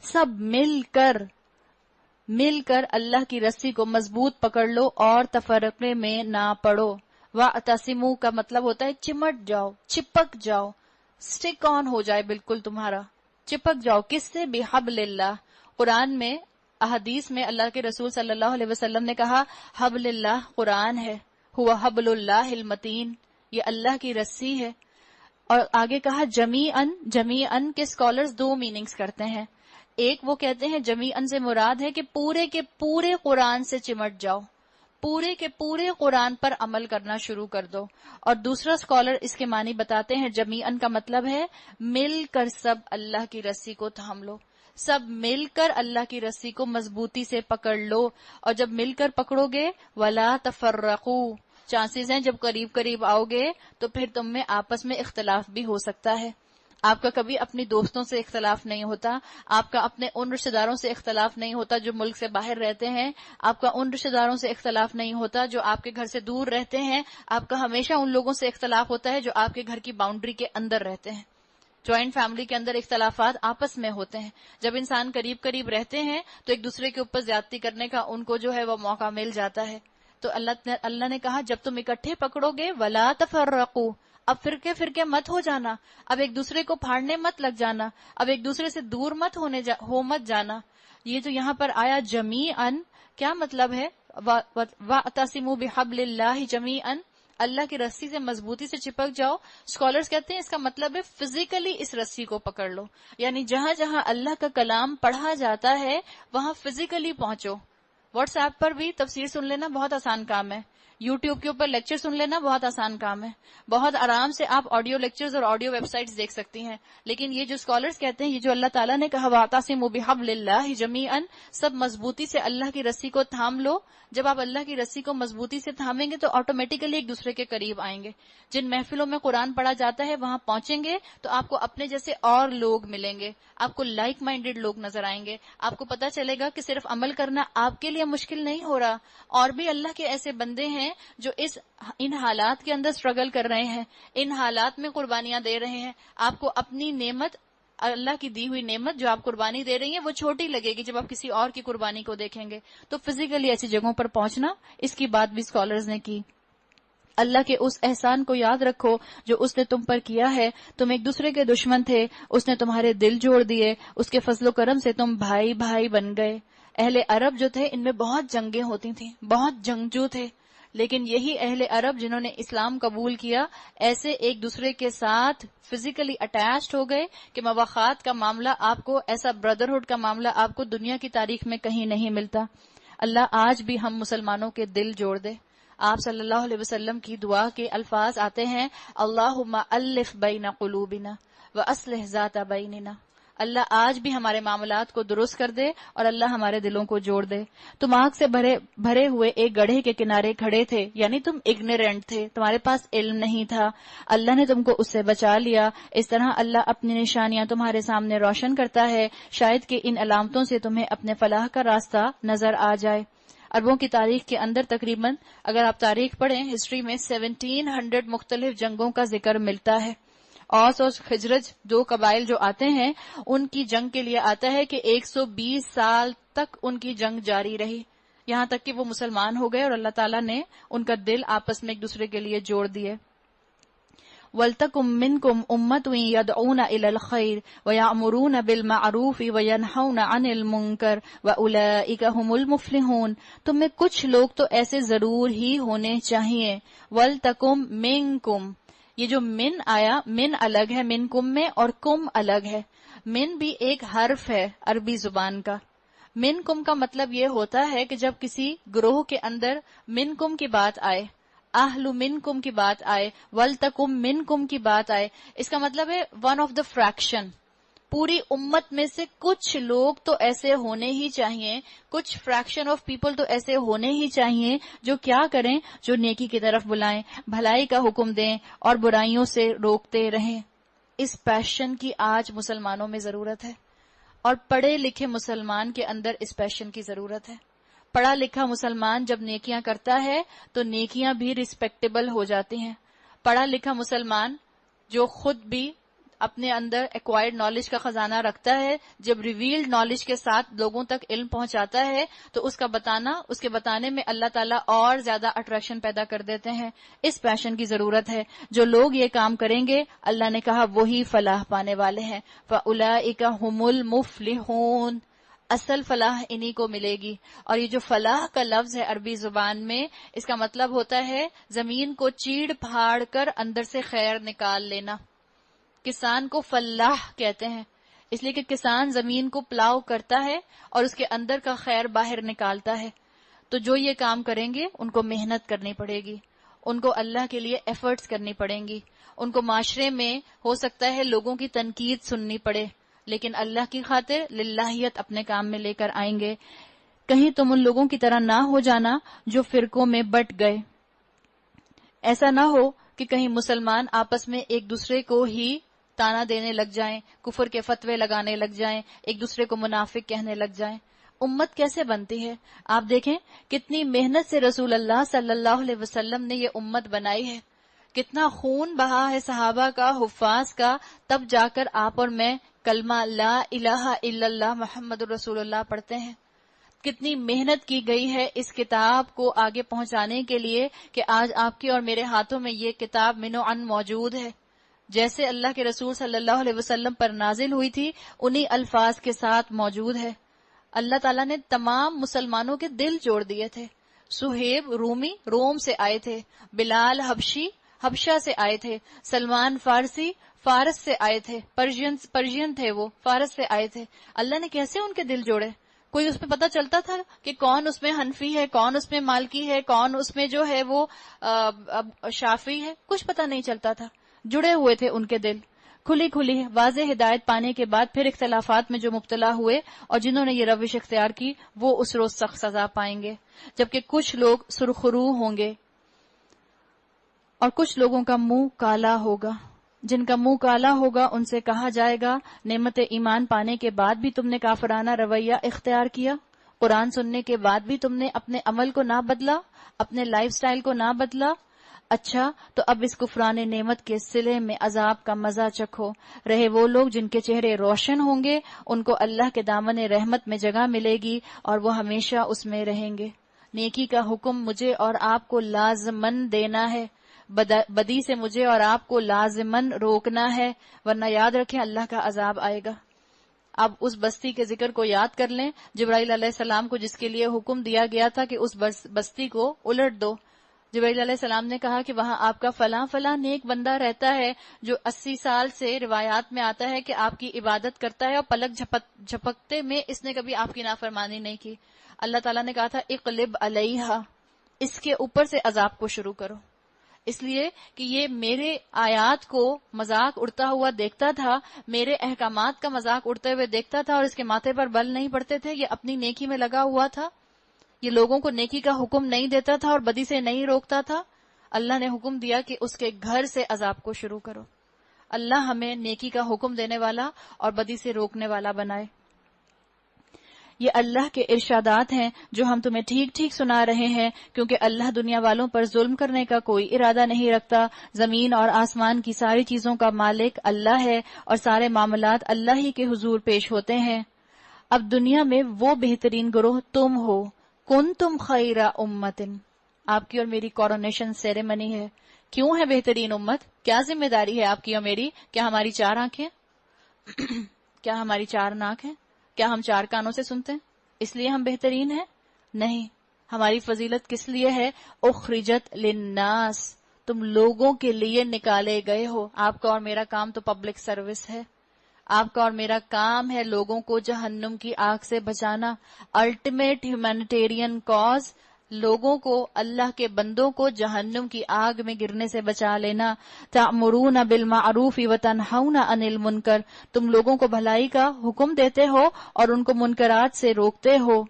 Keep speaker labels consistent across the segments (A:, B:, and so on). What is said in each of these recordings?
A: سب مل کر اللہ کی رسی کو مضبوط پکڑ لو اور تفرقے میں نہ پڑو. وَاعْتَصِمُوا کا مطلب ہوتا ہے چمٹ جاؤ، چپک جاؤ، سٹک آن ہو جائے بالکل تمہارا، چپک جاؤ. کس سے؟ بِحَبْلِ اللَّهِ. قرآن میں احادیث میں اللہ کے رسول صلی اللہ علیہ وسلم نے کہا حبل اللہ قرآن ہے، ہوا حبل اللہ المتین، یہ اللہ کی رسی ہے. اور آگے کہا جمیعاً کے اسکالرز دو میننگز کرتے ہیں. ایک وہ کہتے ہیں جمیعاً سے مراد ہے کہ پورے کے پورے قرآن سے چمٹ جاؤ، پورے کے پورے قرآن پر عمل کرنا شروع کر دو. اور دوسرا اسکالر اس کے معنی بتاتے ہیں جمیعاً کا مطلب ہے مل کر سب اللہ کی رسی کو تھام لو، سب مل کر اللہ کی رسی کو مضبوطی سے پکڑ لو. اور جب مل کر پکڑو گے ولا تفرقوا، چانسز ہیں جب قریب آؤ گے تو پھر تم میں آپس میں اختلاف بھی ہو سکتا ہے. آپ کا کبھی اپنی دوستوں سے اختلاف نہیں ہوتا، آپ کا اپنے ان رشتہ داروں سے اختلاف نہیں ہوتا جو ملک سے باہر رہتے ہیں، آپ کا ان رشتہ داروں سے اختلاف نہیں ہوتا جو آپ کے گھر سے دور رہتے ہیں، آپ کا ہمیشہ ان لوگوں سے اختلاف ہوتا ہے جو آپ کے گھر کی باؤنڈری کے اندر رہتے ہیں. جوائنٹ فیملی کے اندر اختلافات آپس میں ہوتے ہیں. جب انسان قریب رہتے ہیں تو ایک دوسرے کے اوپر زیادتی کرنے کا ان کو جو ہے وہ موقع مل جاتا ہے. تو اللہ نے کہا جب تم اکٹھے پکڑو گے ولا تفرقوا، اب فرقے مت ہو جانا، اب ایک دوسرے کو پھاڑنے مت لگ جانا، اب ایک دوسرے سے دور مت جانا. یہ جو یہاں پر آیا جمیعاً کیا مطلب ہے؟ وَاعْتَصِمُوا بِحَبْلِ اللَّهِ جَمِيعًا، اللہ کی رسی سے مضبوطی سے چپک جاؤ. اسکالرز کہتے ہیں اس کا مطلب ہے فزیکلی اس رسی کو پکڑ لو، یعنی جہاں جہاں اللہ کا کلام پڑھا جاتا ہے وہاں فزیکلی پہنچو. واٹس ایپ پر بھی تفسیر سن لینا بہت آسان کام ہے، یوٹیوب کے اوپر لیکچر سن لینا بہت آسان کام ہے، بہت آرام سے آپ آڈیو لیکچرز اور آڈیو ویب سائٹس دیکھ سکتی ہیں. لیکن یہ جو اسکالرز کہتے ہیں یہ جو اللہ تعالیٰ نے کہا وَاعْتَصِمُوا بِحَبْلِ اللَّهِ جَمِيعًا، سب مضبوطی سے اللہ کی رسی کو تھام لو. جب آپ اللہ کی رسی کو مضبوطی سے تھامیں گے تو آٹومیٹیکلی ایک دوسرے کے قریب آئیں گے. جن محفلوں میں قرآن پڑھا جاتا ہے وہاں پہنچیں گے تو آپ کو اپنے جیسے اور لوگ ملیں گے، آپ کو لائک مائنڈیڈ لوگ نظر آئیں گے. آپ کو پتہ چلے گا کہ صرف عمل کرنا آپ کے لیے مشکل نہیں ہو رہا، اور بھی اللہ کے ایسے بندے ہیں جو ان حالات کے اندر سٹرگل کر رہے ہیں، ان حالات میں قربانیاں دے رہے ہیں. آپ کو اپنی نعمت، اللہ کی دی ہوئی نعمت جو آپ قربانی دے رہی ہیں وہ چھوٹی لگے گی جب آپ کسی اور کی قربانی کو دیکھیں گے. تو فزیکلی ایسی جگہوں پر پہنچنا، اس کی بات بھی اسکالرز نے کی. اللہ کے اس احسان کو یاد رکھو جو اس نے تم پر کیا ہے. تم ایک دوسرے کے دشمن تھے، اس نے تمہارے دل جوڑ دیے، اس کے فضل و کرم سے تم بھائی بھائی بن گئے. اہل عرب جو تھے ان میں بہت جنگیں ہوتی تھیں، بہت جنگجو تھے، لیکن یہی اہل عرب جنہوں نے اسلام قبول کیا ایسے ایک دوسرے کے ساتھ فزیکلی اٹیچڈ ہو گئے کہ مواخات کا معاملہ آپ کو، ایسا بردرہڈ کا معاملہ آپ کو دنیا کی تاریخ میں کہیں نہیں ملتا. اللہ آج بھی ہم مسلمانوں کے دل جوڑ دے. آپ صلی اللہ علیہ وسلم کی دعا کے الفاظ آتے ہیں اللہم الف بین قلوبنا واصلح ذات بیننا. اللہ آج بھی ہمارے معاملات کو درست کر دے اور اللہ ہمارے دلوں کو جوڑ دے. تم آگ سے بھرے ہوئے ایک گڑھے کے کنارے کھڑے تھے، یعنی تم اگنورینٹ تھے، تمہارے پاس علم نہیں تھا، اللہ نے تم کو اس سے بچا لیا. اس طرح اللہ اپنی نشانیاں تمہارے سامنے روشن کرتا ہے، شاید کہ ان علامتوں سے تمہیں اپنے فلاح کا راستہ نظر آ جائے. عربوں کی تاریخ کے اندر تقریباً اگر آپ تاریخ پڑھیں ہسٹری میں 1700 مختلف جنگوں کا ذکر ملتا ہے. اوس اور خزرج دو قبائل جو آتے ہیں ان کی جنگ کے لیے آتا ہے کہ 120 سال تک ان کی جنگ جاری رہی، یہاں تک کہ وہ مسلمان ہو گئے اور اللہ تعالیٰ نے ان کا دل آپس میں ایک دوسرے کے لیے جوڑ دیے. وَلْتَكُمْ مِنْكُمْ أُمَّةٌ يَدْعُونَ إِلَى الْخَيْرِ وَيَأْمُرُونَ بِالْمَعْرُوفِ وَيَنْهَوْنَ عَنِ الْمُنْكَرِ وَأُولَئِكَ هُمُ الْمُفْلِحُونَ. تم میں کچھ لوگ تو ایسے ضرور ہی ہونے چاہیے. وَلْتَكُمْ مِنْكُمْ، یہ جو من آیا، من الگ ہے منکم میں اور کم الگ ہے. من بھی ایک حرف ہے عربی زبان کا. منکم کا مطلب یہ ہوتا ہے کہ جب کسی گروہ کے اندر منکم کی بات آئے، اہل منکم کی بات آئے، ولتکم منکم کی بات آئے، اس کا مطلب ہے ون آف دا فریکشن. پوری امت میں سے کچھ لوگ تو ایسے ہونے ہی چاہیے، کچھ فریکشن آف پیپل تو ایسے ہونے ہی چاہیے جو کیا کریں، جو نیکی کی طرف بلائیں، بھلائی کا حکم دیں اور برائیوں سے روکتے رہیں. اس پیشن کی آج مسلمانوں میں ضرورت ہے، اور پڑھے لکھے مسلمان کے اندر اس پیشن کی ضرورت ہے. پڑھا لکھا مسلمان جب نیکیاں کرتا ہے تو نیکیاں بھی ریسپیکٹیبل ہو جاتی ہیں. پڑھا لکھا مسلمان جو خود بھی اپنے اندر ایکوائرڈ نالج کا خزانہ رکھتا ہے، جب ریویلڈ نالج کے ساتھ لوگوں تک علم پہنچاتا ہے تو اس کے بتانے میں اللہ تعالیٰ اور زیادہ اٹریکشن پیدا کر دیتے ہیں. اس پیشن کی ضرورت ہے. جو لوگ یہ کام کریں گے اللہ نے کہا وہی فلاح پانے والے ہیں. فَأُولَئِكَ هُمُ الْمُفْلِحُونَ، اصل فلاح انہی کو ملے گی. اور یہ جو فلاح کا لفظ ہے عربی زبان میں، اس کا مطلب ہوتا ہے زمین کو چیڑ پھاڑ کر اندر سے خیر نکال لینا. کسان کو فلاح کہتے ہیں اس لیے کہ کسان زمین کو پلاؤ کرتا ہے اور اس کے اندر کا خیر باہر نکالتا ہے. تو جو یہ کام کریں گے ان کو محنت کرنی پڑے گی، ان کو اللہ کے لیے ایفرٹس کرنی پڑیں گی. ان کو معاشرے میں ہو سکتا ہے لوگوں کی تنقید سننی پڑے، لیکن اللہ کی خاطر للہیت اپنے کام میں لے کر آئیں گے. کہیں تم ان لوگوں کی طرح نہ ہو جانا جو فرقوں میں بٹ گئے. ایسا نہ ہو کہ کہیں مسلمان آپس میں ایک دوسرے کو ہی تانا دینے لگ جائیں، کفر کے فتوے لگانے لگ جائیں، ایک دوسرے کو منافق کہنے لگ جائیں. امت کیسے بنتی ہے؟ آپ دیکھیں کتنی محنت سے رسول اللہ صلی اللہ علیہ وسلم نے یہ امت بنائی ہے، کتنا خون بہا ہے صحابہ کا، حفاظ کا، تب جا کر آپ اور میں کلمہ لا الہ الا اللہ محمد رسول اللہ پڑھتے ہیں. کتنی محنت کی گئی ہے اس کتاب کو آگے پہنچانے کے لیے کہ آج آپ کے اور میرے ہاتھوں میں یہ کتاب منو عن موجود ہے. جیسے اللہ کے رسول صلی اللہ علیہ وسلم پر نازل ہوئی تھی انہی الفاظ کے ساتھ موجود ہے. اللہ تعالیٰ نے تمام مسلمانوں کے دل جوڑ دیے تھے. سہیب رومی روم سے آئے تھے، بلال حبشی حبشہ سے آئے تھے، سلمان فارسی فارس سے آئے تھے، پرشین تھے وہ، فارس سے آئے تھے. اللہ نے کیسے ان کے دل جوڑے؟ کوئی اس میں پتہ چلتا تھا کہ کون اس میں حنفی ہے، کون اس میں مالکی ہے، کون اس میں جو ہے وہ شافعی ہے؟ کچھ پتہ نہیں چلتا تھا. جڑے ہوئے تھے ان کے دل. کھلی واضح ہدایت پانے کے بعد پھر اختلافات میں جو مبتلا ہوئے اور جنہوں نے یہ روش اختیار کی وہ اس روز سخت سزا پائیں گے. جبکہ کچھ لوگ سرخرو ہوں گے اور کچھ لوگوں کا منہ کالا ہوگا. جن کا منہ کالا ہوگا ان سے کہا جائے گا نعمت ایمان پانے کے بعد بھی تم نے کافرانہ رویہ اختیار کیا، قرآن سننے کے بعد بھی تم نے اپنے عمل کو نہ بدلا، اپنے لائف سٹائل کو نہ بدلا. اچھا تو اب اس کفران نعمت کے صلے میں عذاب کا مزہ چکھو. رہے وہ لوگ جن کے چہرے روشن ہوں گے ان کو اللہ کے دامن رحمت میں جگہ ملے گی اور وہ ہمیشہ اس میں رہیں گے. نیکی کا حکم مجھے اور آپ کو لازمن دینا ہے، بدی سے مجھے اور آپ کو لازمن روکنا ہے، ورنہ یاد رکھیں اللہ کا عذاب آئے گا. اب اس بستی کے ذکر کو یاد کر لیں جبرائیل علیہ السلام کو جس کے لیے حکم دیا گیا تھا کہ اس بستی کو الٹ دو. جبرائیل علیہ السلام نے کہا کہ وہاں آپ کا فلاں نیک بندہ رہتا ہے جو 80 سال سے روایات میں آتا ہے کہ آپ کی عبادت کرتا ہے اور پلک جھپکتے میں اس نے کبھی آپ کی نافرمانی نہیں کی. اللہ تعالیٰ نے کہا تھا اقلب علیہا، اس کے اوپر سے عذاب کو شروع کرو. اس لیے کہ یہ میرے آیات کو مذاق اڑتا ہوا دیکھتا تھا، میرے احکامات کا مذاق اڑتے ہوئے دیکھتا تھا اور اس کے ماتھے پر بل نہیں پڑتے تھے. یہ اپنی نیکی میں لگا ہوا تھا، یہ لوگوں کو نیکی کا حکم نہیں دیتا تھا اور بدی سے نہیں روکتا تھا. اللہ نے حکم دیا کہ اس کے گھر سے عذاب کو شروع کرو. اللہ ہمیں نیکی کا حکم دینے والا اور بدی سے روکنے والا بنائے. یہ اللہ کے ارشادات ہیں جو ہم تمہیں ٹھیک ٹھیک سنا رہے ہیں، کیونکہ اللہ دنیا والوں پر ظلم کرنے کا کوئی ارادہ نہیں رکھتا. زمین اور آسمان کی ساری چیزوں کا مالک اللہ ہے اور سارے معاملات اللہ ہی کے حضور پیش ہوتے ہیں. اب دنیا میں وہ بہترین گروہ تم ہو. کنتم خیر امتن، آپ کی اور میری کورونیشن سیریمنی ہے. کیوں ہے بہترین امت؟ کیا ذمہ داری ہے آپ کی اور میری؟ کیا ہماری 4 آنکھیں؟ کیا ہماری 4 ناک ہیں؟ کیا ہم 4 کانوں سے سنتے ہیں اس لیے ہم بہترین ہیں؟ نہیں. ہماری فضیلت کس لیے ہے؟ اخرجت للناس، تم لوگوں کے لیے نکالے گئے ہو. آپ کا اور میرا کام تو پبلک سروس ہے. آپ کا اور میرا کام ہے لوگوں کو جہنم کی آگ سے بچانا. الٹیمیٹ ہیومینیٹیرین کاز، لوگوں کو، اللہ کے بندوں کو جہنم کی آگ میں گرنے سے بچا لینا. تأمرون بالمعروف وتنہون عن المنکر، تم لوگوں کو بھلائی کا حکم دیتے ہو اور ان کو منکرات سے روکتے ہو.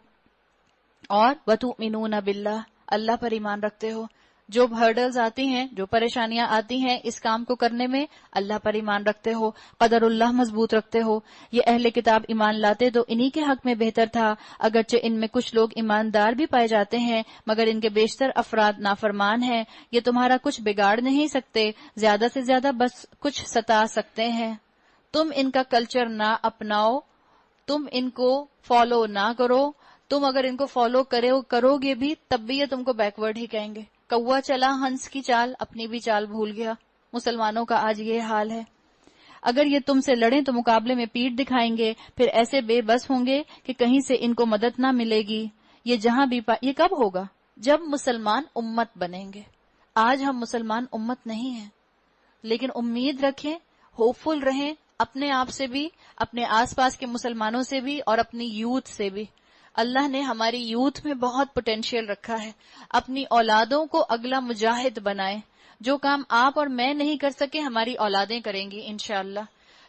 A: اور وتؤمنون باللہ، اللہ پر ایمان رکھتے ہو. جو ہرڈلز آتی ہیں، جو پریشانیاں آتی ہیں اس کام کو کرنے میں، اللہ پر ایمان رکھتے ہو، قدر اللہ مضبوط رکھتے ہو. یہ اہل کتاب ایمان لاتے تو انہی کے حق میں بہتر تھا، اگرچہ ان میں کچھ لوگ ایماندار بھی پائے جاتے ہیں مگر ان کے بیشتر افراد نافرمان ہیں. یہ تمہارا کچھ بگاڑ نہیں سکتے، زیادہ سے زیادہ بس کچھ ستا سکتے ہیں. تم ان کا کلچر نہ اپناؤ، تم ان کو فالو نہ کرو. تم اگر ان کو فالو کرو گے بھی تب بھی یہ تم کو بیکورڈ ہی کہیں گے. کوا چلا ہنس کی چال، اپنی بھی چال بھول گیا. مسلمانوں کا آج یہ حال ہے. اگر یہ تم سے لڑیں تو مقابلے میں پیٹھ دکھائیں گے، پھر ایسے بے بس ہوں گے کہ کہیں سے ان کو مدد نہ ملے گی. یہ جہاں بھی یہ کب ہوگا؟ جب مسلمان امت بنیں گے. آج ہم مسلمان امت نہیں ہیں، لیکن امید رکھیں، ہوپفل رہیں، اپنے آپ سے بھی، اپنے آس پاس کے مسلمانوں سے بھی، اور اپنی یوتھ سے بھی. اللہ نے ہماری یوتھ میں بہت پوٹینشیل رکھا ہے. اپنی اولادوں کو اگلا مجاہد بنائیں. جو کام آپ اور میں نہیں کر سکے ہماری اولادیں کریں گی انشاءاللہ.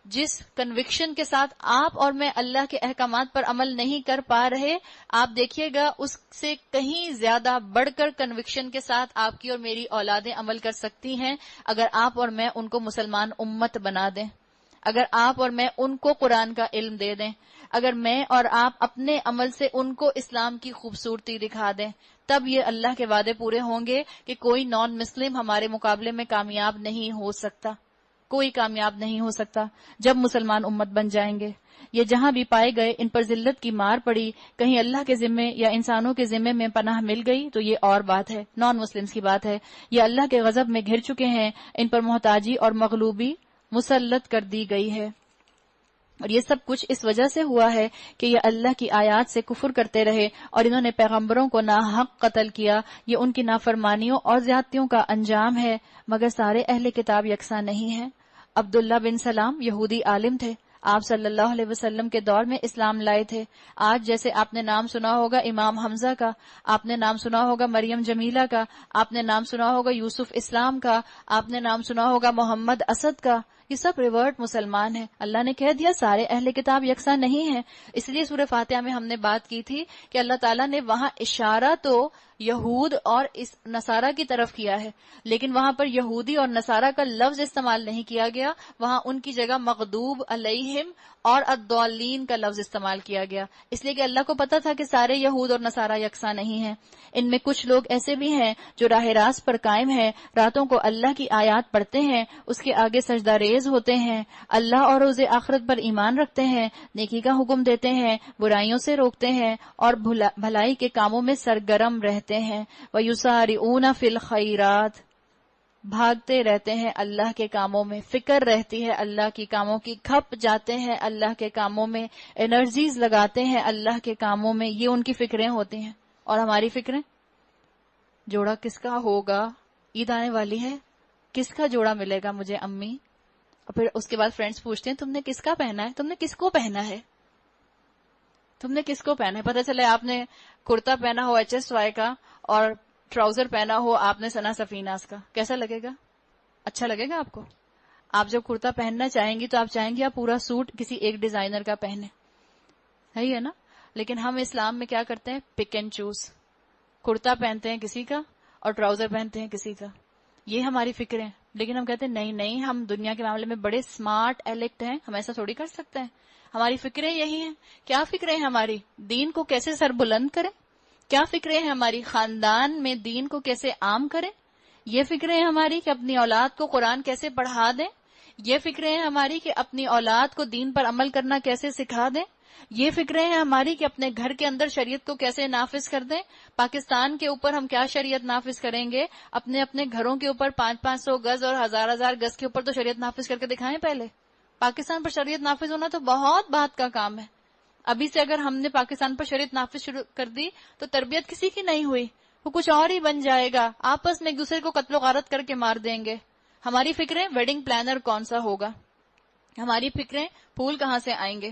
A: جس کنوکشن کے ساتھ آپ اور میں اللہ کے احکامات پر عمل نہیں کر پا رہے، آپ دیکھیے گا اس سے کہیں زیادہ بڑھ کر کنوکشن کے ساتھ آپ کی اور میری اولادیں عمل کر سکتی ہیں اگر آپ اور میں ان کو مسلمان امت بنا دیں، اگر آپ اور میں ان کو قرآن کا علم دے دیں، اگر میں اور آپ اپنے عمل سے ان کو اسلام کی خوبصورتی دکھا دیں. تب یہ اللہ کے وعدے پورے ہوں گے کہ کوئی نان مسلم ہمارے مقابلے میں کامیاب نہیں ہو سکتا، کوئی کامیاب نہیں ہو سکتا جب مسلمان امت بن جائیں گے. یہ جہاں بھی پائے گئے ان پر ذلت کی مار پڑی، کہیں اللہ کے ذمے یا انسانوں کے ذمے میں پناہ مل گئی تو یہ اور بات ہے، نان مسلمز کی بات ہے. یہ اللہ کے غضب میں گھر چکے ہیں، ان پر محتاجی اور مغلوبی مسلط کر دی گئی ہے. اور یہ سب کچھ اس وجہ سے ہوا ہے کہ یہ اللہ کی آیات سے کفر کرتے رہے اور انہوں نے پیغمبروں کو ناحق قتل کیا. یہ ان کی نافرمانیوں اور زیادتیوں کا انجام ہے. مگر سارے اہل کتاب یکساں نہیں ہیں. عبداللہ بن سلام یہودی عالم تھے، آپ صلی اللہ علیہ وسلم کے دور میں اسلام لائے تھے. آج جیسے آپ نے نام سنا ہوگا امام حمزہ کا، آپ نے نام سنا ہوگا مریم جمیلہ کا، آپ نے نام سنا ہوگا یوسف اسلام کا، آپ نے نام سنا ہوگا محمد اسد کا، یہ سب ریورٹ مسلمان ہیں. اللہ نے کہہ دیا سارے اہل کتاب یکساں نہیں ہیں. اس لیے سورہ فاتحہ میں ہم نے بات کی تھی کہ اللہ تعالیٰ نے وہاں اشارہ تو یہود اور نصارہ کی طرف کیا ہے، لیکن وہاں پر یہودی اور نصارہ کا لفظ استعمال نہیں کیا گیا. وہاں ان کی جگہ مغضوب علیہم اور الضالین کا لفظ استعمال کیا گیا، اس لیے کہ اللہ کو پتا تھا کہ سارے یہود اور نصارہ یکساں نہیں ہیں. ان میں کچھ لوگ ایسے بھی ہیں جو راہ راست پر قائم ہیں، راتوں کو اللہ کی آیات پڑھتے ہیں، اس کے آگے سجدہ ریز ہوتے ہیں، اللہ اور روز آخرت پر ایمان رکھتے ہیں، نیکی کا حکم دیتے ہیں، برائیوں سے روکتے ہیں اور بھلائی کے کاموں میں سرگرم رہتے ہیں. وَيُسَارِعُونَ فِي الْخَيْرَاتِ، بھاگتے رہتے ہیں اللہ کے کاموں میں، فکر رہتی ہے اللہ کی کاموں کی، کھپ جاتے ہیں اللہ کے کاموں میں، انرجیز لگاتے ہیں اللہ کے کاموں میں. یہ ان کی فکریں ہوتی ہیں. اور ہماری فکریں، جوڑا کس کا ہوگا؟ عید آنے والی ہے، کس کا جوڑا ملے گا مجھے امی؟ اور پھر اس کے بعد فرینڈز پوچھتے ہیں تم نے کس کا پہنا ہے، تم نے کس کو پہنا ہے، تم نے کس کو پہنا ہے. پتہ چلے آپ نے کرتا پہنا ہو HSY کا اور ٹراؤزر پہنا ہو آپ نے ثنا سفیناز کا، کیسا لگے گا؟ اچھا لگے گا آپ کو؟ آپ جب کرتا پہننا چاہیں گی تو آپ چاہیں گی آپ پورا سوٹ کسی ایک ڈیزائنر کا پہنے، ہے نا؟ لیکن ہم اسلام میں کیا کرتے ہیں؟ Pick and choose. کرتا پہنتے ہیں کسی کا اور ٹراؤزر پہنتے ہیں کسی کا. یہ ہماری فکریں. لیکن ہم کہتے ہیں نہیں ہم دنیا کے معاملے میں بڑے سمارٹ ایلیکٹ ہیں، ہم ایسا تھوڑی کر سکتے ہیں. ہماری فکریں یہی ہیں. کیا فکریں ہیں ہماری؟ دین کو کیسے سر بلند کریں. کیا فکریں ہیں ہماری؟ خاندان میں دین کو کیسے عام کریں. یہ فکریں ہیں ہماری کہ اپنی اولاد کو قرآن کیسے پڑھا دیں. یہ فکریں ہیں ہماری کہ اپنی اولاد کو دین پر عمل کرنا کیسے سکھا دیں. یہ فکریں ہیں ہماری کہ اپنے گھر کے اندر شریعت کو کیسے نافذ کر دیں. پاکستان کے اوپر ہم کیا شریعت نافذ کریں گے؟ اپنے اپنے گھروں کے اوپر 500 گز اور 1000 گز کے اوپر تو شریعت نافذ کر کے دکھائیں. پہلے پاکستان پر شریعت نافذ ہونا تو بہت بات کا کام ہے. ابھی سے اگر ہم نے پاکستان پر شریعت نافذ شروع کر دی تو تربیت کسی کی نہیں ہوئی، وہ کچھ اور ہی بن جائے گا. آپس میں ایک دوسرے کو قتل و غارت کر کے مار دیں گے. ہماری فکریں ویڈنگ پلانر کون سا ہوگا، ہماری فکریں پھول کہاں سے آئیں گے،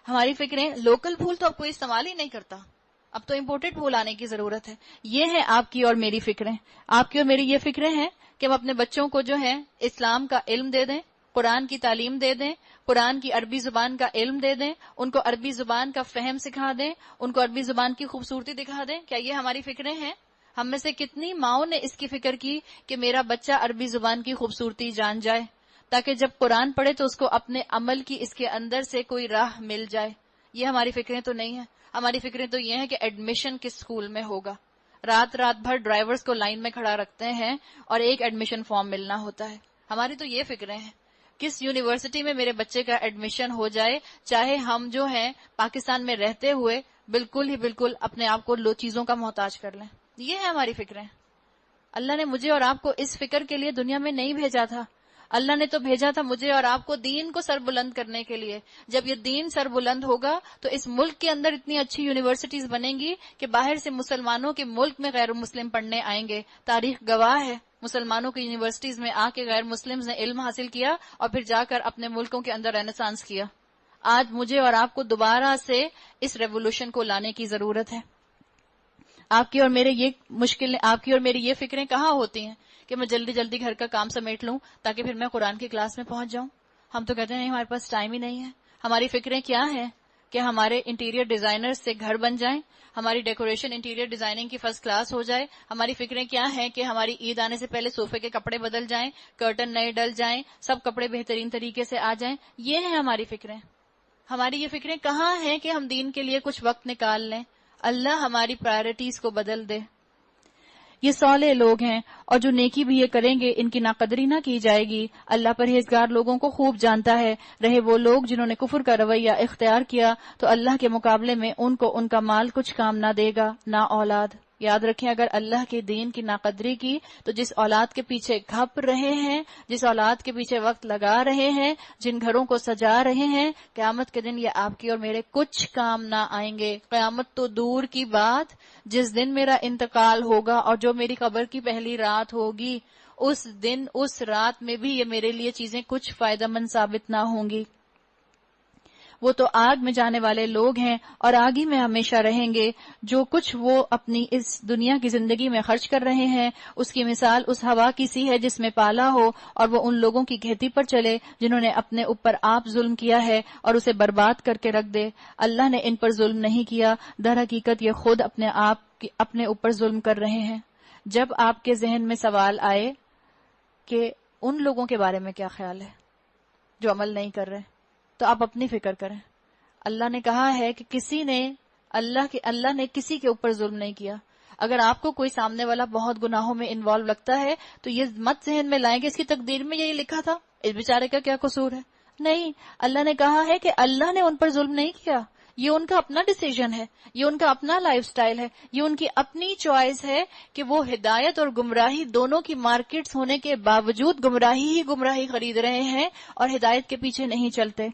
A: ہماری فکریں لوکل پھول تو اب کوئی استعمال ہی نہیں کرتا، اب تو امپورٹڈ پھول آنے کی ضرورت ہے. یہ ہے آپ کی اور میری فکریں. آپ کی اور میری یہ فکریں ہیں کہ ہم اپنے بچوں کو جو ہے اسلام کا علم دے دیں، قرآن کی تعلیم دے دیں، قرآن کی عربی زبان کا علم دے دیں، ان کو عربی زبان کا فہم سکھا دیں، ان کو عربی زبان کی خوبصورتی دکھا دیں. کیا یہ ہماری فکریں ہیں؟ ہم میں سے کتنی ماؤں نے اس کی فکر کی کہ میرا بچہ عربی زبان کی خوبصورتی جان جائے تاکہ جب قرآن پڑھے تو اس کو اپنے عمل کی اس کے اندر سے کوئی راہ مل جائے. یہ ہماری فکریں تو نہیں ہیں. ہماری فکریں تو یہ ہیں کہ ایڈمیشن کس اسکول میں ہوگا. رات بھر ڈرائیورز کو لائن میں کھڑا رکھتے ہیں اور ایک ایڈمیشن فارم ملنا ہوتا ہے. ہماری تو یہ فکریں ہیں کس یونیورسٹی میں میرے بچے کا ایڈمیشن ہو جائے، چاہے ہم جو ہیں پاکستان میں رہتے ہوئے بالکل اپنے آپ کو چیزوں کا محتاج کر لیں. یہ ہے ہماری فکریں. اللہ نے مجھے اور آپ کو اس فکر کے لیے دنیا میں نہیں بھیجا تھا. اللہ نے تو بھیجا تھا مجھے اور آپ کو دین کو سر بلند کرنے کے لیے. جب یہ دین سر بلند ہوگا تو اس ملک کے اندر اتنی اچھی یونیورسٹیز بنیں گی کہ باہر سے مسلمانوں کے ملک میں غیر مسلم پڑھنے آئیں گے. تاریخ گواہ ہے، مسلمانوں کی یونیورسٹیز میں آ کے غیر مسلمز نے علم حاصل کیا اور پھر جا کر اپنے ملکوں کے اندر رینیسانس کیا. آج مجھے اور آپ کو دوبارہ سے اس ریولوشن کو لانے کی ضرورت ہے. آپ کی اور میری یہ فکریں کہاں ہوتی ہیں کہ میں جلدی جلدی گھر کا کام سمیٹ لوں تاکہ پھر میں قرآن کی کلاس میں پہنچ جاؤں. ہم تو کہتے ہیں ہمارے پاس ٹائم ہی نہیں ہے. ہماری فکریں کیا ہیں کہ ہمارے انٹیریئر ڈیزائنر سے گھر بن جائیں، ہماری ڈیکوریشن انٹیریئر ڈیزائننگ کی فرسٹ کلاس ہو جائے. ہماری فکریں کیا ہیں کہ ہماری عید آنے سے پہلے صوفے کے کپڑے بدل جائیں، کرٹن نئے ڈل جائیں، سب کپڑے بہترین طریقے سے آ جائیں. یہ ہیں ہماری فکریں. ہماری یہ فکریں کہاں ہیں کہ ہم دین کے لیے کچھ وقت نکال لیں. اللہ ہماری پرائرٹیز کو بدل دے. یہ صالح لوگ ہیں اور جو نیکی بھی یہ کریں گے ان کی ناقدری نہ کی جائے گی. اللہ پرہیزگار لوگوں کو خوب جانتا ہے. رہے وہ لوگ جنہوں نے کفر کا رویہ اختیار کیا تو اللہ کے مقابلے میں ان کو ان کا مال کچھ کام نہ دے گا، نہ اولاد. یاد رکھیں اگر اللہ کے دین کی ناقدری کی تو جس اولاد کے پیچھے گھپ رہے ہیں، جس اولاد کے پیچھے وقت لگا رہے ہیں، جن گھروں کو سجا رہے ہیں، قیامت کے دن یہ آپ کی اور میرے کچھ کام نہ آئیں گے. قیامت تو دور کی بات، جس دن میرا انتقال ہوگا اور جو میری قبر کی پہلی رات ہوگی، اس دن اس رات میں بھی یہ میرے لیے چیزیں کچھ فائدہ مند ثابت نہ ہوں گی. وہ تو آگ میں جانے والے لوگ ہیں اور آگ ہی میں ہمیشہ رہیں گے. جو کچھ وہ اپنی اس دنیا کی زندگی میں خرچ کر رہے ہیں اس کی مثال اس ہوا کی سی ہے جس میں پالا ہو اور وہ ان لوگوں کی کھیتی پر چلے جنہوں نے اپنے اوپر آپ ظلم کیا ہے اور اسے برباد کر کے رکھ دے. اللہ نے ان پر ظلم نہیں کیا، در حقیقت یہ خود اپنے اوپر ظلم کر رہے ہیں. جب آپ کے ذہن میں سوال آئے کہ ان لوگوں کے بارے میں کیا خیال ہے جو عمل نہیں کر رہے، تو آپ اپنی فکر کریں. اللہ نے کہا ہے کہ اللہ نے کسی کے اوپر ظلم نہیں کیا. اگر آپ کو کوئی سامنے والا بہت گناہوں میں انوالو لگتا ہے تو یہ مت ذہن میں لائیں کہ اس کی تقدیر میں یہی لکھا تھا، اس بیچارے کا کیا قصور ہے. نہیں، اللہ نے کہا ہے کہ اللہ نے ان پر ظلم نہیں کیا. یہ ان کا اپنا ڈیسیژن ہے، یہ ان کا اپنا لائف سٹائل ہے، یہ ان کی اپنی چوائس ہے کہ وہ ہدایت اور گمراہی دونوں کی مارکیٹس ہونے کے باوجود گمراہی خرید رہے ہیں اور ہدایت کے پیچھے نہیں چلتے.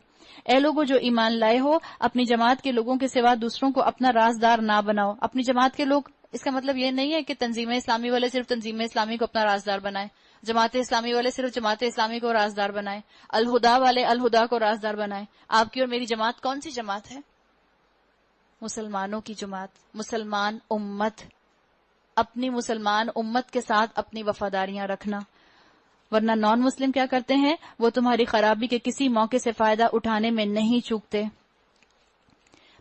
A: اے لوگوں جو ایمان لائے ہو، اپنی جماعت کے لوگوں کے سوا دوسروں کو اپنا رازدار نہ بناؤ. اپنی جماعت کے لوگ، اس کا مطلب یہ نہیں ہے کہ تنظیم اسلامی والے صرف تنظیم اسلامی کو اپنا رازدار بنائیں، جماعت اسلامی والے صرف جماعت اسلامی کو رازدار بنائیں، الہدا والے الہدا کو رازدار بنائیں. آپ کی اور میری جماعت کون سی جماعت ہے؟ مسلمانوں کی جماعت، مسلمان امت. اپنی مسلمان امت کے ساتھ اپنی وفاداریاں رکھنا. ورنہ نان مسلم کیا کرتے ہیں؟ وہ تمہاری خرابی کے کسی موقع سے فائدہ اٹھانے میں نہیں چوکتے.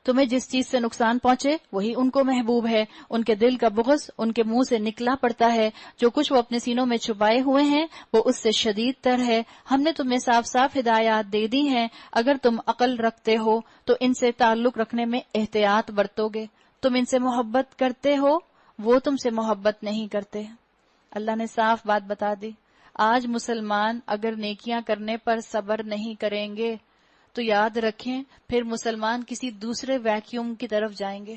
A: تمہیں جس چیز سے نقصان پہنچے وہی ان کو محبوب ہے. ان کے دل کا بغض ان کے منہ سے نکلا پڑتا ہے. جو کچھ وہ اپنے سینوں میں چھپائے ہوئے ہیں وہ اس سے شدید تر ہے. ہم نے تمہیں صاف صاف ہدایات دے دی ہیں. اگر تم عقل رکھتے ہو تو ان سے تعلق رکھنے میں احتیاط برتو گے. تم ان سے محبت کرتے ہو، وہ تم سے محبت نہیں کرتے. اللہ نے صاف بات بتا دی. آج مسلمان اگر نیکیاں کرنے پر صبر نہیں کریں گے تو یاد رکھیں پھر مسلمان کسی دوسرے ویکیوم کی طرف جائیں گے.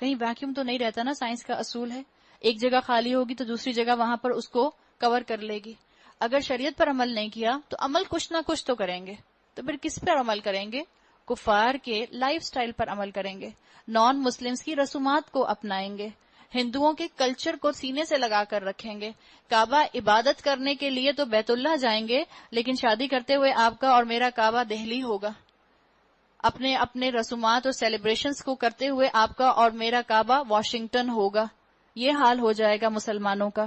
A: کہیں ویکیوم تو نہیں رہتا نا، سائنس کا اصول ہے ایک جگہ خالی ہوگی تو دوسری جگہ وہاں پر اس کو کور کر لے گی. اگر شریعت پر عمل نہیں کیا تو عمل کچھ نہ کچھ تو کریں گے. تو پھر کس پر عمل کریں گے؟ کفار کے لائف سٹائل پر عمل کریں گے، نان مسلمز کی رسومات کو اپنائیں گے، ہندوؤں کے کلچر کو سینے سے لگا کر رکھیں گے. کعبہ عبادت کرنے کے لیے تو بیت اللہ جائیں گے، لیکن شادی کرتے ہوئے آپ کا اور میرا کعبہ دہلی ہوگا. اپنے رسومات اور سیلیبریشنز کو کرتے ہوئے آپ کا اور میرا کعبہ واشنگٹن ہوگا. یہ حال ہو جائے گا مسلمانوں کا.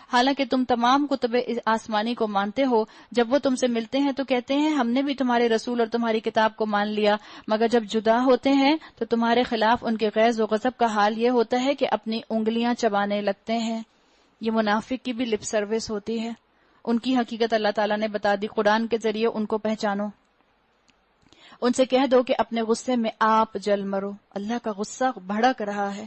A: حالانکہ تم تمام کتب آسمانی کو مانتے ہو، جب وہ تم سے ملتے ہیں تو کہتے ہیں ہم نے بھی تمہارے رسول اور تمہاری کتاب کو مان لیا، مگر جب جدا ہوتے ہیں تو تمہارے خلاف ان کے غیظ و غضب کا حال یہ ہوتا ہے کہ اپنی انگلیاں چبانے لگتے ہیں. یہ منافق کی بھی لپ سروس ہوتی ہے. ان کی حقیقت اللہ تعالیٰ نے بتا دی. قرآن کے ذریعے ان کو پہچانو. ان سے کہہ دو کہ اپنے غصے میں آپ جل مرو. اللہ کا غصہ بھڑک رہا ہے.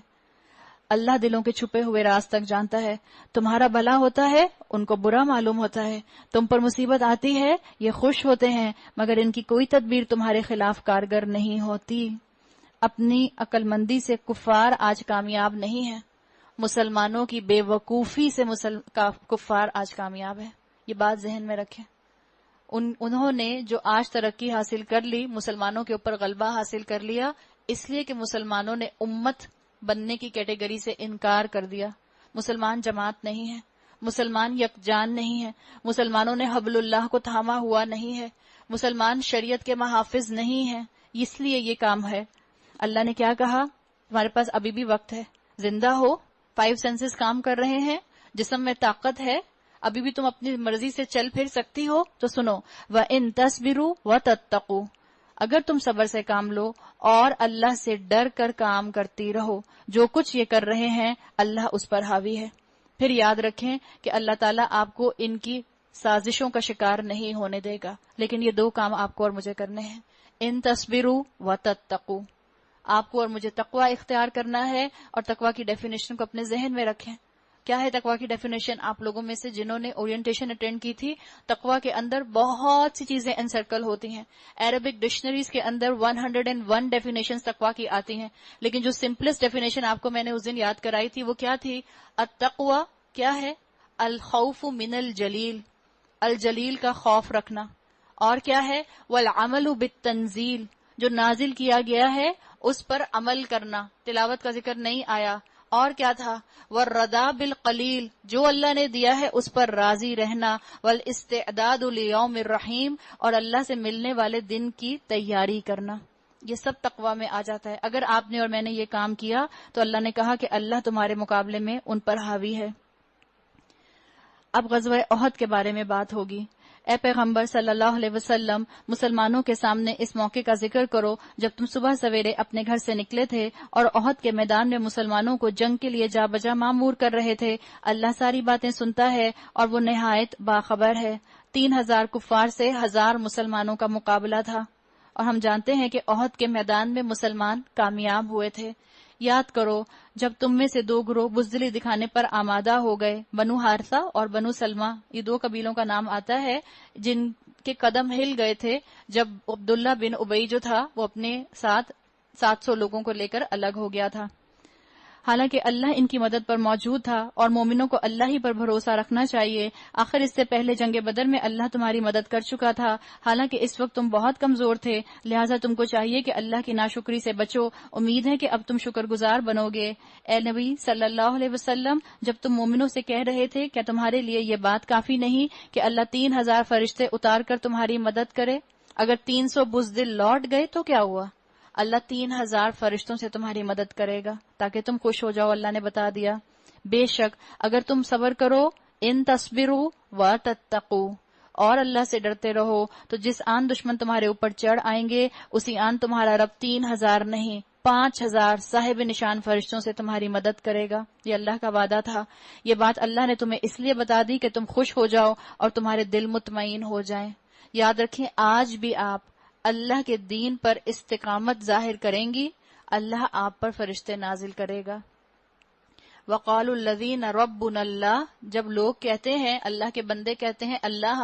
A: اللہ دلوں کے چھپے ہوئے راز تک جانتا ہے. تمہارا بھلا ہوتا ہے ان کو برا معلوم ہوتا ہے. تم پر مصیبت آتی ہے یہ خوش ہوتے ہیں مگر ان کی کوئی تدبیر تمہارے خلاف کارگر نہیں ہوتی. اپنی عقل مندی سے کفار آج کامیاب نہیں ہیں. مسلمانوں کی بے وقوفی سے کفار آج کامیاب ہے. یہ بات ذہن میں رکھیں. انہوں نے جو آج ترقی حاصل کر لی، مسلمانوں کے اوپر غلبہ حاصل کر لیا، اس لیے کہ مسلمانوں نے امت بننے کی کیٹیگری سے انکار کر دیا. مسلمان جماعت نہیں ہے، مسلمان یکجان نہیں ہے، مسلمانوں نے حبل اللہ کو تھاما ہوا نہیں ہے، مسلمان شریعت کے محافظ نہیں ہیں. اس لیے یہ کام ہے. اللہ نے کیا کہا؟ تمہارے پاس ابھی بھی وقت ہے، زندہ ہو، 5 سینسز کام کر رہے ہیں، جسم میں طاقت ہے، ابھی بھی تم اپنی مرضی سے چل پھر سکتی ہو. تو سنو، وَإِن تَصْبِرُوا وَتَتَّقُوا، اگر تم صبر سے کام لو اور اللہ سے ڈر کر کام کرتی رہو، جو کچھ یہ کر رہے ہیں اللہ اس پر حاوی ہے. پھر یاد رکھیں کہ اللہ تعالیٰ آپ کو ان کی سازشوں کا شکار نہیں ہونے دے گا. لیکن یہ 2 کام آپ کو اور مجھے کرنے ہیں. ان تصبروا وتتقوا، آپ کو اور مجھے تقوی اختیار کرنا ہے. اور تقوی کی ڈیفینیشن کو اپنے ذہن میں رکھیں. کیا ہے تقوی کی ڈیفینیشن؟ آپ لوگوں میں سے جنہوں نے اورینٹیشن اٹینڈ کی تھی، تقوی کے اندر بہت سی چیزیں انسرکل ہوتی ہیں. عربک ڈکشنریز کے اندر 101 ڈیفینیشن تقوی کی آتی ہیں، لیکن جو سمپلسٹ ڈیفینیشن آپ کو میں نے اس دن یاد کرائی تھی وہ کیا تھی؟ التقوی کیا ہے؟ الخوف من الجلیل، الجلیل کا خوف رکھنا. اور کیا ہے؟ والعمل بالتنزیل، جو نازل کیا گیا ہے اس پر عمل کرنا. تلاوت کا ذکر نہیں آیا. اور کیا تھا؟ والرضا بالقلیل، جو اللہ نے دیا ہے اس پر راضی رہنا. والاستعداد لیوم الرحیم، اور اللہ سے ملنے والے دن کی تیاری کرنا. یہ سب تقوی میں آ جاتا ہے. اگر آپ نے اور میں نے یہ کام کیا تو اللہ نے کہا کہ اللہ تمہارے مقابلے میں ان پر حاوی ہے. اب غزوہ احد کے بارے میں بات ہوگی. اے پیغمبر صلی اللہ علیہ وسلم، مسلمانوں کے سامنے اس موقع کا ذکر کرو جب تم صبح سویرے اپنے گھر سے نکلے تھے اور احد کے میدان میں مسلمانوں کو جنگ کے لیے جا بجا مامور کر رہے تھے. اللہ ساری باتیں سنتا ہے اور وہ نہایت باخبر ہے. 3000 کفار سے 1000 مسلمانوں کا مقابلہ تھا، اور ہم جانتے ہیں کہ احد کے میدان میں مسلمان کامیاب ہوئے تھے. یاد کرو جب تم میں سے 2 گروہ بزدلی دکھانے پر آمادہ ہو گئے، بنو حارثہ اور بنو سلمہ، یہ 2 قبیلوں کا نام آتا ہے جن کے قدم ہل گئے تھے جب عبداللہ بن ابی جو تھا وہ اپنے ساتھ 700 لوگوں کو لے کر الگ ہو گیا تھا. حالانکہ اللہ ان کی مدد پر موجود تھا اور مومنوں کو اللہ ہی پر بھروسہ رکھنا چاہیے. آخر اس سے پہلے جنگ بدر میں اللہ تمہاری مدد کر چکا تھا، حالانکہ اس وقت تم بہت کمزور تھے، لہٰذا تم کو چاہیے کہ اللہ کی ناشکری سے بچو. امید ہے کہ اب تم شکر گزار بنو گے. اے نبی صلی اللہ علیہ وسلم، جب تم مومنوں سے کہہ رہے تھے کیا تمہارے لیے یہ بات کافی نہیں کہ اللہ 3000 فرشتے اتار کر تمہاری مدد کرے؟ اگر 300 بزدل لوٹ گئے تو کیا ہوا؟ اللہ 3000 فرشتوں سے تمہاری مدد کرے گا تاکہ تم خوش ہو جاؤ. اللہ نے بتا دیا. بے شک اگر تم صبر کرو، ان تصبروا وتتقوا، اور اللہ سے ڈرتے رہو، تو جس آن دشمن تمہارے اوپر چڑھ آئیں گے اسی آن تمہارا رب 3000 نہیں 5000 صاحب نشان فرشتوں سے تمہاری مدد کرے گا. یہ اللہ کا وعدہ تھا. یہ بات اللہ نے تمہیں اس لیے بتا دی کہ تم خوش ہو جاؤ اور تمہارے دل مطمئن ہو جائیں. یاد رکھیں آج بھی آپ اللہ کے دین پر استقامت ظاہر کریں گی، اللہ آپ پر فرشتے نازل کرے گا. وقالوا الذین ربنا اللہ، جب لوگ کہتے ہیں، اللہ کے بندے کہتے ہیں اللہ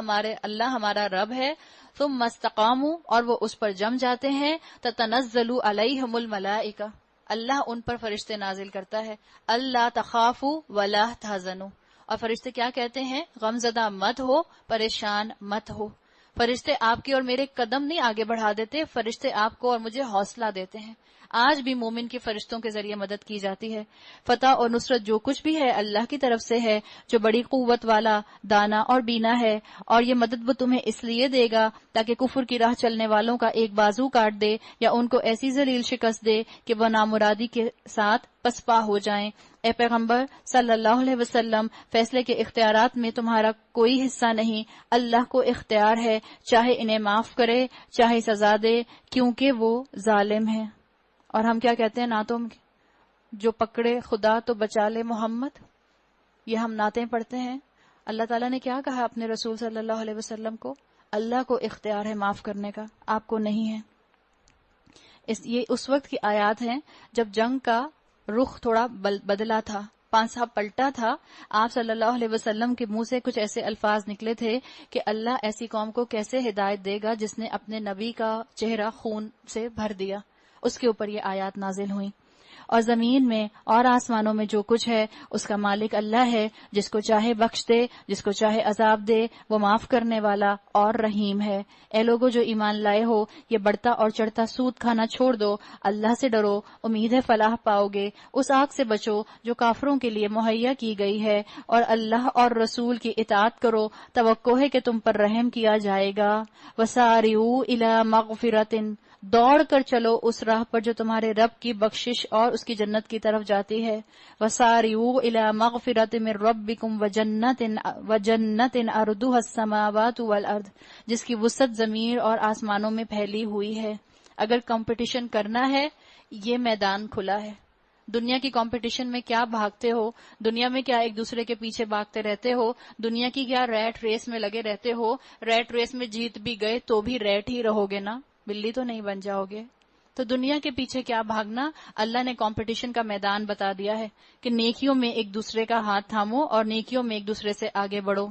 A: ہمارا رب ہے، ثم استقاموا، اور وہ اس پر جم جاتے ہیں، تتنزل علیہم الملائکہ، اللہ ان پر فرشتے نازل کرتا ہے، اللہ تخافوا ولا تحزنوا، اور فرشتے کیا کہتے ہیں؟ غم زدہ مت ہو، پریشان مت ہو. فرشتے آپ کے اور میرے قدم نہیں آگے بڑھا دیتے، فرشتے آپ کو اور مجھے حوصلہ دیتے ہیں. آج بھی مومن کی فرشتوں کے ذریعے مدد کی جاتی ہے. فتح اور نصرت جو کچھ بھی ہے اللہ کی طرف سے ہے، جو بڑی قوت والا، دانا اور بینا ہے. اور یہ مدد وہ تمہیں اس لیے دے گا تاکہ کفر کی راہ چلنے والوں کا ایک بازو کاٹ دے یا ان کو ایسی ذلیل شکست دے کہ وہ نامرادی کے ساتھ پسپا ہو جائیں. اے پیغمبر صلی اللہ علیہ وسلم، فیصلے کے اختیارات میں تمہارا کوئی حصہ نہیں، اللہ کو اختیار ہے، چاہے انہیں معاف کرے چاہے سزا دے، کیونکہ وہ ظالم ہے. اور ہم کیا کہتے ہیں نعتوں میں؟ جو پکڑے خدا تو بچا لے محمد. یہ ہم نعتیں پڑھتے ہیں. اللہ تعالیٰ نے کیا کہا اپنے رسول صلی اللہ علیہ وسلم کو؟ اللہ کو اختیار ہے معاف کرنے کا، آپ کو نہیں ہے. یہ اس وقت کی آیات ہیں جب جنگ کا رخ تھوڑا بدلا تھا، پانسا پلٹا تھا. آپ صلی اللہ علیہ وسلم کے منہ سے کچھ ایسے الفاظ نکلے تھے کہ اللہ ایسی قوم کو کیسے ہدایت دے گا جس نے اپنے نبی کا چہرہ خون سے بھر دیا. اس کے اوپر یہ آیات نازل ہوئیں. اور زمین میں اور آسمانوں میں جو کچھ ہے اس کا مالک اللہ ہے، جس کو چاہے بخش دے، جس کو چاہے عذاب دے، وہ معاف کرنے والا اور رحیم ہے. اے لوگو جو ایمان لائے ہو، یہ بڑھتا اور چڑھتا سود کھانا چھوڑ دو، اللہ سے ڈرو، امید ہے فلاح پاؤ گے. اس آگ سے بچو جو کافروں کے لیے مہیا کی گئی ہے، اور اللہ اور رسول کی اطاعت کرو، توقع ہے کہ تم پر رحم کیا جائے گا. وسارعوا الی مغفرۃ، دوڑ کر چلو اس راہ پر جو تمہارے رب کی بخشش اور اس کی جنت کی طرف جاتی ہے. وَسَارِعُوا إِلَى مَغْفِرَةٍ مِّن رَبِّكُمْ وَجَنَّةٍ عَرْضُهَا السَّمَاوَاتُ وَالْأَرْضُ، جس کی وسعت زمین اور آسمانوں میں پھیلی ہوئی ہے. اگر کمپٹیشن کرنا ہے، یہ میدان کھلا ہے. دنیا کی کمپٹیشن میں کیا بھاگتے ہو؟ دنیا میں کیا ایک دوسرے کے پیچھے بھاگتے رہتے ہو؟ دنیا کی کیا ریٹ ریس میں لگے رہتے ہو؟ ریٹ ریس میں جیت بھی گئے تو بھی ریٹ ہی رہو گے نا، بلی تو نہیں بن جاؤ گے. تو دنیا کے پیچھے کیا بھاگنا؟ اللہ نے کمپٹیشن کا میدان بتا دیا ہے کہ نیکیوں میں ایک دوسرے کا ہاتھ تھامو اور نیکیوں میں ایک دوسرے سے آگے بڑھو.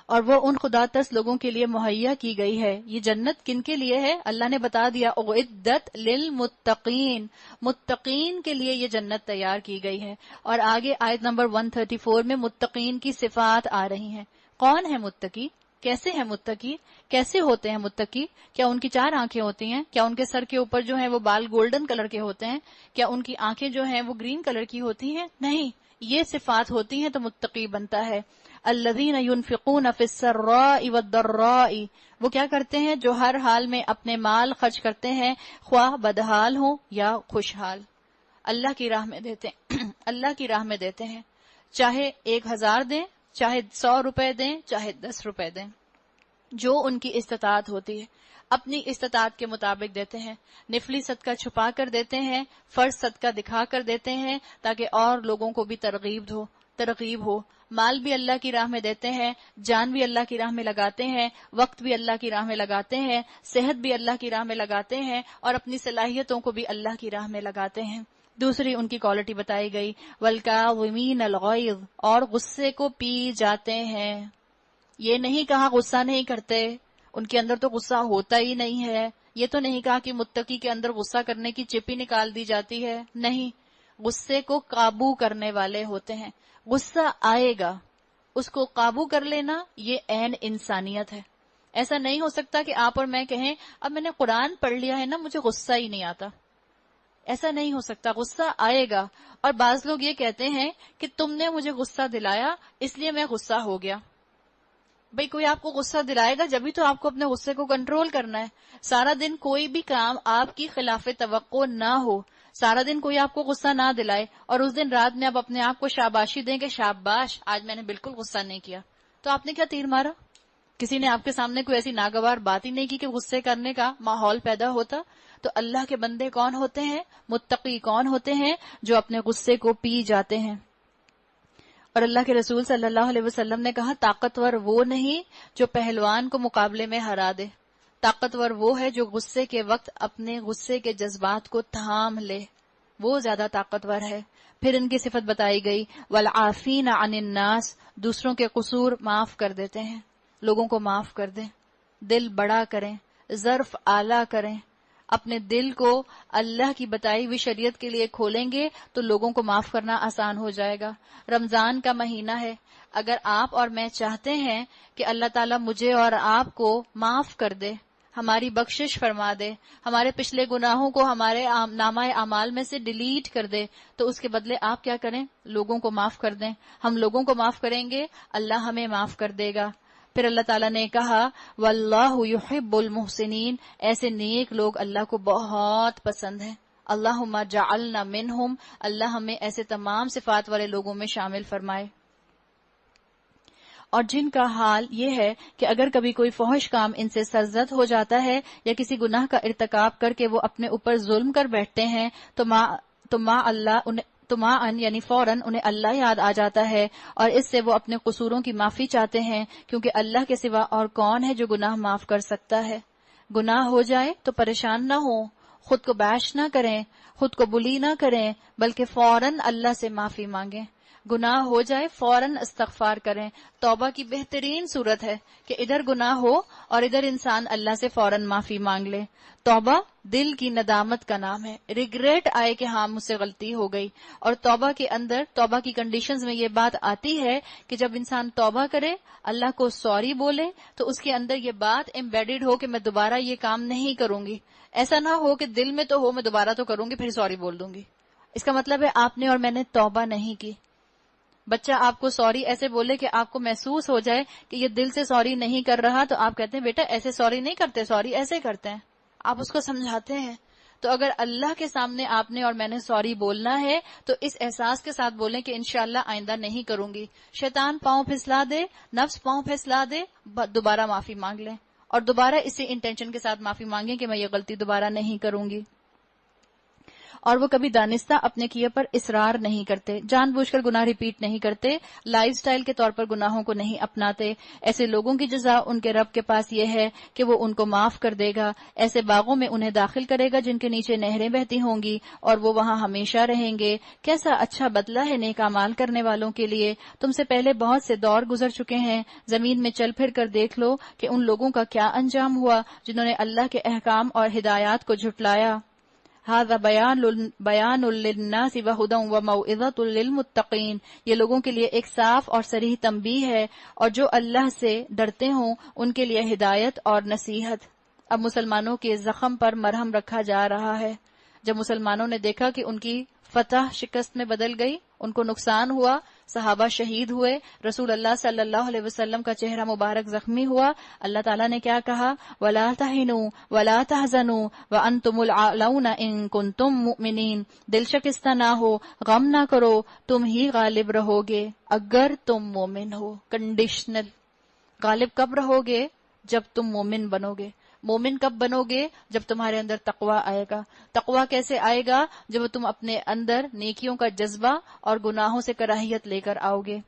A: اور وہ ان خدا ترس لوگوں کے لیے مہیا کی گئی ہے. یہ جنت کن کے لیے ہے؟ اللہ نے بتا دیا، اعدت للمتقین، متقین کے لیے یہ جنت تیار کی گئی ہے. اور آگے آیت نمبر 134 میں متقین کی صفات آ رہی ہیں. کون ہے متقی؟ کیسے ہیں متقی؟ کیسے ہوتے ہیں متقی؟ کیا ان کی 4 آنکھیں ہوتی ہیں؟ کیا ان کے سر کے اوپر جو ہیں وہ بال گولڈن کلر کے ہوتے ہیں؟ کیا ان کی آنکھیں جو ہیں وہ گرین کلر کی ہوتی ہیں؟ نہیں، یہ صفات ہوتی ہیں تو متقی بنتا ہے. الذین ينفقون فی السراء والضراء، وہ کیا کرتے ہیں؟ جو ہر حال میں اپنے مال خرچ کرتے ہیں، خواہ بدحال ہوں یا خوشحال. اللہ کی راہ میں دیتے ہیں اللہ کی راہ میں دیتے ہیں، چاہے 1000 دیں، چاہے 100 روپے دیں، چاہے 10 روپے دیں، جو ان کی استطاعت ہوتی ہے اپنی استطاعت کے مطابق دیتے ہیں. نفلی صدقہ چھپا کر دیتے ہیں، فرض صدقہ دکھا کر دیتے ہیں تاکہ اور لوگوں کو بھی ترغیب ہو. مال بھی اللہ کی راہ میں دیتے ہیں، جان بھی اللہ کی راہ میں لگاتے ہیں، وقت بھی اللہ کی راہ میں لگاتے ہیں، صحت بھی اللہ کی راہ میں لگاتے ہیں، اور اپنی صلاحیتوں کو بھی اللہ کی راہ میں لگاتے ہیں. دوسری ان کی کوالٹی بتائی گئی، والکاظمین الغیظ، اور غصے کو پی جاتے ہیں. یہ نہیں کہا غصہ نہیں کرتے، ان کے اندر تو غصہ ہوتا ہی نہیں ہے. یہ تو نہیں کہا کہ متقی کے اندر غصہ کرنے کی چپ ہی نکال دی جاتی ہے. نہیں، غصے کو قابو کرنے والے ہوتے ہیں. غصہ آئے گا، اس کو قابو کر لینا یہ عین انسانیت ہے. ایسا نہیں ہو سکتا کہ آپ اور میں کہیں اب میں نے قرآن پڑھ لیا ہے نا، مجھے غصہ ہی نہیں آتا. ایسا نہیں ہو سکتا، غصہ آئے گا. اور بعض لوگ یہ کہتے ہیں کہ تم نے مجھے غصہ دلایا اس لیے میں غصہ ہو گیا. بھئی کوئی آپ کو غصہ دلائے گا جبھی تو آپ کو اپنے غصے کو کنٹرول کرنا ہے. سارا دن کوئی بھی کام آپ کی خلاف توقع نہ ہو، سارا دن کوئی آپ کو غصہ نہ دلائے، اور اس دن رات میں آپ اپنے آپ کو شاباشی دیں کہ شاباش آج میں نے بالکل غصہ نہیں کیا، تو آپ نے کیا تیر مارا؟ کسی نے آپ کے سامنے کوئی ایسی ناگوار بات ہی نہیں کی کہ غصے کرنے کا ماحول پیدا ہوتا. تو اللہ کے بندے کون ہوتے ہیں؟ متقی کون ہوتے ہیں؟ جو اپنے غصے کو پی جاتے ہیں. اور اللہ کے رسول صلی اللہ علیہ وسلم نے کہا، طاقتور وہ نہیں جو پہلوان کو مقابلے میں ہرا دے، طاقتور وہ ہے جو غصے کے وقت اپنے غصے کے جذبات کو تھام لے، وہ زیادہ طاقتور ہے. پھر ان کی صفت بتائی گئی، والعافین عن الناس، دوسروں کے قصور معاف کر دیتے ہیں، لوگوں کو معاف کر دیں، دل بڑا کریں، ظرف اعلیٰ کریں. اپنے دل کو اللہ کی بتائی ہوئی شریعت کے لیے کھولیں گے تو لوگوں کو معاف کرنا آسان ہو جائے گا. رمضان کا مہینہ ہے، اگر آپ اور میں چاہتے ہیں کہ اللہ تعالیٰ مجھے اور آپ کو معاف کر دے، ہماری بخشش فرما دے، ہمارے پچھلے گناہوں کو ہمارے نامہ اعمال میں سے ڈیلیٹ کر دے، تو اس کے بدلے آپ کیا کریں؟ لوگوں کو معاف کر دیں. ہم لوگوں کو معاف کریں گے، اللہ ہمیں معاف کر دے گا. پھر اللہ تعالیٰ نے کہا، واللہ یحب المحسنین، ایسے نیک لوگ اللہ کو بہت پسند ہیں. اللہم جعلنا منہم، اللہ ہمیں ایسے تمام صفات والے لوگوں میں شامل فرمائے. اور جن کا حال یہ ہے کہ اگر کبھی کوئی فحش کام ان سے سرزد ہو جاتا ہے یا کسی گناہ کا ارتکاب کر کے وہ اپنے اوپر ظلم کر بیٹھتے ہیں تو یعنی فوراً انہیں اللہ یاد آ جاتا ہے، اور اس سے وہ اپنے قصوروں کی معافی چاہتے ہیں، کیونکہ اللہ کے سوا اور کون ہے جو گناہ معاف کر سکتا ہے. گناہ ہو جائے تو پریشان نہ ہو، خود کو بیش نہ کریں، خود کو بلی نہ کریں، بلکہ فوراً اللہ سے معافی مانگیں. گناہ ہو جائے فوراً استغفار کریں. توبہ کی بہترین صورت ہے کہ ادھر گناہ ہو اور ادھر انسان اللہ سے فوراً معافی مانگ لے. توبہ دل کی ندامت کا نام ہے. ریگریٹ آئے کہ ہاں مجھ سے غلطی ہو گئی. اور توبہ کے اندر، توبہ کی کنڈیشنز میں یہ بات آتی ہے کہ جب انسان توبہ کرے، اللہ کو سوری بولے، تو اس کے اندر یہ بات ایمبیڈڈ ہو کہ میں دوبارہ یہ کام نہیں کروں گی. ایسا نہ ہو کہ دل میں تو ہو میں دوبارہ تو کروں گی پھر سوری بول دوں گی. اس کا مطلب ہے آپ نے اور میں نے توبہ نہیں کی. بچہ آپ کو سوری ایسے بولے کہ آپ کو محسوس ہو جائے کہ یہ دل سے سوری نہیں کر رہا، تو آپ کہتے ہیں بیٹا ایسے سوری نہیں کرتے، سوری ایسے کرتے ہیں. آپ اس کو سمجھاتے ہیں. تو اگر اللہ کے سامنے آپ نے اور میں نے سوری بولنا ہے تو اس احساس کے ساتھ بولیں کہ انشاءاللہ آئندہ نہیں کروں گی. شیطان پاؤں پھسلا دے، نفس پاؤں پھسلا دے، دوبارہ معافی مانگ لیں اور دوبارہ اسی انٹینشن کے ساتھ معافی مانگیں کہ میں یہ غلطی دوبارہ نہیں کروں گی. اور وہ کبھی دانستہ اپنے کیے پر اصرار نہیں کرتے، جان بوجھ کر گناہ ریپیٹ نہیں کرتے، لائف سٹائل کے طور پر گناہوں کو نہیں اپناتے. ایسے لوگوں کی جزا ان کے رب کے پاس یہ ہے کہ وہ ان کو معاف کر دے گا، ایسے باغوں میں انہیں داخل کرے گا جن کے نیچے نہریں بہتی ہوں گی اور وہ وہاں ہمیشہ رہیں گے. کیسا اچھا بدلہ ہے نیک اعمال کرنے والوں کے لیے. تم سے پہلے بہت سے دور گزر چکے ہیں، زمین میں چل پھر کر دیکھ لو کہ ان لوگوں کا کیا انجام ہوا جنہوں نے اللہ کے احکام اور ہدایات کو جھٹلایا. هذا بیان للناس وہدی وموعظۃ للمتقین. یہ لوگوں کے لیے ایک صاف اور صریح تنبیہ ہے، اور جو اللہ سے ڈرتے ہوں ان کے لیے ہدایت اور نصیحت. اب مسلمانوں کے زخم پر مرہم رکھا جا رہا ہے. جب مسلمانوں نے دیکھا کہ ان کی فتح شکست میں بدل گئی، ان کو نقصان ہوا، صحابہ شہید ہوئے، رسول اللہ صلی اللہ علیہ وسلم کا چہرہ مبارک زخمی ہوا، اللہ تعالیٰ نے کیا کہا؟ وَلَا تَهِنُوا وَلَا تَحْزَنُوا وَأَنْتُمُ الْأَعْلَوْنَ إِن كُنتُم مُؤْمِنِينَ. دل شکستہ نہ ہو، غم نہ کرو، تم ہی غالب رہو گے اگر تم مومن ہو. کنڈیشنل. غالب کب رہو گے؟ جب تم مومن بنو گے. مومن کب بنو گے؟ جب تمہارے اندر تقویٰ آئے گا. تقویٰ کیسے آئے گا؟ جب تم اپنے اندر نیکیوں کا جذبہ اور گناہوں سے کراہیت لے کر آؤ گے.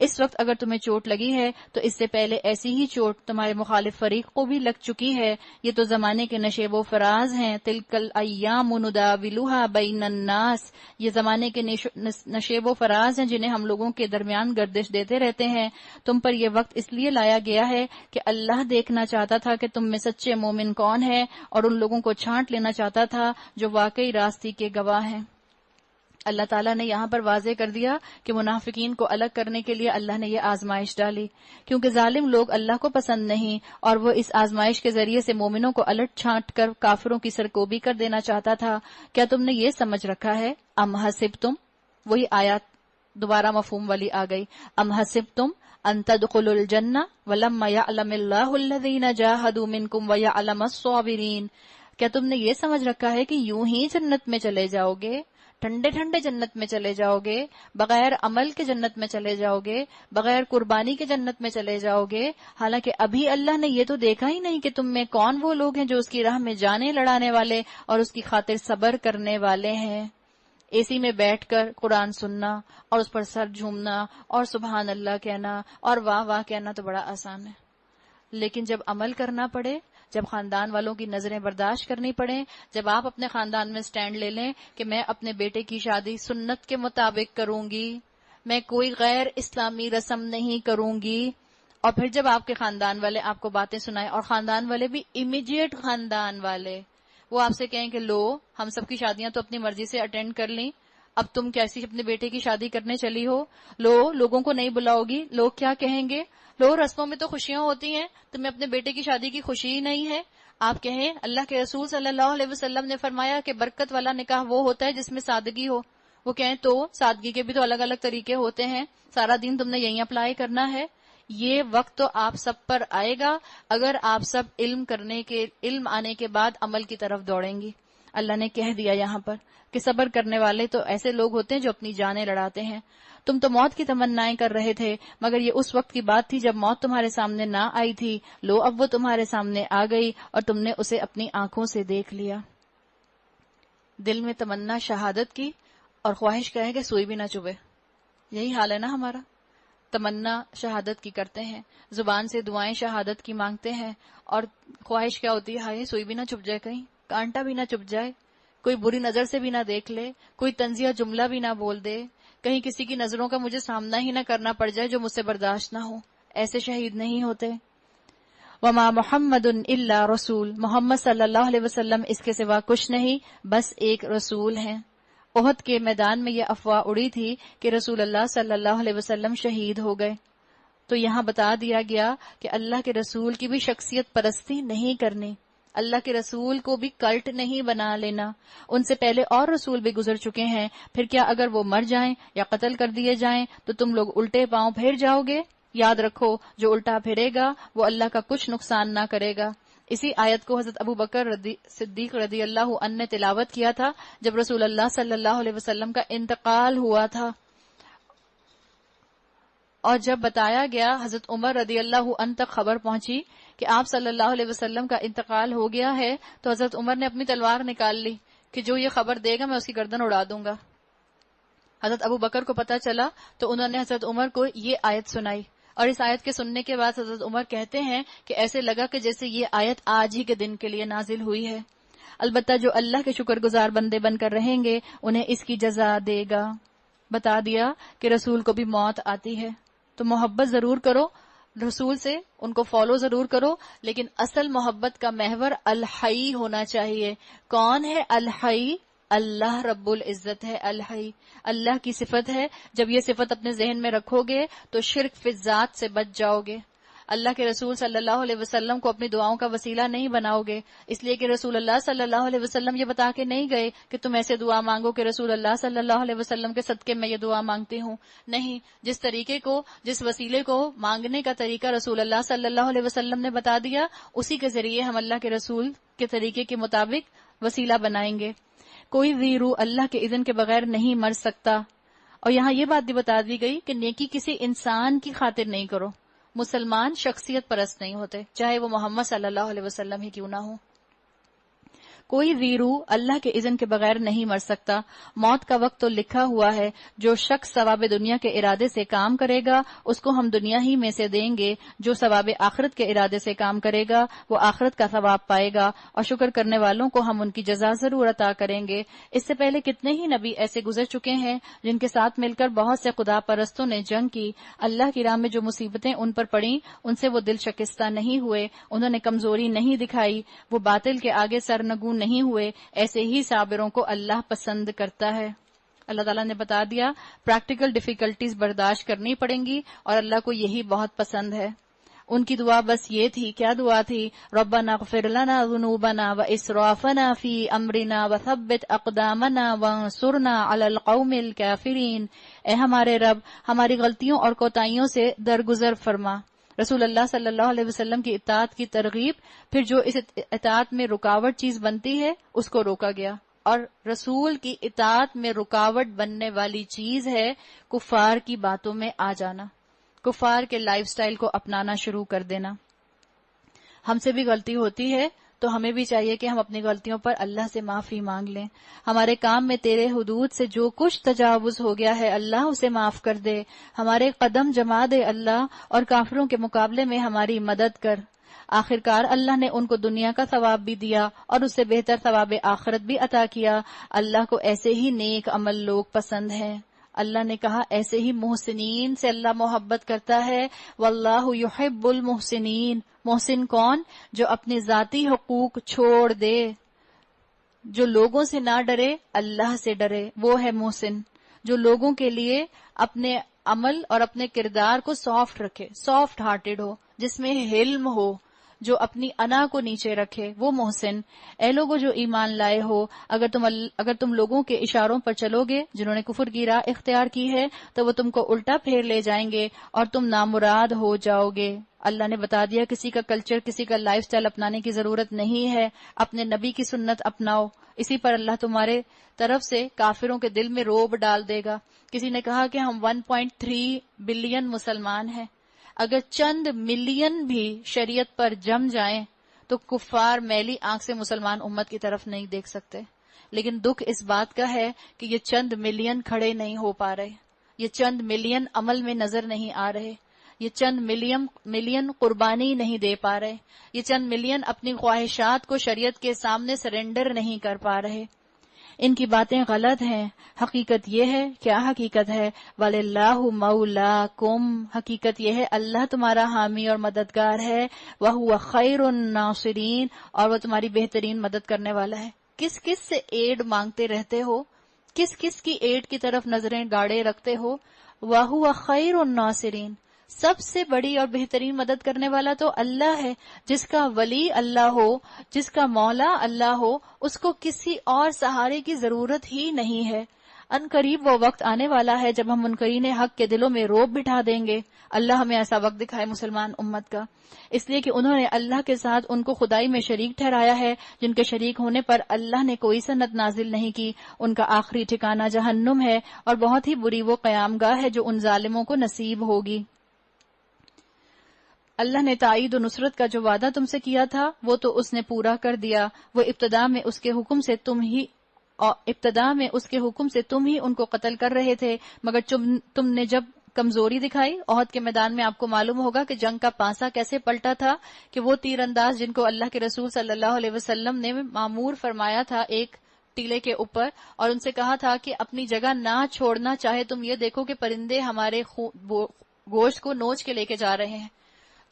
A: اس وقت اگر تمہیں چوٹ لگی ہے تو اس سے پہلے ایسی ہی چوٹ تمہارے مخالف فریق کو بھی لگ چکی ہے. یہ تو زمانے کے نشیب و فراز ہیں. تلک الایام نداولها بین الناس. یہ زمانے کے نشیب و فراز ہیں جنہیں ہم لوگوں کے درمیان گردش دیتے رہتے ہیں. تم پر یہ وقت اس لیے لایا گیا ہے کہ اللہ دیکھنا چاہتا تھا کہ تم میں سچے مومن کون ہیں، اور ان لوگوں کو چھانٹ لینا چاہتا تھا جو واقعی راستی کے گواہ ہیں. اللہ تعالیٰ نے یہاں پر واضح کر دیا کہ منافقین کو الگ کرنے کے لیے اللہ نے یہ آزمائش ڈالی، کیونکہ ظالم لوگ اللہ کو پسند نہیں، اور وہ اس آزمائش کے ذریعے سے مومنوں کو الٹ چھانٹ کر کافروں کی سرکوبی کر دینا چاہتا تھا. کیا تم نے یہ سمجھ رکھا ہے؟ ام حسبتم، وہی آیات دوبارہ مفہوم والی آ گئی. ام حسبتم ان تدخلوا الجنہ ولما یعلم اللہ الذین جاہدوا منکم ویعلم الصابرین. کیا تم نے یہ سمجھ رکھا ہے کہ یوں ہی جنت میں چلے جاؤ گے، ٹھنڈے ٹھنڈے جنت میں چلے جاؤ گے، بغیر عمل کے جنت میں چلے جاؤ گے، بغیر قربانی کے جنت میں چلے جاؤ گے؟ حالانکہ ابھی اللہ نے یہ تو دیکھا ہی نہیں کہ تم میں کون وہ لوگ ہیں جو اس کی راہ میں جانیں لڑانے والے اور اس کی خاطر صبر کرنے والے ہیں. اے سی میں بیٹھ کر قرآن سننا اور اس پر سر جھومنا اور سبحان اللہ کہنا اور واہ واہ کہنا تو بڑا آسان ہے، لیکن جب عمل کرنا پڑے، جب خاندان والوں کی نظریں برداشت کرنی پڑیں، جب آپ اپنے خاندان میں سٹینڈ لے لیں کہ میں اپنے بیٹے کی شادی سنت کے مطابق کروں گی، میں کوئی غیر اسلامی رسم نہیں کروں گی، اور پھر جب آپ کے خاندان والے آپ کو باتیں سنائیں، اور خاندان والے بھی امیڈیٹ خاندان والے، وہ آپ سے کہیں کہ لو ہم سب کی شادیاں تو اپنی مرضی سے اٹینڈ کر لیں، اب تم کیسی اپنے بیٹے کی شادی کرنے چلی ہو، لوگوں کو نہیں بلاؤ گی، لوگ کیا کہیں گے، رسموں میں تو خوشیاں ہوتی ہیں، تمہیں اپنے بیٹے کی شادی کی خوشی ہی نہیں ہے. آپ کہیں اللہ کے رسول صلی اللہ علیہ وسلم نے فرمایا کہ برکت والا نکاح وہ ہوتا ہے جس میں سادگی ہو. وہ کہیں تو سادگی کے بھی تو الگ الگ طریقے ہوتے ہیں، سارا دن تم نے یہی اپلائی کرنا ہے. یہ وقت تو آپ سب پر آئے گا اگر آپ سب علم آنے کے بعد عمل کی طرف دوڑیں گی. اللہ نے کہہ دیا یہاں پر کہ صبر کرنے والے تو ایسے لوگ ہوتے ہیں جو اپنی جانیں لڑاتے ہیں. تم تو موت کی تمنائیں کر رہے تھے، مگر یہ اس وقت کی بات تھی جب موت تمہارے سامنے نہ آئی تھی. لو اب وہ تمہارے سامنے آ گئی اور تم نے اسے اپنی آنکھوں سے دیکھ لیا. دل میں تمنا شہادت کی اور خواہش کہے کہ سوئی بھی نہ چبھے. یہی حال ہے نا ہمارا. تمنا شہادت کی کرتے ہیں، زبان سے دعائیں شہادت کی مانگتے ہیں، اور خواہش کیا ہوتی ہے؟ ہائے سوئی بھی نہ چبھ جائے، کہیں کانٹا بھی نہ چبھ جائے. کوئی بری نظر سے بھی نہ دیکھ لے، کوئی طنزیہ جملہ بھی نہ بول دے، کہیں کسی کی نظروں کا مجھے سامنا ہی نہ کرنا پڑ جائے جو مجھ سے برداشت نہ ہو، ایسے شہید نہیں ہوتے۔ وما محمد الا رسول، محمد صلی اللہ علیہ وسلم اس کے سوا کچھ نہیں، بس ایک رسول ہیں۔ احد کے میدان میں یہ افواہ اڑی تھی کہ رسول اللہ صلی اللہ علیہ وسلم شہید ہو گئے، تو یہاں بتا دیا گیا کہ اللہ کے رسول کی بھی شخصیت پرستی نہیں کرنی، اللہ کے رسول کو بھی کلٹ نہیں بنا لینا۔ ان سے پہلے اور رسول بھی گزر چکے ہیں، پھر کیا اگر وہ مر جائیں یا قتل کر دیے جائیں تو تم لوگ الٹے پاؤں پھر جاؤ گے؟ یاد رکھو، جو الٹا پھرے گا وہ اللہ کا کچھ نقصان نہ کرے گا۔ اسی آیت کو حضرت ابو بکر صدیق رضی اللہ عنہ نے تلاوت کیا تھا جب رسول اللہ صلی اللہ علیہ وسلم کا انتقال ہوا تھا، اور جب بتایا گیا حضرت عمر رضی اللہ عنہ تک خبر پہنچی کہ آپ صلی اللہ علیہ وسلم کا انتقال ہو گیا ہے، تو حضرت عمر نے اپنی تلوار نکال لی کہ جو یہ خبر دے گا میں اس کی گردن اڑا دوں گا۔ حضرت ابو بکر کو پتا چلا تو انہوں نے حضرت عمر کو یہ آیت سنائی، اور اس آیت کے سننے کے بعد حضرت عمر کہتے ہیں کہ ایسے لگا کہ جیسے یہ آیت آج ہی کے دن کے لیے نازل ہوئی ہے۔ البتہ جو اللہ کے شکر گزار بندے بن کر رہیں گے انہیں اس کی جزا دے گا۔ بتا دیا کہ رسول کو بھی موت آتی ہے، تو محبت ضرور کرو رسول سے، ان کو فالو ضرور کرو، لیکن اصل محبت کا محور الحی ہونا چاہیے۔ کون ہے الحی؟ اللہ رب العزت ہے الحی، اللہ کی صفت ہے۔ جب یہ صفت اپنے ذہن میں رکھو گے تو شرک فی الذات سے بچ جاؤ گے۔ اللہ کے رسول صلی اللہ علیہ وسلم کو اپنی دعاؤں کا وسیلہ نہیں بناؤ گے، اس لیے کہ رسول اللہ صلی اللہ علیہ وسلم یہ بتا کے نہیں گئے کہ تم ایسے دعا مانگو کہ رسول اللہ صلی اللہ علیہ وسلم کے صدقے میں یہ دعا مانگتی ہوں۔ نہیں، جس طریقے کو، جس وسیلے کو مانگنے کا طریقہ رسول اللہ صلی اللہ علیہ وسلم نے بتا دیا، اسی کے ذریعے ہم اللہ کے رسول کے طریقے کے مطابق وسیلہ بنائیں گے۔ کوئی بھی روح اللہ کے اذن کے بغیر نہیں مر سکتا۔ اور یہاں یہ بات بھی بتا دی گئی کہ نیکی کسی انسان کی خاطر نہیں کرو۔ مسلمان شخصیت پرست نہیں ہوتے، چاہے وہ محمد صلی اللہ علیہ وسلم ہی کیوں نہ ہو۔ کوئی بھی روح اللہ کے اذن کے بغیر نہیں مر سکتا۔ موت کا وقت تو لکھا ہوا ہے، جو شخص ثواب دنیا کے ارادے سے کام کرے گا اس کو ہم دنیا ہی میں سے دیں گے، جو ثواب آخرت کے ارادے سے کام کرے گا وہ آخرت کا ثواب پائے گا، اور شکر کرنے والوں کو ہم ان کی جزا ضرور عطا کریں گے۔ اس سے پہلے کتنے ہی نبی ایسے گزر چکے ہیں جن کے ساتھ مل کر بہت سے خدا پرستوں نے جنگ کی، اللہ کی راہ میں جو مصیبتیں ان پر پڑیں ان سے وہ دل شکستہ نہیں ہوئے، انہوں نے کمزوری نہیں دکھائی، وہ باطل کے آگے سرنگوں نہیں ہوئے۔ ایسے ہی صابروں کو اللہ پسند کرتا ہے۔ اللہ تعالیٰ نے بتا دیا پریکٹیکل ڈیفیکلٹیز برداشت کرنی پڑیں گی، اور اللہ کو یہی بہت پسند ہے۔ ان کی دعا بس یہ تھی، کیا دعا تھی؟ ربنا اغفر لنا ذنوبنا واسرافنا فی امرنا وثبت اقدامنا وانصرنا علی القوم الکافرین۔ اے ہمارے رب، ہماری غلطیوں اور کوتاہیوں سے درگزر فرما۔ رسول اللہ صلی اللہ علیہ وسلم کی اطاعت کی ترغیب، پھر جو اس اطاعت میں رکاوٹ چیز بنتی ہے اس کو روکا گیا، اور رسول کی اطاعت میں رکاوٹ بننے والی چیز ہے کفار کی باتوں میں آ جانا، کفار کے لائف سٹائل کو اپنانا شروع کر دینا۔ ہم سے بھی غلطی ہوتی ہے تو ہمیں بھی چاہیے کہ ہم اپنی غلطیوں پر اللہ سے معافی مانگ لیں۔ ہمارے کام میں تیرے حدود سے جو کچھ تجاوز ہو گیا ہے اللہ اسے معاف کر دے، ہمارے قدم جما دے اللہ، اور کافروں کے مقابلے میں ہماری مدد کر۔ آخرکار اللہ نے ان کو دنیا کا ثواب بھی دیا اور اس سے بہتر ثواب آخرت بھی عطا کیا۔ اللہ کو ایسے ہی نیک عمل لوگ پسند ہیں۔ اللہ نے کہا ایسے ہی محسنین سے اللہ محبت کرتا ہے، واللہ یحب المحسنین۔ محسن کون؟ جو اپنے ذاتی حقوق چھوڑ دے، جو لوگوں سے نہ ڈرے اللہ سے ڈرے، وہ ہے محسن۔ جو لوگوں کے لیے اپنے عمل اور اپنے کردار کو سافٹ رکھے، سافٹ ہارٹیڈ ہو، جس میں حلم ہو، جو اپنی انا کو نیچے رکھے، وہ محسن۔ اے لوگو جو ایمان لائے ہو، اگر تم لوگوں کے اشاروں پر چلو گے جنہوں نے کفر کی راہ اختیار کی ہے تو وہ تم کو الٹا پھیر لے جائیں گے اور تم نامراد ہو جاؤ گے۔ اللہ نے بتا دیا کسی کا کلچر، کسی کا لائف سٹائل اپنانے کی ضرورت نہیں ہے، اپنے نبی کی سنت اپناؤ، اسی پر اللہ تمہارے طرف سے کافروں کے دل میں روب ڈال دے گا۔ کسی نے کہا کہ ہم 1.3 بلین مسلمان ہیں، اگر چند ملین بھی شریعت پر جم جائیں تو کفار میلی آنکھ سے مسلمان امت کی طرف نہیں دیکھ سکتے۔ لیکن دکھ اس بات کا ہے کہ یہ چند ملین کھڑے نہیں ہو پا رہے، یہ چند ملین عمل میں نظر نہیں آ رہے، یہ چند ملین قربانی نہیں دے پا رہے، یہ چند ملین اپنی خواہشات کو شریعت کے سامنے سرنڈر نہیں کر پا رہے۔ ان کی باتیں غلط ہیں، حقیقت یہ ہے، کیا حقیقت ہے، وَلِلَّهُ مَوْلَاكُمْ، حقیقت یہ ہے اللہ تمہارا حامی اور مددگار ہے، وَهُوَ خَيْرُ النَّاصِرِينَ، اور وہ تمہاری بہترین مدد کرنے والا ہے۔ کس کس سے ایڈ مانگتے رہتے ہو، کس کس کی ایڈ کی طرف نظریں گاڑے رکھتے ہو؟ وَهُوَ خَيْرُ النَّاصِرِينَ، سب سے بڑی اور بہترین مدد کرنے والا تو اللہ ہے۔ جس کا ولی اللہ ہو، جس کا مولا اللہ ہو، اس کو کسی اور سہارے کی ضرورت ہی نہیں ہے۔ ان قریب وہ وقت آنے والا ہے جب ہم منکرین حق کے دلوں میں رعب بٹھا دیں گے۔ اللہ ہمیں ایسا وقت دکھائے مسلمان امت کا، اس لیے کہ انہوں نے اللہ کے ساتھ ان کو خدائی میں شریک ٹھہرایا ہے، جن کے شریک ہونے پر اللہ نے کوئی سند نازل نہیں کی۔ ان کا آخری ٹھکانہ جہنم ہے، اور بہت ہی بری وہ قیام گاہ ہے جو ان ظالموں کو نصیب ہوگی۔ اللہ نے تائید و نصرت کا جو وعدہ تم سے کیا تھا وہ تو اس نے پورا کر دیا۔ وہ ابتدا میں اس کے حکم سے تم ہی ان کو قتل کر رہے تھے، مگر تم نے جب کمزوری دکھائی احد کے میدان میں، آپ کو معلوم ہوگا کہ جنگ کا پانسا کیسے پلٹا تھا، کہ وہ تیر انداز جن کو اللہ کے رسول صلی اللہ علیہ وسلم نے معمور فرمایا تھا ایک ٹیلے کے اوپر، اور ان سے کہا تھا کہ اپنی جگہ نہ چھوڑنا، چاہے تم یہ دیکھو کہ پرندے ہمارے گوشت کو نوچ کے لے کے جا رہے ہیں۔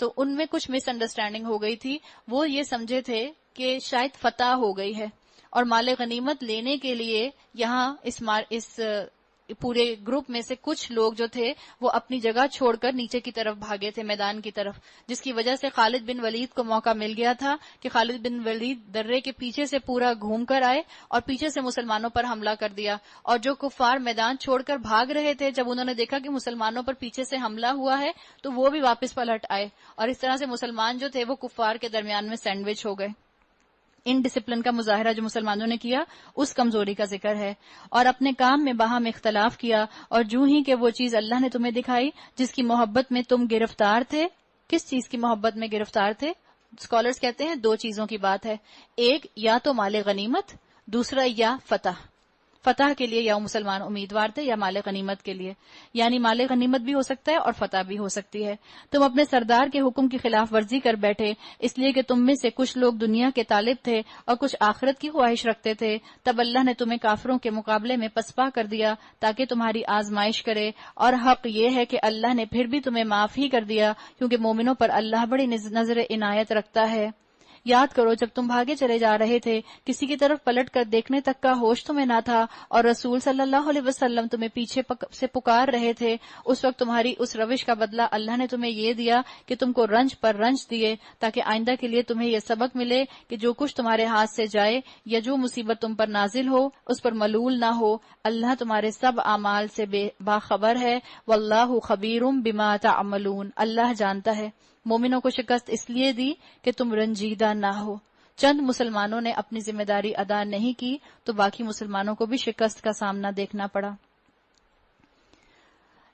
A: تو ان میں کچھ مس انڈرسٹینڈنگ ہو گئی تھی، وہ یہ سمجھے تھے کہ شاید فتح ہو گئی ہے، اور مال غنیمت لینے کے لیے یہاں اس پورے گروپ میں سے کچھ لوگ جو تھے وہ اپنی جگہ چھوڑ کر نیچے کی طرف بھاگے تھے، میدان کی طرف، جس کی وجہ سے خالد بن ولید کو موقع مل گیا تھا کہ خالد بن ولید درے کے پیچھے سے پورا گھوم کر آئے اور پیچھے سے مسلمانوں پر حملہ کر دیا، اور جو کفار میدان چھوڑ کر بھاگ رہے تھے جب انہوں نے دیکھا کہ مسلمانوں پر پیچھے سے حملہ ہوا ہے تو وہ بھی واپس پلٹ آئے، اور اس طرح سے مسلمان جو تھے وہ کفار کے درمیان میں سینڈوچ ہو گئے۔ ان ڈسپلن کا مظاہرہ جو مسلمانوں نے کیا اس کمزوری کا ذکر ہے، اور اپنے کام میں باہم اختلاف کیا، اور جو ہی کہ وہ چیز اللہ نے تمہیں دکھائی جس کی محبت میں تم گرفتار تھے۔ کس چیز کی محبت میں گرفتار تھے؟ اسکالرز کہتے ہیں دو چیزوں کی بات ہے، ایک یا تو مال غنیمت، دوسرا یا فتح۔ فتح کے لیے یا مسلمان امیدوار تھے یا مال غنیمت کے لیے، یعنی مال غنیمت بھی ہو سکتا ہے اور فتح بھی ہو سکتی ہے۔ تم اپنے سردار کے حکم کی خلاف ورزی کر بیٹھے، اس لیے کہ تم میں سے کچھ لوگ دنیا کے طالب تھے اور کچھ آخرت کی خواہش رکھتے تھے، تب اللہ نے تمہیں کافروں کے مقابلے میں پسپا کر دیا تاکہ تمہاری آزمائش کرے، اور حق یہ ہے کہ اللہ نے پھر بھی تمہیں معاف ہی کر دیا، کیونکہ مومنوں پر اللہ بڑی نظر عنایت رکھتا ہے۔ یاد کرو جب تم بھاگے چلے جا رہے تھے، کسی کی طرف پلٹ کر دیکھنے تک کا ہوش تمہیں نہ تھا، اور رسول صلی اللہ علیہ وسلم تمہیں پیچھے سے پکار رہے تھے۔ اس وقت تمہاری اس روش کا بدلہ اللہ نے تمہیں یہ دیا کہ تم کو رنج پر رنج دیے، تاکہ آئندہ کے لیے تمہیں یہ سبق ملے کہ جو کچھ تمہارے ہاتھ سے جائے یا جو مصیبت تم پر نازل ہو اس پر ملول نہ ہو۔ اللہ تمہارے سب اعمال سے باخبر ہے، واللہ خبیر بما تعملون، اللہ جانتا ہے۔ مومنوں کو شکست اس لیے دی کہ تم رنجیدہ نہ ہو۔ چند مسلمانوں نے اپنی ذمہ داری ادا نہیں کی تو باقی مسلمانوں کو بھی شکست کا سامنا دیکھنا پڑا۔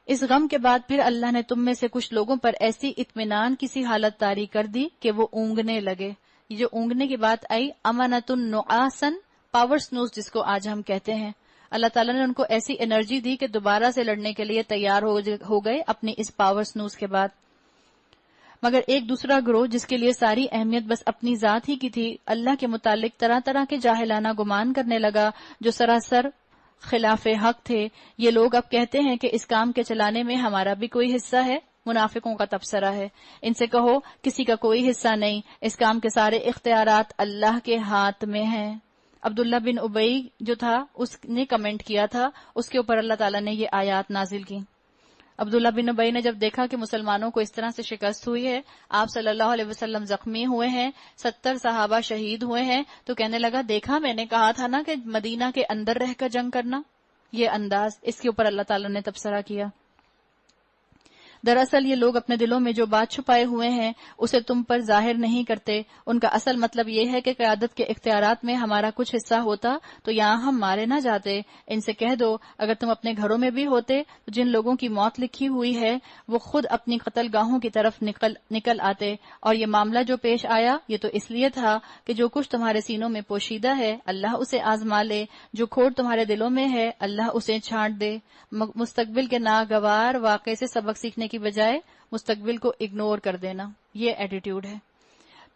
A: اس غم کے بعد پھر اللہ نے تم میں سے کچھ لوگوں پر ایسی اطمینان کی سی حالت طاری کر دی کہ وہ اونگنے لگے۔ یہ جو اونگنے کی بات آئی، امانۃ النعاسن، پاور سنوز جس کو آج ہم کہتے ہیں، اللہ تعالیٰ نے ان کو ایسی انرجی دی کہ دوبارہ سے لڑنے کے لیے تیار ہو گئے اپنی اس پاور سنوز کے بعد۔ مگر ایک دوسرا گروہ جس کے لیے ساری اہمیت بس اپنی ذات ہی کی تھی، اللہ کے متعلق طرح طرح کے جاہلانہ گمان کرنے لگا جو سراسر خلاف حق تھے۔ یہ لوگ اب کہتے ہیں کہ اس کام کے چلانے میں ہمارا بھی کوئی حصہ ہے۔ منافقوں کا تبصرہ ہے، ان سے کہو کسی کا کوئی حصہ نہیں، اس کام کے سارے اختیارات اللہ کے ہاتھ میں ہیں۔ عبداللہ بن ابئی جو تھا اس نے کمنٹ کیا تھا، اس کے اوپر اللہ تعالیٰ نے یہ آیات نازل کی۔ عبداللہ بن ابئی نے جب دیکھا کہ مسلمانوں کو اس طرح سے شکست ہوئی ہے، آپ صلی اللہ علیہ وسلم زخمی ہوئے ہیں، 70 صحابہ شہید ہوئے ہیں، تو کہنے لگا دیکھا میں نے کہا تھا نا کہ مدینہ کے اندر رہ کر جنگ کرنا۔ یہ انداز، اس کے اوپر اللہ تعالیٰ نے تبصرہ کیا۔ دراصل یہ لوگ اپنے دلوں میں جو بات چھپائے ہوئے ہیں اسے تم پر ظاہر نہیں کرتے۔ ان کا اصل مطلب یہ ہے کہ قیادت کے اختیارات میں ہمارا کچھ حصہ ہوتا تو یہاں ہم مارے نہ جاتے۔ ان سے کہہ دو اگر تم اپنے گھروں میں بھی ہوتے تو جن لوگوں کی موت لکھی ہوئی ہے وہ خود اپنی قتل گاہوں کی طرف نکل آتے، اور یہ معاملہ جو پیش آیا یہ تو اس لیے تھا کہ جو کچھ تمہارے سینوں میں پوشیدہ ہے اللہ اسے آزما لے، جو کھوٹ تمہارے دلوں میں ہے اللہ اسے چھانٹ دے۔ مستقبل کے ناگوار واقعے سے سبق سیکھنے کی بجائے مستقبل کو اگنور کر دینا، یہ ایٹیٹیوڈ ہے۔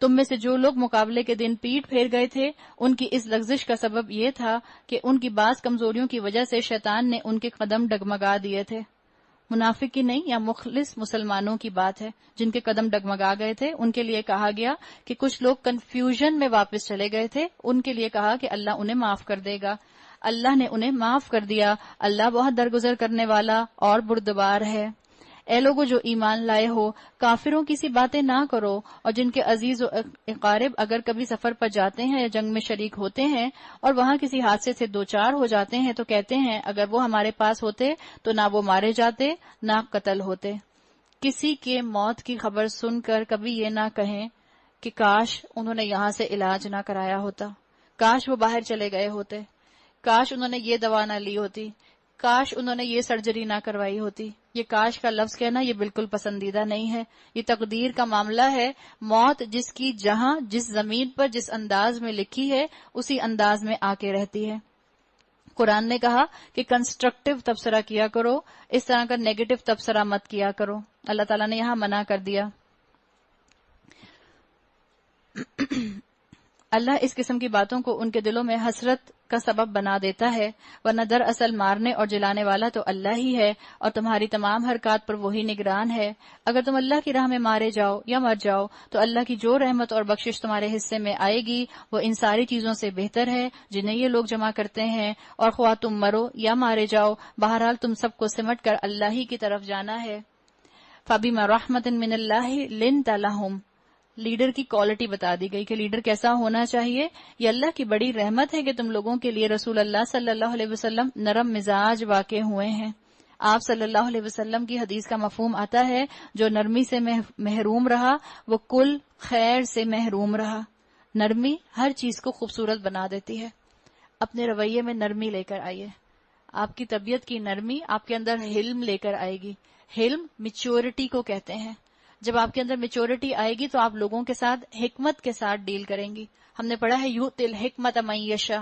A: تم میں سے جو لوگ مقابلے کے دن پیٹ پھیر گئے تھے ان کی اس لغزش کا سبب یہ تھا کہ ان کی بعض کمزوریوں کی وجہ سے شیطان نے ان کے قدم ڈگمگا دیے تھے. منافق کی نہیں یا مخلص مسلمانوں کی بات ہے جن کے قدم ڈگمگا گئے تھے. ان کے لیے کہا گیا کہ کچھ لوگ کنفیوژن میں واپس چلے گئے تھے. ان کے لیے کہا کہ اللہ انہیں معاف کر دے گا. اللہ نے انہیں معاف کر دیا. اللہ بہت درگزر کرنے والا اور بردبار ہے. اے لوگو جو ایمان لائے ہو، کافروں کی سی باتیں نہ کرو، اور جن کے عزیز و اقارب اگر کبھی سفر پر جاتے ہیں یا جنگ میں شریک ہوتے ہیں اور وہاں کسی حادثے سے دوچار ہو جاتے ہیں تو کہتے ہیں اگر وہ ہمارے پاس ہوتے تو نہ وہ مارے جاتے نہ قتل ہوتے. کسی کے موت کی خبر سن کر کبھی یہ نہ کہیں کہ کاش انہوں نے یہاں سے علاج نہ کرایا ہوتا، کاش وہ باہر چلے گئے ہوتے، کاش انہوں نے یہ دوا نہ لی ہوتی، کاش انہوں نے یہ سرجری نہ کروائی ہوتی. یہ کاش کا لفظ کہنا یہ بالکل پسندیدہ نہیں ہے. یہ تقدیر کا معاملہ ہے. موت جس کی جہاں جس زمین پر جس انداز میں لکھی ہے اسی انداز میں آ کے رہتی ہے. قرآن نے کہا کہ کنسٹرکٹیو تبصرہ کیا کرو، اس طرح کا نیگیٹو تبصرہ مت کیا کرو. اللہ تعالیٰ نے یہاں منع کر دیا. اللہ اس قسم کی باتوں کو ان کے دلوں میں حسرت کا سبب بنا دیتا ہے، ورنہ دراصل مارنے اور جلانے والا تو اللہ ہی ہے اور تمہاری تمام حرکات پر وہی نگران ہے. اگر تم اللہ کی راہ میں مارے جاؤ یا مر جاؤ تو اللہ کی جو رحمت اور بخشش تمہارے حصے میں آئے گی وہ ان ساری چیزوں سے بہتر ہے جنہیں یہ لوگ جمع کرتے ہیں. اور خواہ تم مرو یا مارے جاؤ، بہرحال تم سب کو سمٹ کر اللہ ہی کی طرف جانا ہے. فَبِمَا رَحْمَةٍ مِّنَ اللَّهِ لِنْتَ لَهُمْ. لیڈر کی کوالٹی بتا دی گئی کہ لیڈر کیسا ہونا چاہیے. یہ اللہ کی بڑی رحمت ہے کہ تم لوگوں کے لیے رسول اللہ صلی اللہ علیہ وسلم نرم مزاج واقع ہوئے ہیں. آپ صلی اللہ علیہ وسلم کی حدیث کا مفہوم آتا ہے جو نرمی سے محروم رہا وہ کل خیر سے محروم رہا. نرمی ہر چیز کو خوبصورت بنا دیتی ہے. اپنے رویے میں نرمی لے کر آئیے. آپ کی طبیعت کی نرمی آپ کے اندر حلم لے کر آئے گی. حلم میچورٹی کو کہتے ہیں. جب آپ کے اندر میچورٹی آئے گی تو آپ لوگوں کے ساتھ حکمت کے ساتھ ڈیل کریں گی. ہم نے پڑھا ہے یؤتی الحکمت من یشاء.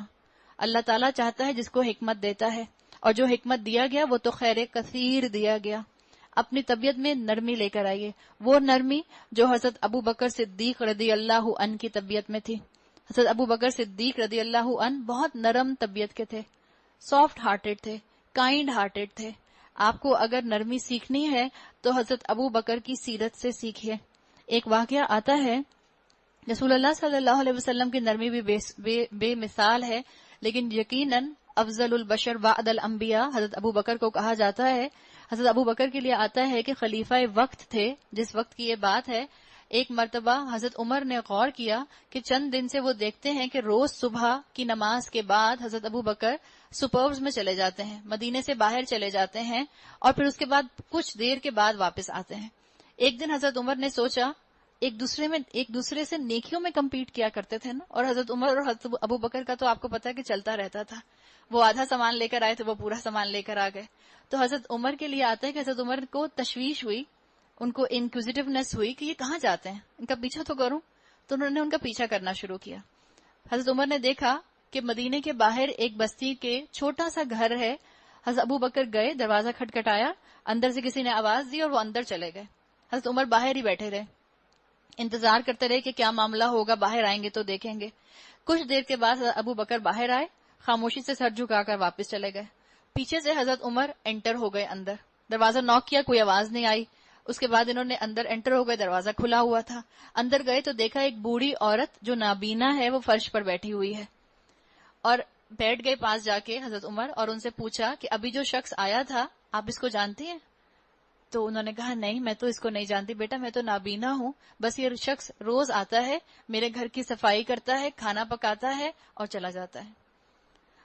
A: اللہ تعالیٰ چاہتا ہے جس کو حکمت دیتا ہے، اور جو حکمت دیا گیا وہ تو خیر کثیر دیا گیا. اپنی طبیعت میں نرمی لے کر آئیے. وہ نرمی جو حضرت ابو بکر صدیق رضی اللہ عنہ کی طبیعت میں تھی. حضرت ابو بکر صدیق رضی اللہ عنہ بہت نرم طبیعت کے تھے، سافٹ ہارٹڈ تھے، کائنڈ ہارٹڈ تھے. آپ کو اگر نرمی سیکھنی ہے تو حضرت ابو بکر کی سیرت سے سیکھیے. ایک واقعہ آتا ہے، رسول اللہ صلی اللہ علیہ وسلم کی نرمی بھی بے مثال ہے، لیکن یقیناً افضل البشر بعد الانبیاء حضرت ابو بکر کو کہا جاتا ہے. حضرت ابو بکر کے لیے آتا ہے کہ خلیفہ وقت تھے، جس وقت کی یہ بات ہے. ایک مرتبہ حضرت عمر نے غور کیا کہ چند دن سے وہ دیکھتے ہیں کہ روز صبح کی نماز کے بعد حضرت ابو بکر سپربز میں چلے جاتے ہیں، مدینے سے باہر چلے جاتے ہیں، اور پھر اس کے بعد کچھ دیر کے بعد واپس آتے ہیں. ایک دن حضرت عمر نے سوچا، ایک دوسرے سے نیکیوں میں کمپیٹ کیا کرتے تھے نا، اور حضرت عمر اور حضرت ابو بکر کا تو آپ کو پتا ہے کہ چلتا رہتا تھا. وہ آدھا سامان لے کر آئے تو وہ پورا سامان لے کر آ گئے. تو حضرت عمر کے لیے آتا ہے کہ حضرت عمر کو تشویش ہوئی، ان کو انکوزیٹیونیس ہوئی کہ یہ کہاں جاتے ہیں، ان کا پیچھا تو کروں. تو انہوں نے ان کا پیچھا کرنا شروع کیا. حضرت عمر نے دیکھا کہ مدینے کے باہر ایک بستی کے چھوٹا سا گھر ہے. حضرت ابو بکر گئے، دروازہ کھٹکھٹایا، اندر سے کسی نے آواز دی اور وہ اندر چلے گئے. حضرت عمر باہر ہی بیٹھے رہے، انتظار کرتے رہے کہ کیا معاملہ ہوگا، باہر آئیں گے تو دیکھیں گے. کچھ دیر کے بعد حضرت ابو بکر باہر آئے، خاموشی سے سر جھکا کر واپس چلے گئے. پیچھے سے حضرت عمر انٹر ہو گئے اندر. دروازہ نوک کیا، کوئی آواز نہیں آئی. اس کے بعد انہوں نے اندر انٹر ہو گئے، دروازہ کھلا ہوا تھا. اندر گئے تو دیکھا ایک بوڑھی عورت جو نابینا ہے وہ فرش پر بیٹھی ہوئی ہے. اور بیٹھ گئے پاس جا کے حضرت عمر اور ان سے پوچھا کہ ابھی جو شخص آیا تھا آپ اس کو جانتی ہیں؟ تو انہوں نے کہا نہیں، میں تو اس کو نہیں جانتی بیٹا، میں تو نابینا ہوں. بس یہ شخص روز آتا ہے، میرے گھر کی صفائی کرتا ہے، کھانا پکاتا ہے اور چلا جاتا ہے.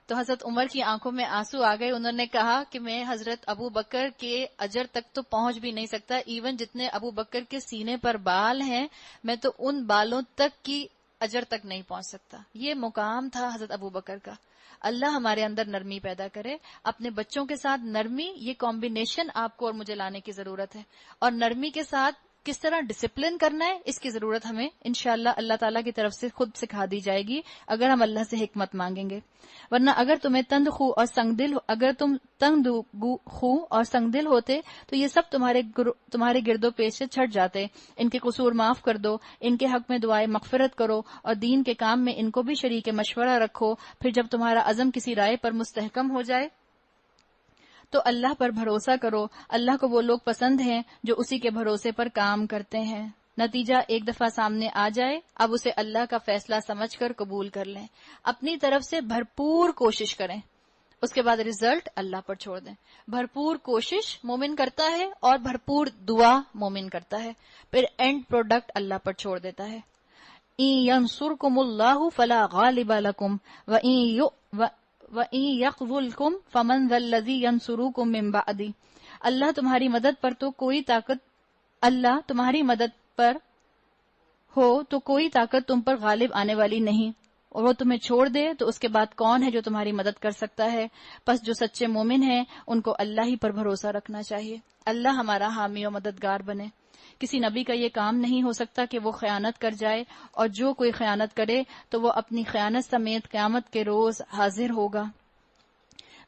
A: تو حضرت عمر کی آنکھوں میں آنسو آ گئے. انہوں نے کہا کہ میں حضرت ابو بکر کے اجر تک تو پہنچ بھی نہیں سکتا، ایون جتنے ابو بکر کے سینے پر بال ہیں میں تو ان بالوں تک کی اجر تک نہیں پہنچ سکتا. یہ مقام تھا حضرت ابو بکر کا. اللہ ہمارے اندر نرمی پیدا کرے. اپنے بچوں کے ساتھ نرمی، یہ کمبینیشن آپ کو اور مجھے لانے کی ضرورت ہے. اور نرمی کے ساتھ کس طرح ڈسپلن کرنا ہے اس کی ضرورت ہمیں انشاءاللہ اللہ تعالیٰ کی طرف سے خود سکھا دی جائے گی اگر ہم اللہ سے حکمت مانگیں گے. ورنہ اگر تمہیں تند خو اور سنگ دل اگر تم تنگ خو اور سنگ دل ہوتے تو یہ سب تمہارے گرد و پیش سے چھٹ جاتے. ان کے قصور معاف کر دو، ان کے حق میں دعائے مغفرت کرو اور دین کے کام میں ان کو بھی شریک مشورہ رکھو. پھر جب تمہارا عزم کسی رائے پر مستحکم ہو جائے تو اللہ پر بھروسہ کرو. اللہ کو وہ لوگ پسند ہیں جو اسی کے بھروسے پر کام کرتے ہیں. نتیجہ ایک دفعہ سامنے آ جائے، اب اسے اللہ کا فیصلہ سمجھ کر قبول کر لیں. اپنی طرف سے بھرپور کوشش کریں، اس کے بعد رزلٹ اللہ پر چھوڑ دیں. بھرپور کوشش مومن کرتا ہے اور بھرپور دعا مومن کرتا ہے، پھر اینڈ پروڈکٹ اللہ پر چھوڑ دیتا ہے. اِن يَنْصُرْكُمُ اللَّهُ فَلَا غَالِبَ لَكُمْ وَإِن يَخْذُلْكُمْ فَمَنْ ذَا الَّذِي يَنْصُرُكُمْ مِنْ بَعْدِهِ. اللہ تمہاری مدد پر تو کوئی طاقت اللہ تمہاری مدد پر ہو تو کوئی طاقت تم پر غالب آنے والی نہیں، اور وہ تمہیں چھوڑ دے تو اس کے بعد کون ہے جو تمہاری مدد کر سکتا ہے. پس جو سچے مومن ہیں ان کو اللہ ہی پر بھروسہ رکھنا چاہیے. اللہ ہمارا حامی و مددگار بنے. کسی نبی کا یہ کام نہیں ہو سکتا کہ وہ خیانت کر جائے، اور جو کوئی خیانت کرے تو وہ اپنی خیانت سمیت قیامت کے روز حاضر ہوگا.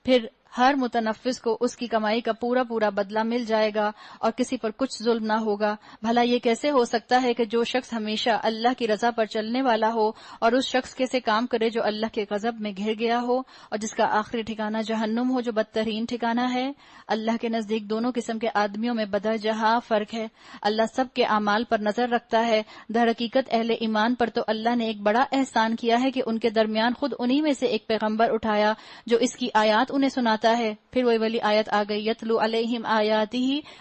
A: پھر ہر متنفس کو اس کی کمائی کا پورا پورا بدلہ مل جائے گا اور کسی پر کچھ ظلم نہ ہوگا. بھلا یہ کیسے ہو سکتا ہے کہ جو شخص ہمیشہ اللہ کی رضا پر چلنے والا ہو اور اس شخص کیسے کام کرے جو اللہ کے غضب میں گھر گیا ہو اور جس کا آخری ٹھکانہ جہنم ہو جو بدترین ٹھکانہ ہے. اللہ کے نزدیک دونوں قسم کے آدمیوں میں بدرجہ فرق ہے. اللہ سب کے اعمال پر نظر رکھتا ہے. در حقیقت اہل ایمان پر تو اللہ نے ایک بڑا احسان کیا ہے کہ ان کے درمیان خود انہی میں سے ایک پیغمبر اٹھایا جو اس کی آیات انہیں سناتا ہے. پھر وہی والی آیت آ گئی، یتلو علیہم آیاتہ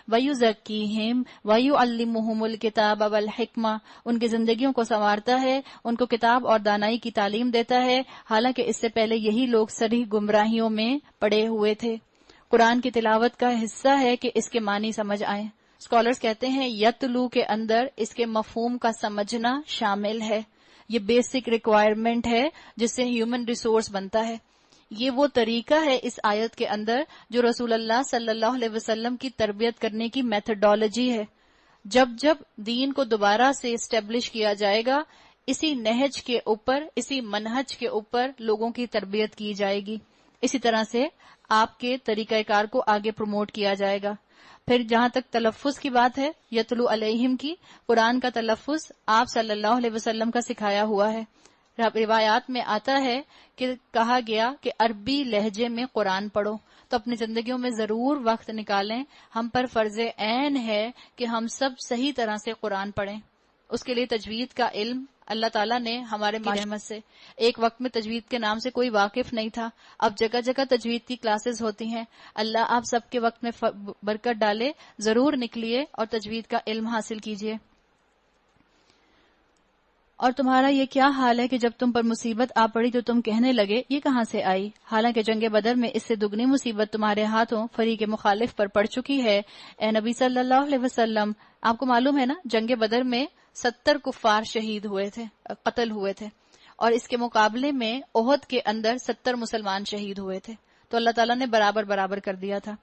A: ویزکیہم ویعلمہم الکتاب والحکمہ. ان کی زندگیوں کو سنوارتا ہے، ان کو کتاب اور دانائی کی تعلیم دیتا ہے، حالانکہ اس سے پہلے یہی لوگ صریح گمراہیوں میں پڑے ہوئے تھے. قرآن کی تلاوت کا حصہ ہے کہ اس کے معنی سمجھ آئیں. اسکالرز کہتے ہیں یتلو کے اندر اس کے مفہوم کا سمجھنا شامل ہے. یہ بیسک ریکوائرمنٹ ہے جس سے ہیومن ریسورس بنتا ہے. یہ وہ طریقہ ہے اس آیت کے اندر جو رسول اللہ صلی اللہ علیہ وسلم کی تربیت کرنے کی میتھڈالوجی ہے. جب جب دین کو دوبارہ سے اسٹیبلش کیا جائے گا، اسی نہج کے اوپر، اسی منہج کے اوپر لوگوں کی تربیت کی جائے گی. اسی طرح سے آپ کے طریقہ کار کو آگے پروموٹ کیا جائے گا. پھر جہاں تک تلفظ کی بات ہے، یتلو علیہم کی، قرآن کا تلفظ آپ صلی اللہ علیہ وسلم کا سکھایا ہوا ہے. روایات میں آتا ہے کہ کہا گیا کہ عربی لہجے میں قرآن پڑھو. تو اپنی زندگیوں میں ضرور وقت نکالیں. ہم پر فرض عین ہے کہ ہم سب صحیح طرح سے قرآن پڑھیں. اس کے لیے تجوید کا علم اللہ تعالیٰ نے ہمارے رحمت سے، ایک وقت میں تجوید کے نام سے کوئی واقف نہیں تھا، اب جگہ جگہ تجوید کی کلاسز ہوتی ہیں. اللہ آپ سب کے وقت میں برکت ڈالے. ضرور نکلیے اور تجوید کا علم حاصل کیجیے. اور تمہارا یہ کیا حال ہے کہ جب تم پر مصیبت آ پڑی تو تم کہنے لگے یہ کہاں سے آئی، حالانکہ جنگ بدر میں اس سے دگنی مصیبت تمہارے ہاتھوں فریق مخالف پر پڑ چکی ہے. اے نبی صلی اللہ علیہ وسلم، آپ کو معلوم ہے نا جنگ بدر میں 70 کفار شہید ہوئے تھے، قتل ہوئے تھے، اور اس کے مقابلے میں احد کے اندر 70 مسلمان شہید ہوئے تھے. تو اللہ تعالیٰ نے برابر برابر کر دیا تھا.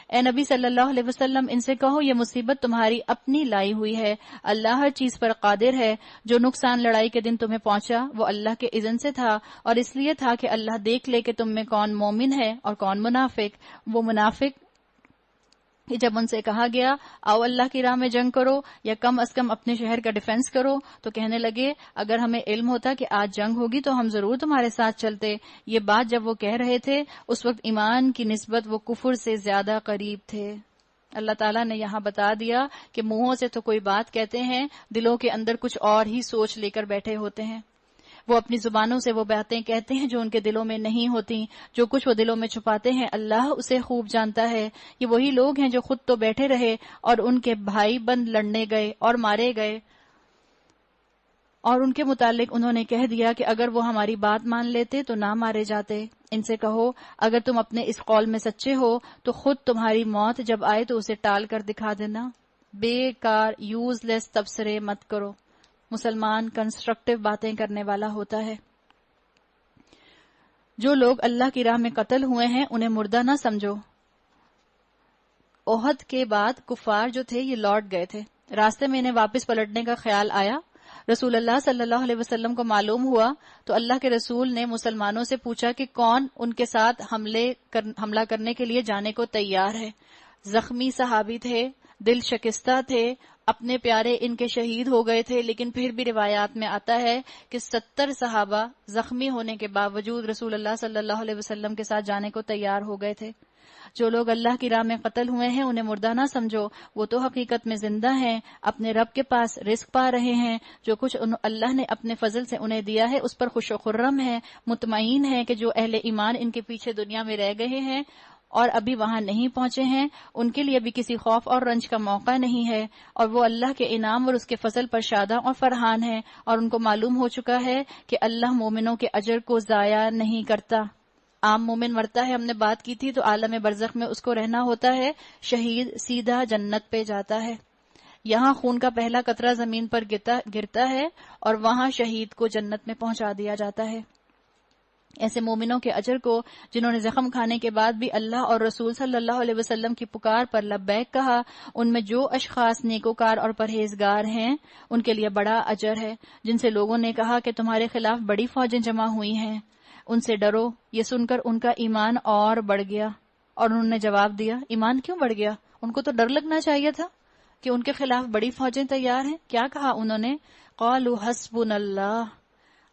A: اے نبی صلی اللہ علیہ وسلم، ان سے کہو یہ مصیبت تمہاری اپنی لائی ہوئی ہے. اللہ ہر چیز پر قادر ہے. جو نقصان لڑائی کے دن تمہیں پہنچا وہ اللہ کے اذن سے تھا، اور اس لیے تھا کہ اللہ دیکھ لے کہ تم میں کون مومن ہے اور کون منافق. وہ منافق کہ جب ان سے کہا گیا آؤ اللہ کی راہ میں جنگ کرو یا کم از کم اپنے شہر کا ڈیفنس کرو، تو کہنے لگے اگر ہمیں علم ہوتا کہ آج جنگ ہوگی تو ہم ضرور تمہارے ساتھ چلتے. یہ بات جب وہ کہہ رہے تھے اس وقت ایمان کی نسبت وہ کفر سے زیادہ قریب تھے. اللہ تعالیٰ نے یہاں بتا دیا کہ منہوں سے تو کوئی بات کہتے ہیں، دلوں کے اندر کچھ اور ہی سوچ لے کر بیٹھے ہوتے ہیں. وہ اپنی زبانوں سے وہ باتیں کہتے ہیں جو ان کے دلوں میں نہیں ہوتی. جو کچھ وہ دلوں میں چھپاتے ہیں اللہ اسے خوب جانتا ہے. یہ وہی لوگ ہیں جو خود تو بیٹھے رہے اور ان کے بھائی بند لڑنے گئے اور مارے گئے، اور ان کے متعلق انہوں نے کہہ دیا کہ اگر وہ ہماری بات مان لیتے تو نہ مارے جاتے. ان سے کہو اگر تم اپنے اس قول میں سچے ہو تو خود تمہاری موت جب آئے تو اسے ٹال کر دکھا دینا. بیکار یوز لیس تبصرے مت کرو. مسلمان کنسٹرکٹیو باتیں کرنے والا ہوتا ہے. جو لوگ اللہ کی راہ میں قتل ہوئے ہیں انہیں مردہ نہ سمجھو. احد کے بعد کفار جو تھے یہ لوٹ گئے تھے. راستے میں انہیں واپس پلٹنے کا خیال آیا. رسول اللہ صلی اللہ علیہ وسلم کو معلوم ہوا تو اللہ کے رسول نے مسلمانوں سے پوچھا کہ کون ان کے ساتھ حملہ کرنے کے لیے جانے کو تیار ہے. زخمی صحابی تھے، دل شکستہ تھے، اپنے پیارے ان کے شہید ہو گئے تھے، لیکن پھر بھی روایات میں آتا ہے کہ 70 صحابہ زخمی ہونے کے باوجود رسول اللہ صلی اللہ علیہ وسلم کے ساتھ جانے کو تیار ہو گئے تھے. جو لوگ اللہ کی راہ میں قتل ہوئے ہیں انہیں مردہ نہ سمجھو، وہ تو حقیقت میں زندہ ہیں، اپنے رب کے پاس رزق پا رہے ہیں. جو کچھ اللہ نے اپنے فضل سے انہیں دیا ہے اس پر خوش و خرم ہیں، مطمئن ہیں کہ جو اہل ایمان ان کے پیچھے دنیا میں رہ گئے ہیں اور ابھی وہاں نہیں پہنچے ہیں ان کے لیے بھی کسی خوف اور رنج کا موقع نہیں ہے، اور وہ اللہ کے انعام اور اس کے فضل پر شاداں اور فرحان ہیں، اور ان کو معلوم ہو چکا ہے کہ اللہ مومنوں کے اجر کو ضائع نہیں کرتا. عام مومن مرتا ہے، ہم نے بات کی تھی، تو عالم برزخ میں اس کو رہنا ہوتا ہے. شہید سیدھا جنت پہ جاتا ہے. یہاں خون کا پہلا قطرہ زمین پر گرتا ہے اور وہاں شہید کو جنت میں پہنچا دیا جاتا ہے. ایسے مومنوں کے اجر کو جنہوں نے زخم کھانے کے بعد بھی اللہ اور رسول صلی اللہ علیہ وسلم کی پکار پر لبیک کہا، ان میں جو اشخاص نیکوکار اور پرہیزگار ہیں ان کے لیے بڑا اجر ہے. جن سے لوگوں نے کہا کہ تمہارے خلاف بڑی فوجیں جمع ہوئی ہیں، ان سے ڈرو. یہ سن کر ان کا ایمان اور بڑھ گیا، اور انہوں نے جواب دیا، ایمان کیوں بڑھ گیا؟ ان کو تو ڈر لگنا چاہیے تھا کہ ان کے خلاف بڑی فوجیں تیار ہیں. کیا کہا انہوں نے؟ قالوا حسبنا اللہ،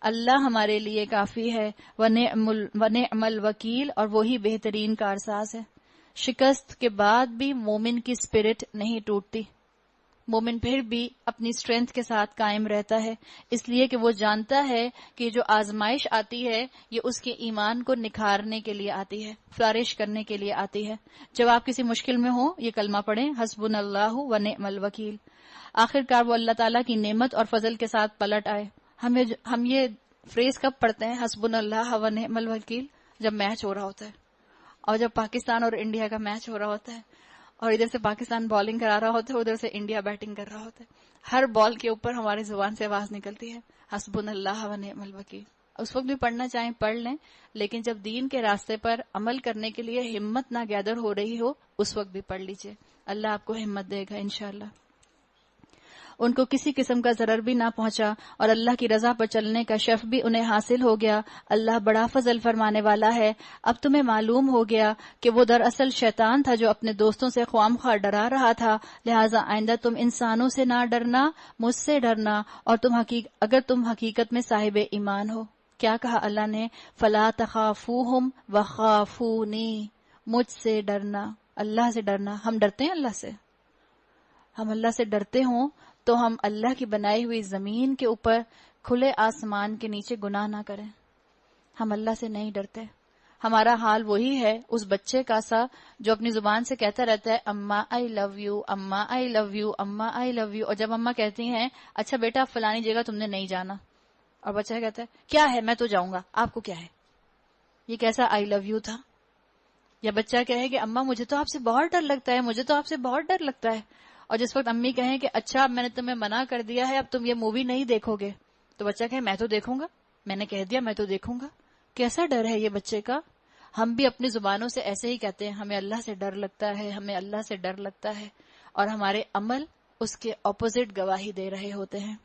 A: اللہ ہمارے لیے کافی ہے، ونعم الوکیل، اور وہی بہترین کارساز ہے. شکست کے بعد بھی مومن کی اسپرٹ نہیں ٹوٹتی. مومن پھر بھی اپنی اسٹرینتھ کے ساتھ قائم رہتا ہے، اس لیے کہ وہ جانتا ہے کہ جو آزمائش آتی ہے یہ اس کے ایمان کو نکھارنے کے لیے آتی ہے، فلارش کرنے کے لیے آتی ہے. جب آپ کسی مشکل میں ہوں یہ کلمہ پڑھیں، حسبنا اللہ ونعم الوکیل. آخر کار وہ اللہ تعالیٰ کی نعمت اور فضل کے ساتھ پلٹ آئے. ہم یہ فریز کب پڑھتے ہیں، حسبنا اللہ ونعم الوکیل؟ جب میچ ہو رہا ہوتا ہے، اور جب پاکستان اور انڈیا کا میچ ہو رہا ہوتا ہے، اور ادھر سے پاکستان بالنگ کرا رہا ہوتا ہے، ادھر سے انڈیا بیٹنگ کر رہا ہوتا ہے، ہر بال کے اوپر ہماری زبان سے آواز نکلتی ہے، حسبنا اللہ ونعم الوکیل. اس وقت بھی پڑھنا چاہیں پڑھ لیں، لیکن جب دین کے راستے پر عمل کرنے کے لیے ہمت نہ گیدر ہو رہی ہو اس وقت بھی پڑھ لیجئے. اللہ آپ کو ہمت دے گا انشاءاللہ. ان کو کسی قسم کا ضرر بھی نہ پہنچا اور اللہ کی رضا پر چلنے کا شرف بھی انہیں حاصل ہو گیا. اللہ بڑا فضل فرمانے والا ہے. اب تمہیں معلوم ہو گیا کہ وہ دراصل شیطان تھا جو اپنے دوستوں سے خواہ خواہ ڈرا رہا تھا، لہٰذا آئندہ تم انسانوں سے نہ ڈرنا، مجھ سے ڈرنا، اور اگر تم حقیقت میں صاحب ایمان ہو. کیا کہا اللہ نے؟ فلا تخافوہم وخافونی، مجھ سے ڈرنا، اللہ سے ڈرنا. ہم ڈرتے ہیں اللہ سے؟ ہم اللہ سے ڈرتے ہوں تو ہم اللہ کی بنائی ہوئی زمین کے اوپر کھلے آسمان کے نیچے گناہ نہ کریں. ہم اللہ سے نہیں ڈرتے. ہمارا حال وہی ہے اس بچے کا سا جو اپنی زبان سے کہتا رہتا ہے اماں آئی لو یو، اماں آئی لو یو، اماں آئی لو یو، اور جب اماں کہتی ہیں اچھا بیٹا فلانی جگہ تم نے نہیں جانا، اور بچہ کہتا ہے کیا ہے میں تو جاؤں گا، آپ کو کیا ہے؟ یہ کیسا آئی لو یو تھا؟ یا بچہ کہے کہ اماں مجھے تو آپ سے بہت ڈر لگتا ہے، مجھے تو آپ سے بہت ڈر لگتا ہے، اور جس وقت امی کہیں کہ اچھا اب میں نے تمہیں منع کر دیا ہے اب تم یہ مووی نہیں دیکھو گے، تو بچہ کہے میں تو دیکھوں گا، میں نے کہہ دیا میں تو دیکھوں گا. کیسا ڈر ہے یہ بچے کا؟ ہم بھی اپنی زبانوں سے ایسے ہی کہتے ہیں ہمیں اللہ سے ڈر لگتا ہے، ہمیں اللہ سے ڈر لگتا ہے، اور ہمارے عمل اس کے اپوزٹ گواہی دے رہے ہوتے ہیں.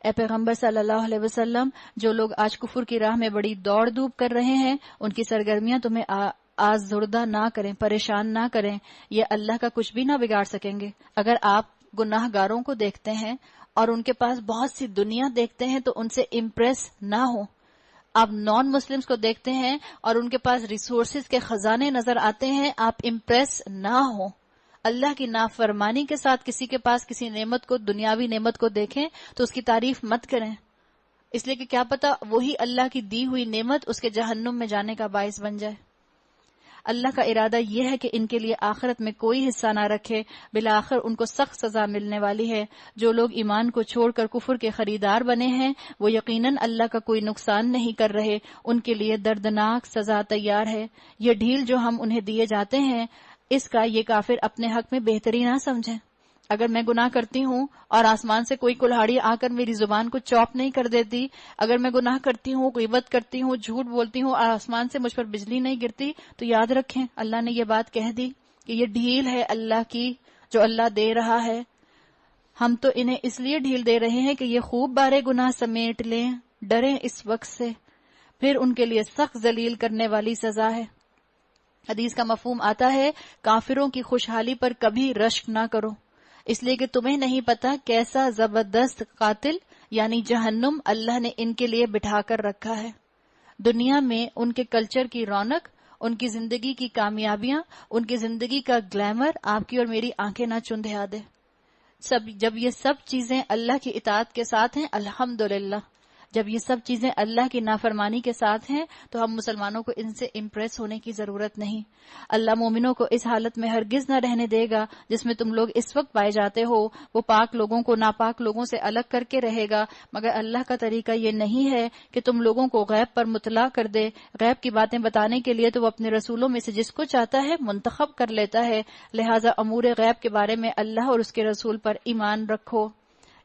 A: اے پیغمبر صلی اللہ علیہ وسلم، جو لوگ آج کفر کی راہ میں بڑی دوڑ دھوپ کر رہے ہیں ان کی سرگرمیاں تمہیں آزردہ نہ کریں، پریشان نہ کریں. یہ اللہ کا کچھ بھی نہ بگاڑ سکیں گے. اگر آپ گناہ گاروں کو دیکھتے ہیں اور ان کے پاس بہت سی دنیا دیکھتے ہیں تو ان سے امپریس نہ ہو. آپ نان مسلمز کو دیکھتے ہیں اور ان کے پاس ریسورسز کے خزانے نظر آتے ہیں، آپ امپریس نہ ہو. اللہ کی نافرمانی کے ساتھ کسی کے پاس کسی نعمت کو، دنیاوی نعمت کو دیکھیں تو اس کی تعریف مت کریں، اس لیے کہ کیا پتا وہی اللہ کی دی ہوئی نعمت اس کے جہنم میں جانے کا باعث بن جائے. اللہ کا ارادہ یہ ہے کہ ان کے لیے آخرت میں کوئی حصہ نہ رکھے، بالآخر ان کو سخت سزا ملنے والی ہے. جو لوگ ایمان کو چھوڑ کر کفر کے خریدار بنے ہیں وہ یقیناً اللہ کا کوئی نقصان نہیں کر رہے، ان کے لیے دردناک سزا تیار ہے. یہ ڈھیل جو ہم انہیں دیے جاتے ہیں اس کا یہ کافر اپنے حق میں بہتری نہ سمجھیں. اگر میں گناہ کرتی ہوں اور آسمان سے کوئی کلہاڑی آ کر میری زبان کو چاپ نہیں کر دیتی، اگر میں گناہ کرتی ہوں، غیبت کرتی ہوں، جھوٹ بولتی ہوں اور آسمان سے مجھ پر بجلی نہیں گرتی، تو یاد رکھیں اللہ نے یہ بات کہہ دی کہ یہ ڈھیل ہے اللہ کی جو اللہ دے رہا ہے. ہم تو انہیں اس لیے ڈھیل دے رہے ہیں کہ یہ خوب بارے گناہ سمیٹ لیں، ڈریں اس وقت سے، پھر ان کے لیے سخت ذلیل کرنے والی سزا ہے۔ حدیث کا مفہوم آتا ہے کافروں کی خوشحالی پر کبھی رشک نہ کرو، اس لیے کہ تمہیں نہیں پتا کیسا زبردست قاتل یعنی جہنم اللہ نے ان کے لیے بٹھا کر رکھا ہے۔ دنیا میں ان کے کلچر کی رونق، ان کی زندگی کی کامیابیاں، ان کی زندگی کا گلیمر آپ کی اور میری آنکھیں نہ چندھیا دے۔ جب یہ سب چیزیں اللہ کی اطاعت کے ساتھ ہیں الحمدللہ، جب یہ سب چیزیں اللہ کی نافرمانی کے ساتھ ہیں تو ہم مسلمانوں کو ان سے امپریس ہونے کی ضرورت نہیں۔ اللہ مومنوں کو اس حالت میں ہرگز نہ رہنے دے گا جس میں تم لوگ اس وقت پائے جاتے ہو۔ وہ پاک لوگوں کو ناپاک لوگوں سے الگ کر کے رہے گا، مگر اللہ کا طریقہ یہ نہیں ہے کہ تم لوگوں کو غیب پر مطلع کر دے۔ غیب کی باتیں بتانے کے لیے تو وہ اپنے رسولوں میں سے جس کو چاہتا ہے منتخب کر لیتا ہے، لہٰذا امور غیب کے بارے میں اللہ اور اس کے رسول پر ایمان رکھو۔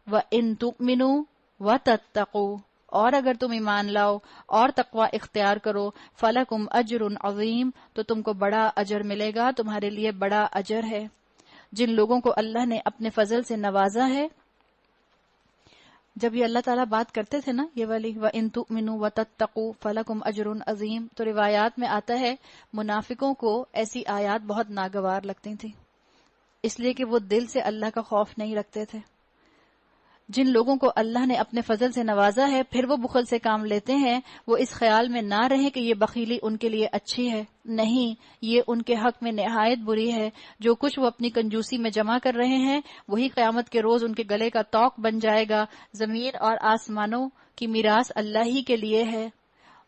A: وَإِن تُؤْمِنُوا وَتَتَّقُوا، اور اگر تم ایمان لاؤ اور تقوی اختیار کرو، فَلَكُمْ أَجْرٌ عَظِيمٌ، تو تم کو بڑا اجر ملے گا، تمہارے لیے بڑا اجر ہے۔ جن لوگوں کو اللہ نے اپنے فضل سے نوازا ہے، جب یہ اللہ تعالیٰ بات کرتے تھے نا یہ والی وَإِن تُؤْمِنُوا وَتَتَّقُوا فَلَكُمْ أَجْرٌ عَظِيمٌ، تو روایات میں آتا ہے منافقوں کو ایسی آیات بہت ناگوار لگتی تھیں، اس لیے کہ وہ دل سے اللہ کا خوف نہیں رکھتے تھے۔ جن لوگوں کو اللہ نے اپنے فضل سے نوازا ہے پھر وہ بخل سے کام لیتے ہیں، وہ اس خیال میں نہ رہیں کہ یہ بخیلی ان کے لیے اچھی ہے، نہیں، یہ ان کے حق میں نہایت بری ہے۔ جو کچھ وہ اپنی کنجوسی میں جمع کر رہے ہیں وہی قیامت کے روز ان کے گلے کا طوق بن جائے گا۔ زمین اور آسمانوں کی میراث اللہ ہی کے لیے ہے۔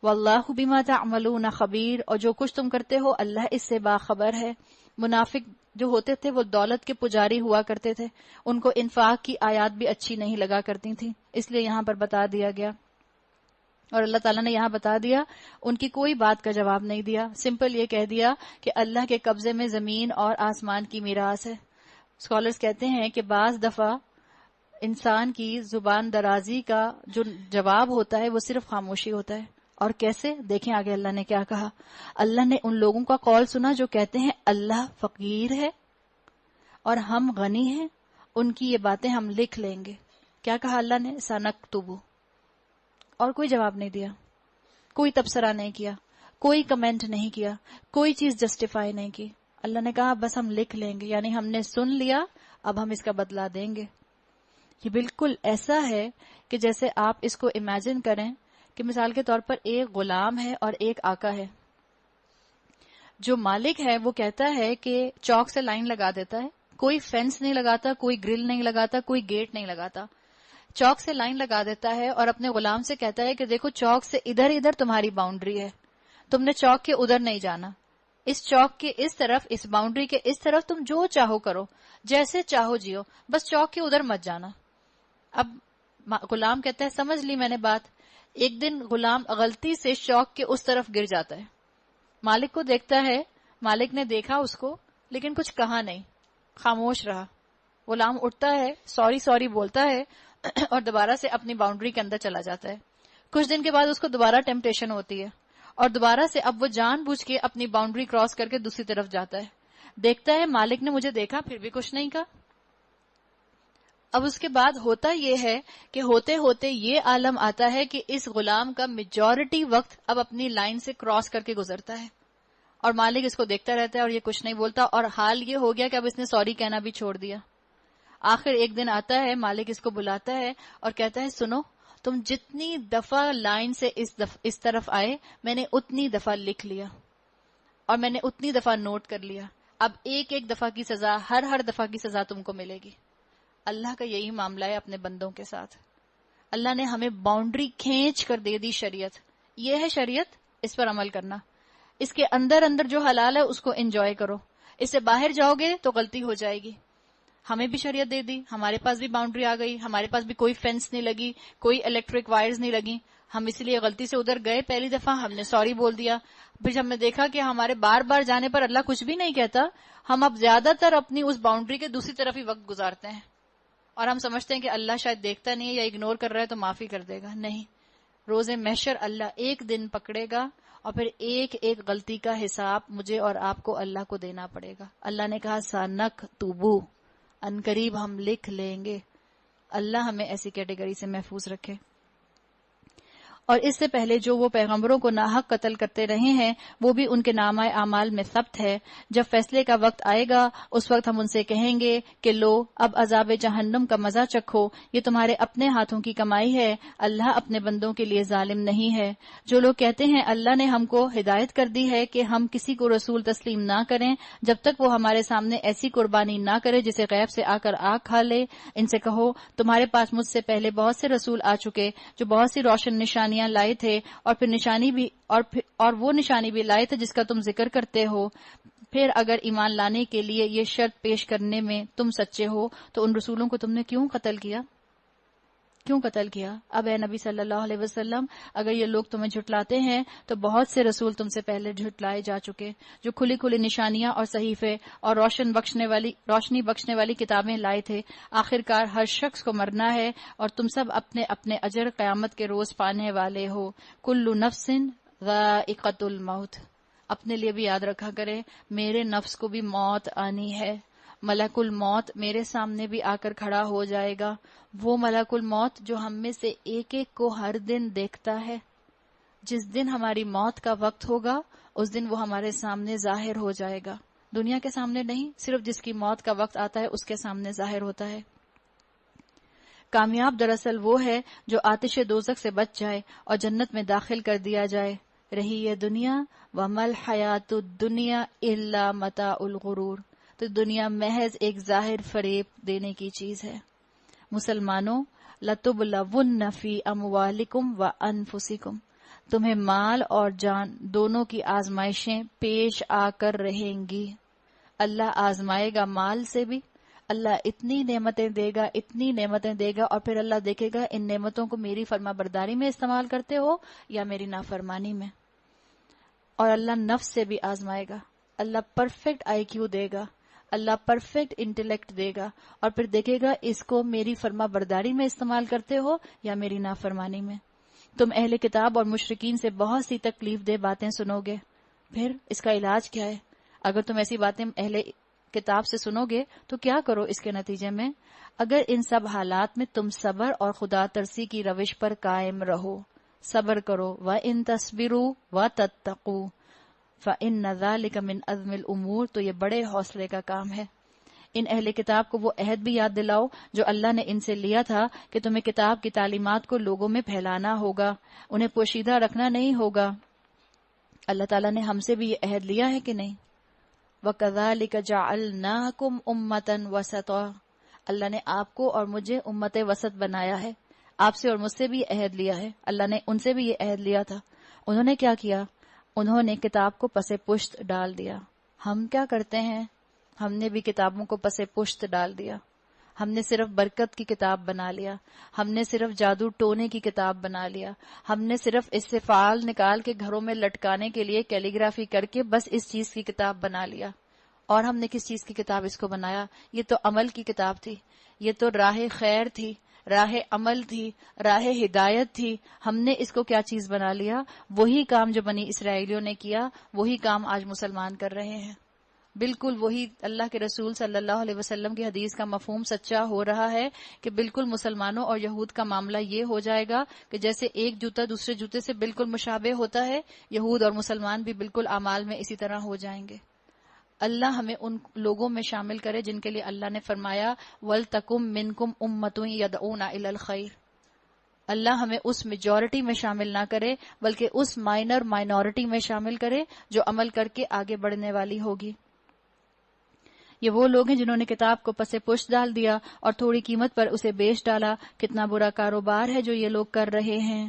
A: واللہ بما تعملون خبیر، اور جو کچھ تم کرتے ہو اللہ اس سے باخبر ہے۔ منافق جو ہوتے تھے وہ دولت کے پجاری ہوا کرتے تھے، ان کو انفاق کی آیات بھی اچھی نہیں لگا کرتی تھیں، اس لیے یہاں پر بتا دیا گیا، اور اللہ تعالیٰ نے یہاں بتا دیا، ان کی کوئی بات کا جواب نہیں دیا، سمپل یہ کہہ دیا کہ اللہ کے قبضے میں زمین اور آسمان کی میراث ہے۔ اسکالرز کہتے ہیں کہ بعض دفعہ انسان کی زبان درازی کا جو جواب ہوتا ہے وہ صرف خاموشی ہوتا ہے، اور کیسے دیکھیں آگے اللہ نے کیا کہا۔ اللہ نے ان لوگوں کا قول سنا جو کہتے ہیں اللہ فقیر ہے اور ہم غنی ہیں، ان کی یہ باتیں ہم لکھ لیں گے۔ کیا کہا اللہ نے؟ سنکتبو، اور کوئی جواب نہیں دیا، کوئی تبصرہ نہیں کیا، کوئی کمنٹ نہیں کیا، کوئی چیز جسٹیفائی نہیں کی۔ اللہ نے کہا بس ہم لکھ لیں گے، یعنی ہم نے سن لیا، اب ہم اس کا بدلہ دیں گے۔ یہ بالکل ایسا ہے کہ جیسے آپ اس کو امیجن کریں کہ مثال کے طور پر ایک غلام ہے اور ایک آقا ہے۔ جو مالک ہے وہ کہتا ہے کہ چاک سے لائن لگا دیتا ہے، کوئی فینس نہیں لگاتا، کوئی گرل نہیں لگاتا، کوئی گیٹ نہیں لگاتا، چاک سے لائن لگا دیتا ہے اور اپنے غلام سے کہتا ہے کہ دیکھو چاک سے ادھر ادھر تمہاری باؤنڈری ہے، تم نے چاک کے ادھر نہیں جانا، اس چاک کے اس طرف، اس باؤنڈری کے اس طرف تم جو چاہو کرو، جیسے چاہو جیو، بس چاک کے ادھر مت جانا۔ اب غلام کہتا ہے سمجھ لی میں نے بات۔ ایک دن غلام غلطی سے چاک کے اس طرف گر جاتا ہے، مالک کو دیکھتا ہے، مالک نے دیکھا اس کو لیکن کچھ کہا نہیں، خاموش رہا۔ غلام اٹھتا ہے، سوری سوری بولتا ہے اور دوبارہ سے اپنی باؤنڈری کے اندر چلا جاتا ہے۔ کچھ دن کے بعد اس کو دوبارہ ٹیمپٹیشن ہوتی ہے اور دوبارہ سے اب وہ جان بوجھ کے اپنی باؤنڈری کراس کر کے دوسری طرف جاتا ہے۔ دیکھتا ہے مالک نے مجھے دیکھا پھر بھی کچھ نہیں کہا۔ اب اس کے بعد ہوتا یہ ہے کہ ہوتے ہوتے یہ عالم آتا ہے کہ اس غلام کا میجورٹی وقت اب اپنی لائن سے کراس کر کے گزرتا ہے اور مالک اس کو دیکھتا رہتا ہے اور یہ کچھ نہیں بولتا، اور حال یہ ہو گیا کہ اب اس نے سوری کہنا بھی چھوڑ دیا۔ آخر ایک دن آتا ہے، مالک اس کو بلاتا ہے اور کہتا ہے سنو، تم جتنی دفعہ لائن سے اس طرف آئے میں نے اتنی دفعہ لکھ لیا اور میں نے اتنی دفعہ نوٹ کر لیا، اب ایک ایک دفعہ کی سزا، ہر دفعہ کی سزا تم کو ملے گی۔ اللہ کا یہی معاملہ ہے اپنے بندوں کے ساتھ۔ اللہ نے ہمیں باؤنڈری کھینچ کر دے دی شریعت، یہ ہے شریعت، اس پر عمل کرنا، اس کے اندر اندر جو حلال ہے اس کو انجوائے کرو، اس سے باہر جاؤ گے تو غلطی ہو جائے گی۔ ہمیں بھی شریعت دے دی، ہمارے پاس بھی باؤنڈری آ گئی، ہمارے پاس بھی کوئی فینس نہیں لگی، کوئی الیکٹرک وائرز نہیں لگی، ہم اس لیے غلطی سے ادھر گئے، پہلی دفعہ ہم نے سوری بول دیا، پھر ہم نے دیکھا کہ ہمارے بار بار جانے پر اللہ کچھ بھی نہیں کہتا، ہم اب زیادہ تر اپنی اس باؤنڈری کے دوسری طرف ہی وقت گزارتے ہیں اور ہم سمجھتے ہیں کہ اللہ شاید دیکھتا نہیں ہے یا اگنور کر رہا ہے تو معافی کر دے گا۔ نہیں، روز محشر اللہ ایک دن پکڑے گا اور پھر ایک ایک غلطی کا حساب مجھے اور آپ کو اللہ کو دینا پڑے گا۔ اللہ نے کہا سانک توبو، ان قریب ہم لکھ لیں گے۔ اللہ ہمیں ایسی کیٹیگری سے محفوظ رکھے۔ اور اس سے پہلے جو وہ پیغمبروں کو ناحق قتل کرتے رہے ہیں وہ بھی ان کے نامہ اعمال میں ثبت ہے۔ جب فیصلے کا وقت آئے گا اس وقت ہم ان سے کہیں گے کہ لو اب عذاب جہنم کا مزہ چکھو، یہ تمہارے اپنے ہاتھوں کی کمائی ہے، اللہ اپنے بندوں کے لیے ظالم نہیں ہے۔ جو لوگ کہتے ہیں اللہ نے ہم کو ہدایت کر دی ہے کہ ہم کسی کو رسول تسلیم نہ کریں جب تک وہ ہمارے سامنے ایسی قربانی نہ کرے جسے غیب سے آ کر آگ کھا لے، ان سے کہو تمہارے پاس مجھ سے پہلے بہت سے رسول آ چکے جو بہت سی روشن نشانیاں لائے تھے اور پھر نشانی بھی اور وہ نشانی بھی لائے تھے جس کا تم ذکر کرتے ہو۔ پھر اگر ایمان لانے کے لیے یہ شرط پیش کرنے میں تم سچے ہو تو ان رسولوں کو تم نے کیوں قتل کیا؟ اب اے نبی صلی اللہ علیہ وسلم اگر یہ لوگ تمہیں جھٹلاتے ہیں تو بہت سے رسول تم سے پہلے جھٹلائے جا چکے جو کھلی کھلی نشانیاں اور صحیفے اور روشنی بخشنے والی کتابیں لائے تھے۔ آخرکار ہر شخص کو مرنا ہے اور تم سب اپنے اپنے اجر قیامت کے روز پانے والے ہو۔ کل نفس ذائقۃ الموت، اپنے لیے بھی یاد رکھا کرے میرے نفس کو بھی موت آنی ہے۔ ملک الموت میرے سامنے بھی آ کر کھڑا ہو جائے گا، وہ ملک الموت جو ہم میں سے ایک ایک کو ہر دن دیکھتا ہے۔ جس دن ہماری موت کا وقت ہوگا اس دن وہ ہمارے سامنے ظاہر ہو جائے گا، دنیا کے سامنے نہیں، صرف جس کی موت کا وقت آتا ہے اس کے سامنے ظاہر ہوتا ہے۔ کامیاب دراصل وہ ہے جو آتش دوزخ سے بچ جائے اور جنت میں داخل کر دیا جائے۔ رہی یہ دنیا وَمَا الْحَيَاةُ الدُّنْيَا إِلَّا مَتَاعُ الْغُرُورِ، تو دنیا محض ایک ظاہر فریب دینے کی چیز ہے۔ مسلمانوں لَتُبْلَوُنَّ فِي أَمْوَالِكُمْ وَأَنفُسِكُمْ، تمہیں مال اور جان دونوں کی آزمائشیں پیش آ کر رہیں گی۔ اللہ آزمائے گا مال سے بھی، اللہ اتنی نعمتیں دے گا اور پھر اللہ دیکھے گا ان نعمتوں کو میری فرما برداری میں استعمال کرتے ہو یا میری نافرمانی میں۔ اور اللہ نفس سے بھی آزمائے گا، اللہ پرفیکٹ آئی کیو دے گا، اللہ پرفیکٹ انٹلیکٹ دے گا اور پھر دیکھے گا اس کو میری فرما برداری میں استعمال کرتے ہو یا میری نافرمانی میں۔ تم اہل کتاب اور مشرکین سے بہت سی تکلیف دہ باتیں سنو گے، پھر اس کا علاج کیا ہے؟ اگر تم ایسی باتیں اہل کتاب سے سنو گے تو کیا کرو اس کے نتیجے میں؟ اگر ان سب حالات میں تم صبر اور خدا ترسی کی روش پر قائم رہو، صبر کرو، وَإِن تَصْبِرُوا وَتَتَّقُوا فَإِنَّ ذَلِكَ مِنْ عَزْمِ الْأُمُورِ، تو یہ بڑے حوصلے کا کام ہے۔ ان اہل کتاب کو وہ عہد بھی یاد دلاؤ جو اللہ نے ان سے لیا تھا کہ تمہیں کتاب کی تعلیمات کو لوگوں میں پھیلانا ہوگا، انہیں پوشیدہ رکھنا نہیں ہوگا۔ اللہ تعالیٰ نے ہم سے بھی یہ عہد لیا ہے کہ نہیں؟ وَكَذَلِكَ جَعَلْنَاكُمْ أُمَّةً وَسَطًا، اللہ نے آپ کو اور مجھے امت وسط بنایا ہے۔ آپ سے اور مجھ سے بھی یہ عہد لیا ہے، اللہ نے ان سے بھی یہ عہد لیا تھا۔ انہوں نے کیا کیا؟ انہوں نے کتاب کو پس پشت ڈال دیا۔ ہم کیا کرتے ہیں؟ ہم نے بھی کتابوں کو پس پشت ڈال دیا۔ ہم نے صرف برکت کی کتاب بنا لیا، ہم نے صرف جادو ٹونے کی کتاب بنا لیا، ہم نے صرف اس سے فعال نکال کے گھروں میں لٹکانے کے لیے کیلیگرافی کر کے بس اس چیز کی کتاب بنا لیا۔ اور ہم نے کس چیز کی کتاب اس کو بنایا؟ یہ تو عمل کی کتاب تھی، یہ تو راہ خیر تھی، راہ عمل تھی، راہ ہدایت تھی۔ ہم نے اس کو کیا چیز بنا لیا؟ وہی کام جو بنی اسرائیلیوں نے کیا، وہی کام آج مسلمان کر رہے ہیں۔ بالکل وہی اللہ کے رسول صلی اللہ علیہ وسلم کی حدیث کا مفہوم سچا ہو رہا ہے کہ بالکل مسلمانوں اور یہود کا معاملہ یہ ہو جائے گا کہ جیسے ایک جوتا دوسرے جوتے سے بالکل مشابہ ہوتا ہے، یہود اور مسلمان بھی بالکل اعمال میں اسی طرح ہو جائیں گے۔ اللہ ہمیں ان لوگوں میں شامل کرے جن کے لیے اللہ نے فرمایا وَلْتَكُمْ مِنْكُمْ أُمَّةٌ يَدْعُونَ إِلَى الْخَيْرِ، اللہ ہمیں اس میجورٹی میں شامل نہ کرے بلکہ اس مائنورٹی میں شامل کرے جو عمل کر کے آگے بڑھنے والی ہوگی۔ یہ وہ لوگ ہیں جنہوں نے کتاب کو پس پشت ڈال دیا اور تھوڑی قیمت پر اسے بیچ ڈالا۔ کتنا برا کاروبار ہے جو یہ لوگ کر رہے ہیں۔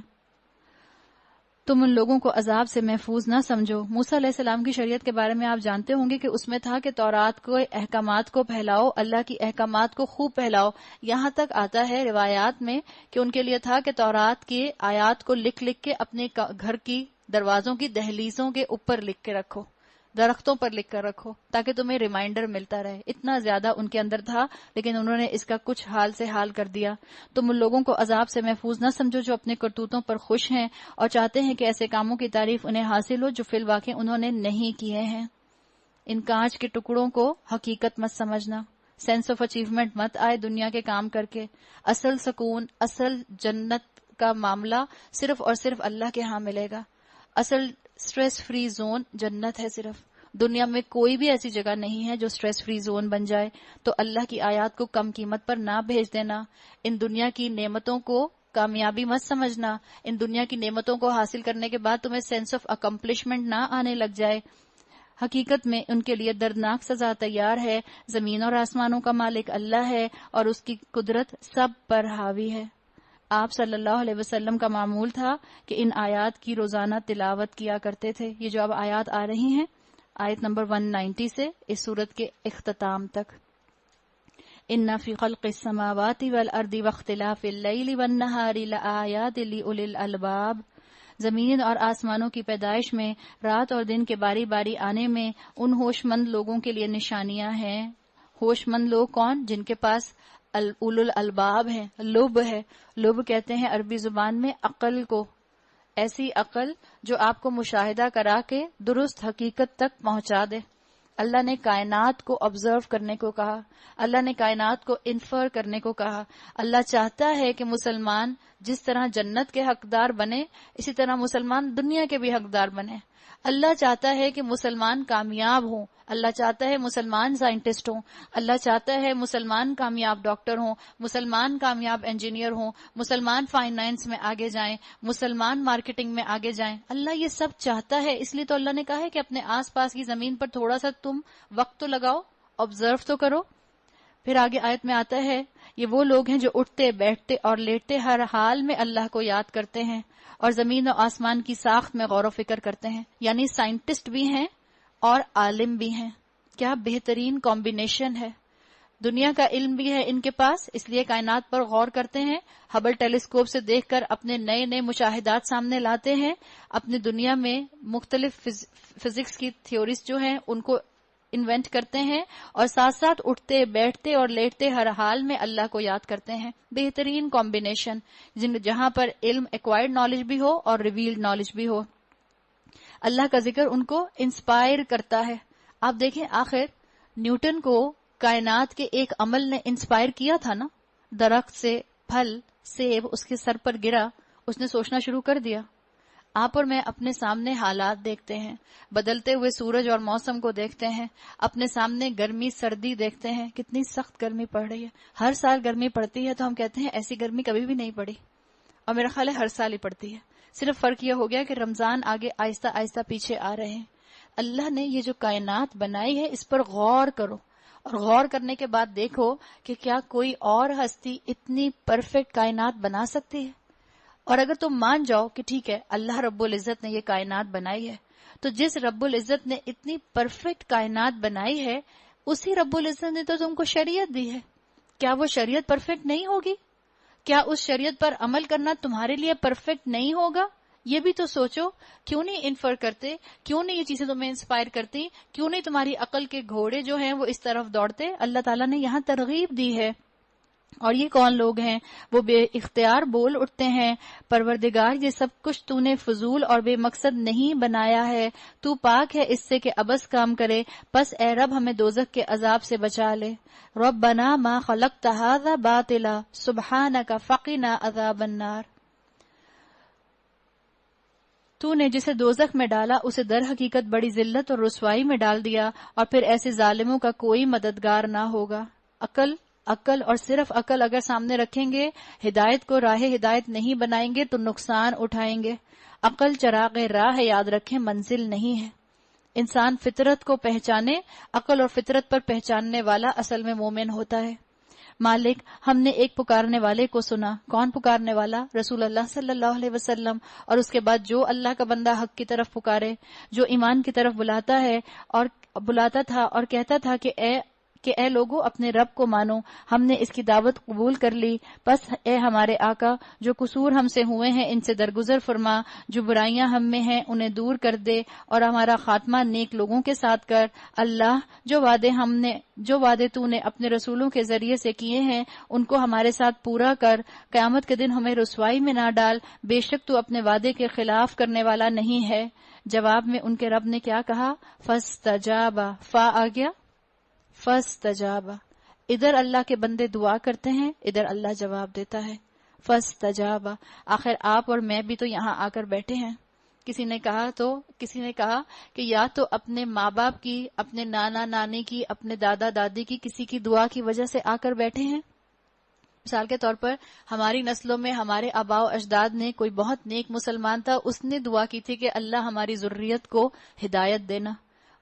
A: تم ان لوگوں کو عذاب سے محفوظ نہ سمجھو۔ موسیٰ علیہ السلام کی شریعت کے بارے میں آپ جانتے ہوں گے کہ اس میں تھا کہ تورات کو احکامات کو پھیلاؤ، اللہ کی احکامات کو خوب پھیلاؤ۔ یہاں تک آتا ہے روایات میں کہ ان کے لیے تھا کہ تورات کی آیات کو لکھ لکھ کے اپنے گھر کی دروازوں کی دہلیزوں کے اوپر لکھ کے رکھو، درختوں پر لکھ کر رکھو تاکہ تمہیں ریمائنڈر ملتا رہے۔ اتنا زیادہ ان کے اندر تھا، لیکن انہوں نے اس کا کچھ حال سے حال کر دیا۔ تم ان لوگوں کو عذاب سے محفوظ نہ سمجھو جو اپنے کرتوتوں پر خوش ہیں اور چاہتے ہیں کہ ایسے کاموں کی تعریف انہیں حاصل ہو جو فی الواقع انہوں نے نہیں کیے ہیں۔ ان کانچ کے ٹکڑوں کو حقیقت مت سمجھنا، سینس آف اچیومنٹ مت آئے دنیا کے کام کر کے. اصل سکون، اصل جنت کا معاملہ صرف اور صرف اللہ کے ہاں ملے گا. اصل سٹریس فری زون جنت ہے. صرف دنیا میں کوئی بھی ایسی جگہ نہیں ہے جو سٹریس فری زون بن جائے. تو اللہ کی آیات کو کم قیمت پر نہ بھیج دینا. ان دنیا کی نعمتوں کو کامیابی مت سمجھنا. ان دنیا کی نعمتوں کو حاصل کرنے کے بعد تمہیں سینس آف اکمپلشمنٹ نہ آنے لگ جائے. حقیقت میں ان کے لیے دردناک سزا تیار ہے. زمین اور آسمانوں کا مالک اللہ ہے اور اس کی قدرت سب پر حاوی ہے. آپ صلی اللہ علیہ وسلم کا معمول تھا کہ ان آیات کی روزانہ تلاوت کیا کرتے تھے. یہ جو اب آیات آ رہی ہیں آیت نمبر 190 سے اس سورت کے اختتام تک. ان فی خلق السماوات والارض واختلاف اللیل والنہار لآیات لأولی الالباب. زمین اور آسمانوں کی پیدائش میں، رات اور دن کے باری باری آنے میں ان ہوش مند لوگوں کے لیے نشانیاں ہیں. ہوش مند لوگ کون؟ جن کے پاس اولو الالباب ہے، لب ہے. لب کہتے ہیں عربی زبان میں عقل کو، ایسی عقل جو آپ کو مشاہدہ کرا کے درست حقیقت تک پہنچا دے. اللہ نے کائنات کو آبزرو کرنے کو کہا، اللہ نے کائنات کو انفر کرنے کو کہا. اللہ چاہتا ہے کہ مسلمان جس طرح جنت کے حقدار بنے، اسی طرح مسلمان دنیا کے بھی حقدار بنے. اللہ چاہتا ہے کہ مسلمان کامیاب ہوں، اللہ چاہتا ہے مسلمان سائنٹسٹ ہوں، اللہ چاہتا ہے مسلمان کامیاب ڈاکٹر ہوں، مسلمان کامیاب انجینئر ہوں، مسلمان فائنانس میں آگے جائیں، مسلمان مارکیٹنگ میں آگے جائیں. اللہ یہ سب چاہتا ہے. اس لیے تو اللہ نے کہا ہے کہ اپنے آس پاس کی زمین پر تھوڑا سا تم وقت تو لگاؤ، آبزرو تو کرو. پھر آگے آیت میں آتا ہے یہ وہ لوگ ہیں جو اٹھتے بیٹھتے اور لیٹتے ہر حال میں اللہ کو یاد کرتے ہیں اور زمین و آسمان کی ساخت میں غور و فکر کرتے ہیں. یعنی سائنٹسٹ بھی ہیں اور عالم بھی ہیں. کیا بہترین کمبینیشن ہے. دنیا کا علم بھی ہے ان کے پاس، اس لیے کائنات پر غور کرتے ہیں، ہبل ٹیلیسکوپ سے دیکھ کر اپنے نئے نئے مشاہدات سامنے لاتے ہیں، اپنی دنیا میں مختلف فزکس کی تھیوریز جو ہیں ان کو انوینٹ کرتے ہیں، اور ساتھ ساتھ اٹھتے بیٹھتے اور لیٹتے ہر حال میں اللہ کو یاد کرتے ہیں. بہترین کمبینیشن جہاں پر علم ایکوائرڈ نالج بھی ہو اور ریویلڈ نالج بھی ہو. اللہ کا ذکر ان کو انسپائر کرتا ہے. آپ دیکھیں آخر نیوٹن کو کائنات کے ایک عمل نے انسپائر کیا تھا نا. درخت سے پھل سیب اس کے سر پر گرا، اس نے سوچنا شروع کر دیا. آپ اور میں اپنے سامنے حالات دیکھتے ہیں، بدلتے ہوئے سورج اور موسم کو دیکھتے ہیں، اپنے سامنے گرمی سردی دیکھتے ہیں. کتنی سخت گرمی پڑ رہی ہے. ہر سال گرمی پڑتی ہے تو ہم کہتے ہیں ایسی گرمی کبھی بھی نہیں پڑی، اور میرا خیال ہے ہر سال ہی پڑتی ہے. صرف فرق یہ ہو گیا کہ رمضان آگے آہستہ آہستہ پیچھے آ رہے ہیں. اللہ نے یہ جو کائنات بنائی ہے اس پر غور کرو، اور غور کرنے کے بعد دیکھو کہ کیا کوئی اور ہستی اتنی پرفیکٹ کائنات بنا سکتی ہے. اور اگر تم مان جاؤ کہ ٹھیک ہے اللہ رب العزت نے یہ کائنات بنائی ہے، تو جس رب العزت نے اتنی پرفیکٹ کائنات بنائی ہے اسی رب العزت نے تو تم کو شریعت دی ہے. کیا وہ شریعت پرفیکٹ نہیں ہوگی؟ کیا اس شریعت پر عمل کرنا تمہارے لیے پرفیکٹ نہیں ہوگا؟ یہ بھی تو سوچو. کیوں نہیں انفر کرتے؟ کیوں نہیں یہ چیزیں تمہیں انسپائر کرتی؟ کیوں نہیں تمہاری عقل کے گھوڑے جو ہیں وہ اس طرف دوڑتے؟ اللہ تعالیٰ نے یہاں ترغیب دی ہے. اور یہ کون لوگ ہیں؟ وہ بے اختیار بول اٹھتے ہیں، پروردگار یہ سب کچھ تو نے فضول اور بے مقصد نہیں بنایا ہے، تو پاک ہے اس سے کہ عبث کام کرے، پس اے رب ہمیں دوزخ کے عذاب سے بچا لے. ربنا ما خلقت هذا باطلا سبحانک فقنا عذاب النار. تو نے جسے دوزخ میں ڈالا اسے در حقیقت بڑی ذلت اور رسوائی میں ڈال دیا، اور پھر ایسے ظالموں کا کوئی مددگار نہ ہوگا. عقل اور صرف عقل اگر سامنے رکھیں گے، ہدایت کو راہ ہدایت نہیں بنائیں گے تو نقصان اٹھائیں گے. عقل چراغ راہ ہے، یاد رکھیں منزل نہیں ہے. انسان فطرت کو پہچانے، عقل اور فطرت پر پہچاننے والا اصل میں مومن ہوتا ہے. مالک ہم نے ایک پکارنے والے کو سنا. کون پکارنے والا؟ رسول اللہ صلی اللہ علیہ وسلم. اور اس کے بعد جو اللہ کا بندہ حق کی طرف پکارے، جو ایمان کی طرف بلاتا تھا اور کہتا تھا کہ اے لوگو اپنے رب کو مانو، ہم نے اس کی دعوت قبول کر لی. بس اے ہمارے آقا جو قصور ہم سے ہوئے ہیں ان سے درگزر فرما، جو برائیاں ہم میں ہیں انہیں دور کر دے، اور ہمارا خاتمہ نیک لوگوں کے ساتھ کر. اللہ جو وعدے تو نے اپنے رسولوں کے ذریعے سے کیے ہیں ان کو ہمارے ساتھ پورا کر. قیامت کے دن ہمیں رسوائی میں نہ ڈال، بے شک تو اپنے وعدے کے خلاف کرنے والا نہیں ہے. جواب میں ان کے رب نے کیا کہا؟ فاستجاب. فا آ گیا فاستجاب. ادھر اللہ کے بندے دعا کرتے ہیں، ادھر اللہ جواب دیتا ہے. فاستجاب، آخر آپ اور میں بھی تو یہاں آ کر بیٹھے ہیں. کسی نے کہا کہ یا تو اپنے ماں باپ کی، اپنے نانا نانی کی، اپنے دادا دادی کی، کسی کی دعا کی وجہ سے آ کر بیٹھے ہیں. مثال کے طور پر ہماری نسلوں میں ہمارے آباء و اجداد نے، کوئی بہت نیک مسلمان تھا، اس نے دعا کی تھی کہ اللہ ہماری ذریت کو ہدایت دینا.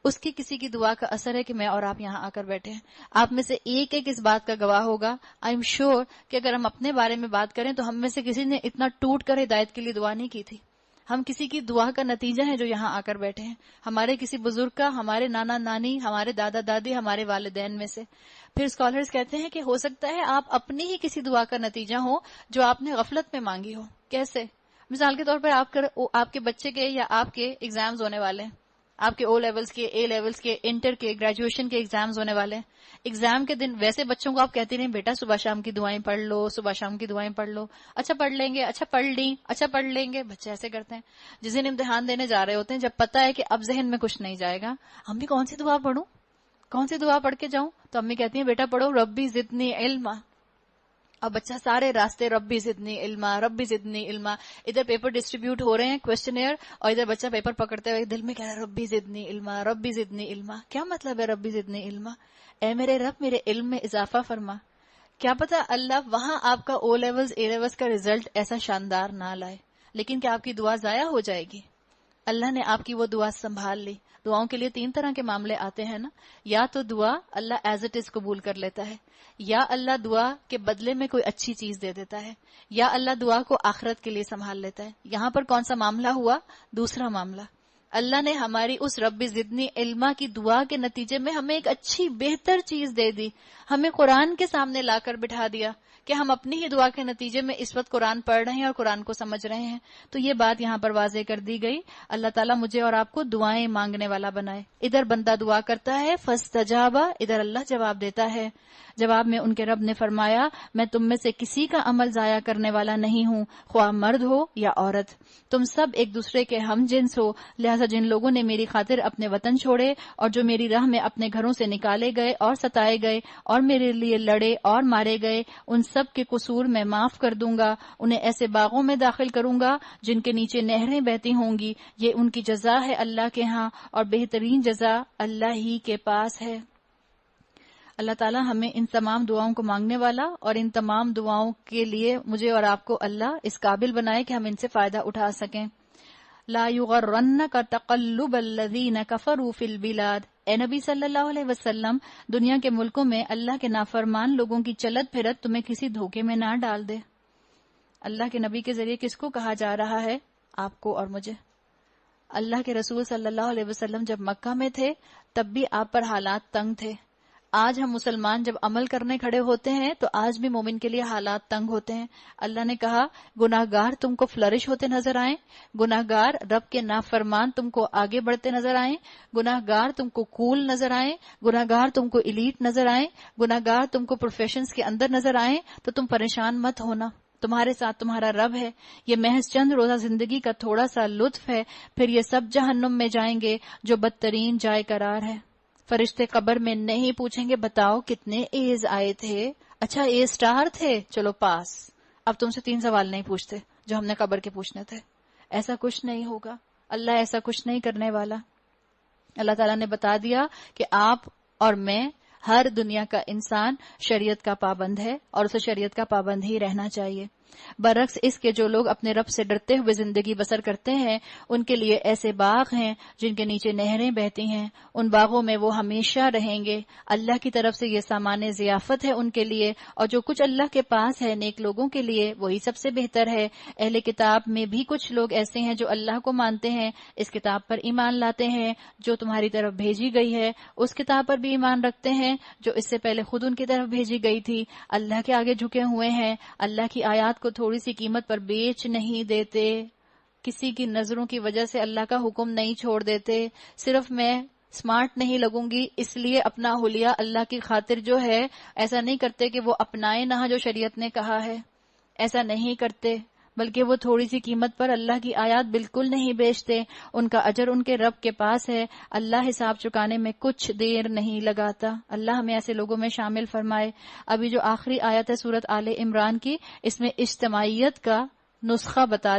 A: اس کی کسی کی دعا کا اثر ہے کہ میں اور آپ یہاں آ کر بیٹھے ہیں. آپ میں سے ایک ایک اس بات کا گواہ ہوگا. آئی ایم شیور کہ اگر ہم اپنے بارے میں بات کریں تو ہم میں سے کسی نے اتنا ٹوٹ کر ہدایت کے لیے دعا نہیں کی تھی. ہم کسی کی دعا کا نتیجہ ہے جو یہاں آ کر بیٹھے ہیں، ہمارے کسی بزرگ کا، ہمارے نانا نانی، ہمارے دادا دادی، ہمارے والدین میں سے. پھر اسکالرز کہتے ہیں کہ ہو سکتا ہے آپ اپنی ہی کسی دعا کا نتیجہ ہو جو آپ نے غفلت میں مانگی ہو. کیسے؟ مثال کے طور پر آپ کے بچے کے یا آپ کے ایگزامز ہونے والے ہیں، آپ کے او لیولز کے، اے لیولز کے، انٹر کے، گریجویشن کے ایگزامز ہونے والے ہیں. ایگزام کے دن ویسے بچوں کو آپ کہتے رہیں بیٹا صبح شام کی دعائیں پڑھ لو، صبح شام کی دعائیں پڑھ لو. اچھا پڑھ لیں گے، اچھا پڑھ لیں، اچھا پڑھ لیں گے. بچے ایسے کرتے ہیں. جس دن امتحان دینے جا رہے ہوتے ہیں، جب پتہ ہے کہ اب ذہن میں کچھ نہیں جائے گا، امی کون سی دعا پڑھوں، کون سی دعا پڑھ کے جاؤں؟ تو امی کہتی ہیں بیٹا پڑھو ربی زدنی علما. اب بچہ سارے راستے ربی زدنی علما، ربی زدنی علما. ادھر پیپر ڈسٹریبیوٹ ہو رہے ہیں، کوشچنئر، اور ادھر بچہ پیپر پکڑتے ہوئے دل میں کہہ رہا ہے ربی زدنی علما، ربی زدنی علما. کیا مطلب ہے ربی زدنی علما؟ اے میرے رب میرے علم میں اضافہ فرما. کیا پتا اللہ وہاں آپ کا او لیولز اے لیولز کا ریزلٹ ایسا شاندار نہ لائے، لیکن کیا آپ کی دعا ضائع ہو جائے گی؟ اللہ نے آپ کی وہ دعا سنبھال لی. دعاؤں کے لیے 3 طرح کے معاملے آتے ہیں نا. یا تو دعا اللہ ایز اٹ از قبول کر لیتا ہے، یا اللہ دعا کے بدلے میں کوئی اچھی چیز دے دیتا ہے، یا اللہ دعا کو آخرت کے لیے سنبھال لیتا ہے. یہاں پر کون سا معاملہ ہوا؟ دوسرا معاملہ. اللہ نے ہماری اس رب زدنی علما کی دعا کے نتیجے میں ہمیں ایک اچھی بہتر چیز دے دی. ہمیں قرآن کے سامنے لا کر بٹھا دیا کہ ہم اپنی ہی دعا کے نتیجے میں اس وقت قرآن پڑھ رہے ہیں اور قرآن کو سمجھ رہے ہیں. تو یہ بات یہاں پر واضح کر دی گئی. اللہ تعالیٰ مجھے اور آپ کو دعائیں مانگنے والا بنائے. ادھر بندہ دعا کرتا ہے فاستجابا، ادھر اللہ جواب دیتا ہے. جواب میں ان کے رب نے فرمایا میں تم میں سے کسی کا عمل ضائع کرنے والا نہیں ہوں، خواہ مرد ہو یا عورت. تم سب ایک دوسرے کے ہم جنس ہو، لہذا جن لوگوں نے میری خاطر اپنے وطن چھوڑے اور جو میری راہ میں اپنے گھروں سے نکالے گئے اور ستائے گئے اور میرے لیے لڑے اور مارے گئے، ان سب کے قصور میں معاف کر دوں گا. انہیں ایسے باغوں میں داخل کروں گا جن کے نیچے نہریں بہتی ہوں گی. یہ ان کی جزا ہے اللہ کے ہاں، اور بہترین جزا اللہ ہی کے پاس ہے. اللہ تعالیٰ ہمیں ان تمام دعاؤں کو مانگنے والا اور ان تمام دعاؤں کے لیے مجھے اور آپ کو اللہ اس قابل بنائے کہ ہم ان سے فائدہ اٹھا سکیں. لا یغرنک تقلب الذین کفروا فی البلاد. اے نبی صلی اللہ علیہ وسلم، دنیا کے ملکوں میں اللہ کے نافرمان لوگوں کی چلت پھرت تمہیں کسی دھوکے میں نہ ڈال دے. اللہ کے نبی کے ذریعے کس کو کہا جا رہا ہے؟ آپ کو اور مجھے. اللہ کے رسول صلی اللہ علیہ وسلم جب مکہ میں تھے تب بھی آپ پر حالات تنگ تھے. آج ہم مسلمان جب عمل کرنے کھڑے ہوتے ہیں تو آج بھی مومن کے لیے حالات تنگ ہوتے ہیں. اللہ نے کہا گناہگار تم کو فلرش ہوتے نظر آئیں، گناہگار رب کے نافرمان تم کو آگے بڑھتے نظر آئیں، گناہگار تم کو کول نظر آئیں، گناہگار تم کو ایلیٹ نظر آئیں، گناہگار تم کو پروفیشنز کے اندر نظر آئیں، تو تم پریشان مت ہونا. تمہارے ساتھ تمہارا رب ہے. یہ محض چند روزہ زندگی کا تھوڑا سا لطف ہے، پھر یہ سب جہنم میں جائیں گے جو بدترین جائے قرار ہے. فرشتے قبر میں نہیں پوچھیں گے بتاؤ کتنے ایز آئے تھے، اچھا اے اسٹار تھے، چلو پاس. اب تم سے 3 سوال نہیں پوچھتے جو ہم نے قبر کے پوچھنے تھے. ایسا کچھ نہیں ہوگا. اللہ ایسا کچھ نہیں کرنے والا. اللہ تعالیٰ نے بتا دیا کہ آپ اور میں، ہر دنیا کا انسان شریعت کا پابند ہے اور اسے شریعت کا پابند ہی رہنا چاہیے. برعکس اس کے جو لوگ اپنے رب سے ڈرتے ہوئے زندگی بسر کرتے ہیں ان کے لیے ایسے باغ ہیں جن کے نیچے نہریں بہتی ہیں. ان باغوں میں وہ ہمیشہ رہیں گے. اللہ کی طرف سے یہ سامان ضیافت ہے ان کے لیے، اور جو کچھ اللہ کے پاس ہے نیک لوگوں کے لیے وہی سب سے بہتر ہے. اہل کتاب میں بھی کچھ لوگ ایسے ہیں جو اللہ کو مانتے ہیں، اس کتاب پر ایمان لاتے ہیں جو تمہاری طرف بھیجی گئی ہے، اس کتاب پر بھی ایمان رکھتے ہیں جو اس سے پہلے خود ان کی طرف بھیجی گئی تھی. اللہ کے آگے جھکے ہوئے ہیں، اللہ کی آیات کو تھوڑی سی قیمت پر بیچ نہیں دیتے، کسی کی نظروں کی وجہ سے اللہ کا حکم نہیں چھوڑ دیتے. صرف میں سمارٹ نہیں لگوں گی اس لیے اپنا حلیہ اللہ کی خاطر جو ہے ایسا نہیں کرتے کہ وہ اپنائے نہ جو شریعت نے کہا ہے. ایسا نہیں کرتے. بلکہ وہ تھوڑی سی قیمت پر اللہ کی آیات بالکل نہیں بیچتے. ان کا اجر ان کے رب کے پاس ہے. اللہ حساب چکانے میں کچھ دیر نہیں لگاتا. اللہ ہمیں ایسے لوگوں میں شامل فرمائے. ابھی جو آخری آیت ہے سورۃ آل عمران کی، اس میں اجتماعیت کا نسخہ بتا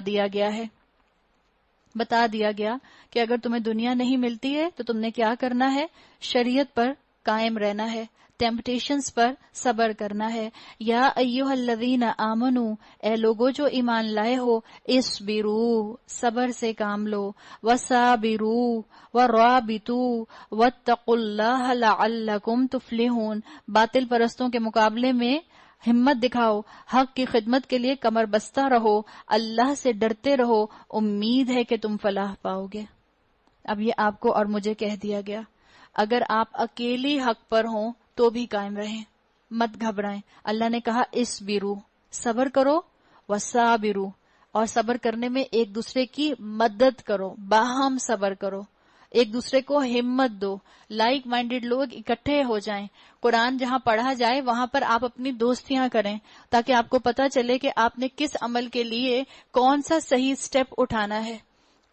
A: دیا گیا کہ اگر تمہیں دنیا نہیں ملتی ہے تو تم نے کیا کرنا ہے؟ شریعت پر قائم رہنا ہے، ٹیمپٹیشنز پر صبر کرنا ہے. یا ایھا الذین آمنو، اے لوگو جو ایمان لائے ہو، اصبروا، صبر سے کام لو، وصابروا ورابطوا واتقوا اللہ لعلکم تفلحون. باطل پرستوں کے مقابلے میں ہمت دکھاؤ، حق کی خدمت کے لیے کمر بستہ رہو، اللہ سے ڈرتے رہو، امید ہے کہ تم فلاح پاؤ گے. اب یہ آپ کو اور مجھے کہہ دیا گیا، اگر آپ اکیلی حق پر ہوں تو بھی قائم رہیں، مت گھبرائیں. اللہ نے کہا اصبروا، صبر کرو، وصابروا، اور صبر کرنے میں ایک دوسرے کی مدد کرو، باہم صبر کرو، ایک دوسرے کو ہمت دو. لائک مائنڈڈ لوگ اکٹھے ہو جائیں. قرآن جہاں پڑھا جائے وہاں پر آپ اپنی دوستیاں کریں، تاکہ آپ کو پتا چلے کہ آپ نے کس عمل کے لیے کون سا صحیح سٹیپ اٹھانا ہے،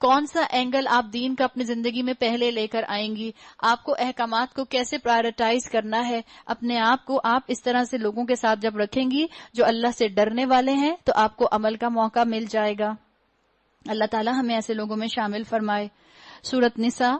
A: کون سا اینگل آپ دین کا اپنی زندگی میں پہلے لے کر آئیں گی، آپ کو احکامات کو کیسے پرائرٹائز کرنا ہے. اپنے آپ کو آپ اس طرح سے لوگوں کے ساتھ جب رکھیں گی جو اللہ سے ڈرنے والے ہیں تو آپ کو عمل کا موقع مل جائے گا. اللہ تعالی ہمیں ایسے لوگوں میں شامل فرمائے. سورۃ نساء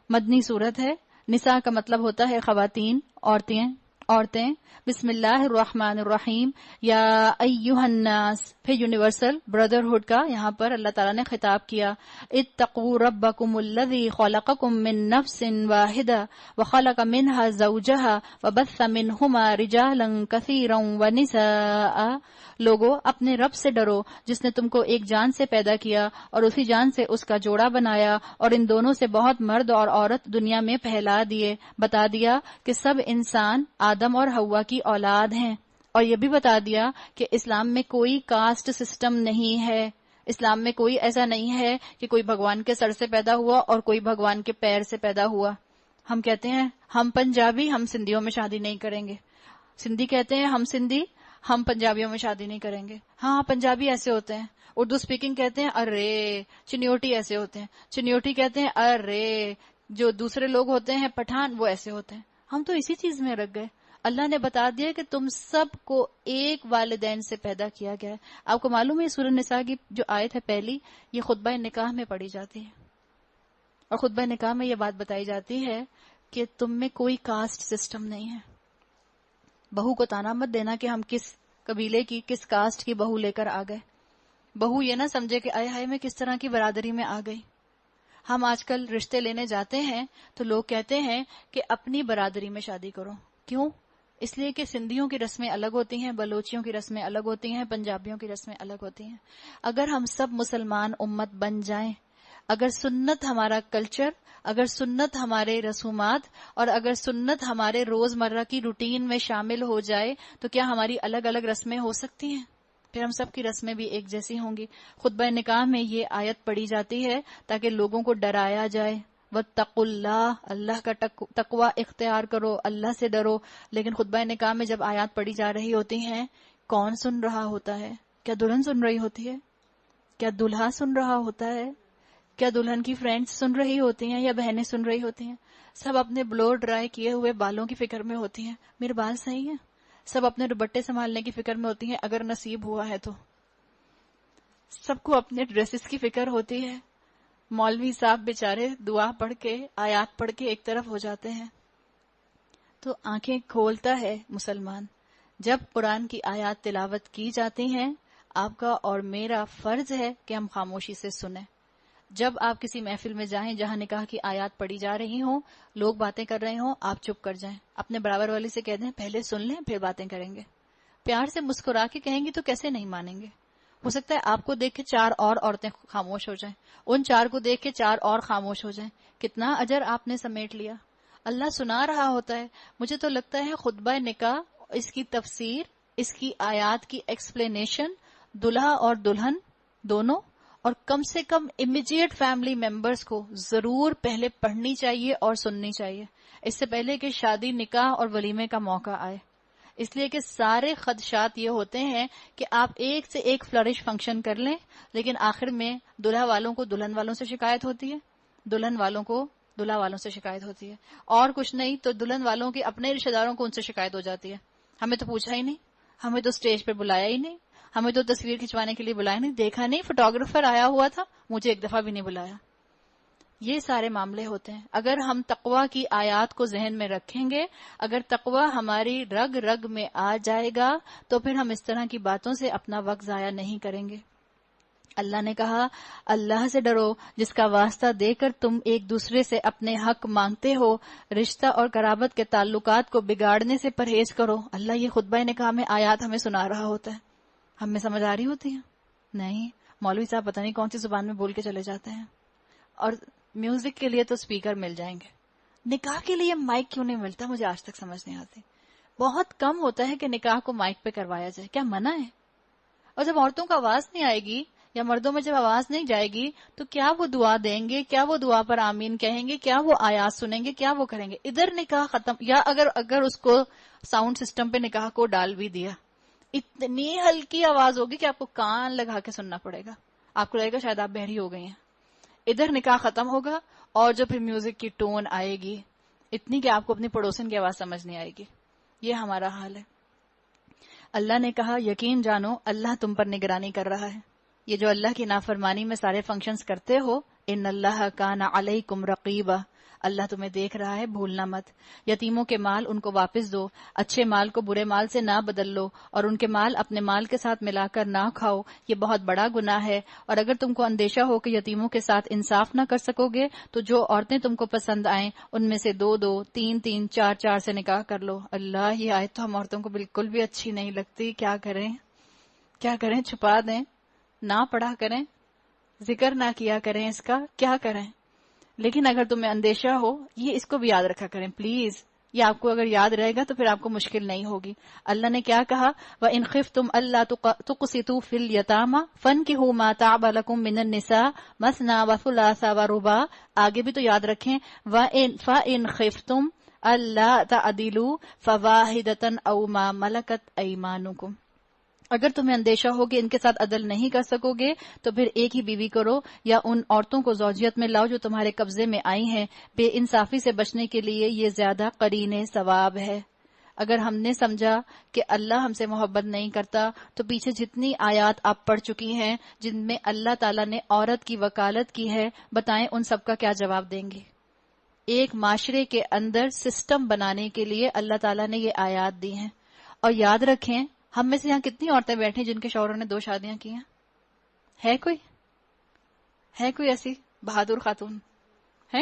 A: مدنی سورت ہے. نساء کا مطلب ہوتا ہے خواتین، عورتیں. بسم اللہ الرحمن الرحیم. یا ایھا الناس، پھر یونیورسل بردرہڈ کا یہاں پر اللہ تعالیٰ نے خطاب کیا. اتقوا ربکم الذی خلقکم من نفس واحدہ وخلق منها زوجہا وبث منہما رجالا کثیرا ونساء. لوگو اپنے رب سے ڈرو جس نے تم کو ایک جان سے پیدا کیا اور اسی جان سے اس کا جوڑا بنایا، اور ان دونوں سے بہت مرد اور عورت دنیا میں پھیلا دیے. بتا دیا کہ سب انسان آدم اور حوا کی اولاد ہیں، اور یہ بھی بتا دیا کہ اسلام میں کوئی کاسٹ سسٹم نہیں ہے. اسلام میں کوئی ایسا نہیں ہے کہ کوئی بھگوان کے سر سے پیدا ہوا اور کوئی بھگوان کے پیر سے پیدا ہوا. ہم کہتے ہیں ہم پنجابی، ہم سندھیوں میں شادی نہیں کریں گے. سندھی کہتے ہیں ہم سندھی، ہم پنجابیوں میں شادی نہیں کریں گے. ہاں پنجابی ایسے ہوتے ہیں. اردو اسپیکنگ کہتے ہیں ارے. چنیوٹی ایسے ہوتے ہیں. چنیوٹی کہتے ہیں ارے. جو دوسرے لوگ ہوتے ہیں پٹھان، وہ ایسے ہوتے ہیں. ہم تو اسی چیز میں رکھ گئے. اللہ نے بتا دیا کہ تم سب کو ایک والدین سے پیدا کیا گیا ہے. آپ کو معلوم ہے سورہ نساء کی جو آیت ہے پہلی، یہ خطبہ نکاح میں پڑھی جاتی ہے. اور خطبہ نکاح میں یہ بات بتائی جاتی ہے کہ تم میں کوئی کاسٹ سسٹم نہیں ہے. بہو کو تانا مت دینا کہ ہم کس قبیلے کی، کس کاسٹ کی بہو لے کر آ گئے. بہو یہ نہ سمجھے کہ آئے ہائے میں کس طرح کی برادری میں آ گئی. ہم آج کل رشتے لینے جاتے ہیں تو لوگ کہتے ہیں کہ اپنی برادری میں شادی کرو. کیوں؟ اس لیے کہ سندھیوں کی رسمیں الگ ہوتی ہیں، بلوچیوں کی رسمیں الگ ہوتی ہیں، پنجابیوں کی رسمیں الگ ہوتی ہیں. اگر ہم سب مسلمان امت بن جائیں، اگر سنت ہمارا کلچر، اگر سنت ہمارے رسومات، اور اگر سنت ہمارے روزمرہ کی روٹین میں شامل ہو جائے تو کیا ہماری الگ الگ رسمیں ہو سکتی ہیں؟ پھر ہم سب کی رسمیں بھی ایک جیسی ہوں گی. خطبہ نکاح میں یہ آیت پڑھی جاتی ہے تاکہ لوگوں کو ڈرایا جائے. واتقوا اللہ، اللہ کا تقوی اختیار کرو، اللہ سے ڈرو. لیکن خطبہ نکاح میں جب آیات پڑھی جا رہی ہوتی ہیں، کون سن رہا ہوتا ہے؟ کیا دلہن سن رہی ہوتی ہے؟ کیا دلہا سن رہا ہوتا ہے؟ کیا دلہن کی فرینڈز سن رہی ہوتی ہیں یا بہنیں سن رہی ہوتی ہیں؟ سب اپنے بلو ڈرائی کیے ہوئے بالوں کی فکر میں ہوتی ہیں، میرے بال صحیح ہیں. سب اپنے دوپٹے سنبھالنے کی فکر میں ہوتی ہیں اگر نصیب ہوا ہے تو. سب کو اپنے ڈریسز کی فکر ہوتی ہے. مولوی صاحب بیچارے دعا پڑھ کے، آیات پڑھ کے ایک طرف ہو جاتے ہیں. تو آنکھیں کھولتا ہے مسلمان. جب قرآن کی آیات تلاوت کی جاتی ہیں، آپ کا اور میرا فرض ہے کہ ہم خاموشی سے سنیں. جب آپ کسی محفل میں جائیں جہاں نکاح کی آیات پڑھی جا رہی ہوں، لوگ باتیں کر رہے ہوں، آپ چپ کر جائیں. اپنے برابر والی سے کہہ دیں پہلے سن لیں پھر باتیں کریں گے. پیار سے مسکرا کے کہیں گی تو کیسے نہیں مانیں گے. ہو سکتا ہے آپ کو دیکھ کے 4 اور عورتیں خاموش ہو جائیں، ان 4 کو دیکھ کے 4 اور خاموش ہو جائیں. کتنا اجر آپ نے سمیٹ لیا. اللہ سنا رہا ہوتا ہے. مجھے تو لگتا ہے خطبہ نکاح، اس کی تفسیر، اس کی آیات کی ایکسپلینیشن دلہا اور دلہن دونوں، اور کم سے کم امیجیٹ فیملی ممبرز کو ضرور پہلے پڑھنی چاہیے اور سننی چاہیے، اس سے پہلے کہ شادی، نکاح اور ولیمے کا موقع آئے. اس لیے کہ سارے خدشات یہ ہوتے ہیں کہ آپ ایک سے ایک فلرش فنکشن کر لیں، لیکن آخر میں دلہا والوں کو دلہن والوں سے شکایت ہوتی ہے، دلہن والوں کو دلہا والوں سے شکایت ہوتی ہے، اور کچھ نہیں تو دلہن والوں کے اپنے رشتے داروں کو ان سے شکایت ہو جاتی ہے، ہمیں تو پوچھا ہی نہیں، ہمیں تو اسٹیج پہ بلایا ہی نہیں، ہمیں تو تصویر کھنچوانے کے لیے بلایا نہیں، دیکھا نہیں، فوٹوگرافر آیا ہوا تھا، مجھے ایک دفعہ بھی نہیں بلایا. یہ سارے معاملے ہوتے ہیں. اگر ہم تقوی کی آیات کو ذہن میں رکھیں گے، اگر تقوی ہماری رگ رگ میں آ جائے گا تو پھر ہم اس طرح کی باتوں سے اپنا وقت ضائع نہیں کریں گے. اللہ نے کہا اللہ سے ڈرو جس کا واسطہ دے کر تم ایک دوسرے سے اپنے حق مانگتے ہو، رشتہ اور قرابت کے تعلقات کو بگاڑنے سے پرہیز کرو. اللہ یہ خطبہ نکاح میں آیات ہمیں سنا رہا ہوتا ہے، ہمیں سمجھ آ رہی ہوتی ہیں؟ نہیں، مولوی صاحب پتہ نہیں کون سی زبان میں بول کے چلے جاتے ہیں. اور میوزک کے لیے تو اسپیکر مل جائیں گے، نکاح کے لیے مائک کیوں نہیں ملتا؟ مجھے آج تک سمجھ نہیں آتی. بہت کم ہوتا ہے کہ نکاح کو مائک پہ کروایا جائے. کیا منع ہے؟ اور جب عورتوں کو آواز نہیں آئے گی یا مردوں میں جب آواز نہیں جائے گی تو کیا وہ دعا دیں گے؟ کیا وہ دعا پر آمین کہیں گے؟ کیا وہ آیات سنیں گے؟ کیا وہ کریں گے؟ ادھر نکاح ختم. یا اگر اس کو ساؤنڈ سسٹم پہ نکاح کو ڈال بھی دیا، اتنی ہلکی آواز ہوگی کہ آپ کو کان لگا کے سننا پڑے گا، آپ کو لگے گا شاید آپ بہری ہو گئی ہیں. ادھر نکاح ختم ہوگا اور جو پھر میوزک کی ٹون آئے گی اتنی کہ آپ کو اپنی پڑوسن کی آواز سمجھ نہیں آئے گی. یہ ہمارا حال ہے. اللہ نے کہا یقین جانو اللہ تم پر نگرانی کر رہا ہے. یہ جو اللہ کی نافرمانی میں سارے فنکشنز کرتے ہو، ان اللہ کان علیکم رقیبا، اللہ تمہیں دیکھ رہا ہے، بھولنا مت. یتیموں کے مال ان کو واپس دو، اچھے مال کو برے مال سے نہ بدل لو، اور ان کے مال اپنے مال کے ساتھ ملا کر نہ کھاؤ، یہ بہت بڑا گناہ ہے. اور اگر تم کو اندیشہ ہو کہ یتیموں کے ساتھ انصاف نہ کر سکو گے تو جو عورتیں تم کو پسند آئیں ان میں سے 2 3 4 سے نکاح کر لو. اللہ یہ آیت تو ہم عورتوں کو بالکل بھی اچھی نہیں لگتی. کیا کریں؟ چھپا دیں، نہ پڑھا کریں، ذکر نہ کیا کریں اس کا، کیا کریں؟ لیکن اگر تمہیں اندیشہ ہو، یہ اس کو بھی یاد رکھا کریں پلیز. یہ آپ کو اگر یاد رہے گا تو پھر آپ کو مشکل نہیں ہوگی. اللہ نے کیا کہا؟ وَإِنْ خِفْتُمْ أَلَّا تُقْسِطُوا فِي الْيَتَامَى فَانكِحُوا مَا طَابَ لَكُم مِّنَ النِّسَاءِ مَثْنَىٰ وَثُلَاثَ وَرُبَاعَ. آگے بھی تو یاد رکھیں فَإِنْ خِفْتُمْ أَلَّا تَعْدِلُوا فَوَاحِدَةً أَوْ مَا مَلَكَتْ أَيْمَانُكُمْ. اگر تمہیں اندیشہ ہو کہ ان کے ساتھ عدل نہیں کر سکو گے تو پھر ایک ہی بیوی کرو یا ان عورتوں کو زوجیت میں لاؤ جو تمہارے قبضے میں آئی ہیں. بے انصافی سے بچنے کے لیے یہ زیادہ قرین ثواب ہے. اگر ہم نے سمجھا کہ اللہ ہم سے محبت نہیں کرتا تو پیچھے جتنی آیات آپ پڑھ چکی ہیں جن میں اللہ تعالیٰ نے عورت کی وکالت کی ہے، بتائیں ان سب کا کیا جواب دیں گے؟ ایک معاشرے کے اندر سسٹم بنانے کے لیے اللہ تعالیٰ نے یہ آیات دی ہیں. اور یاد رکھیں ہم میں سے یہاں کتنی عورتیں بیٹھی جن کے شوہروں نے 2 شادیاں کی ہیں؟ ہے کوئی ایسی بہادر خاتون ہے؟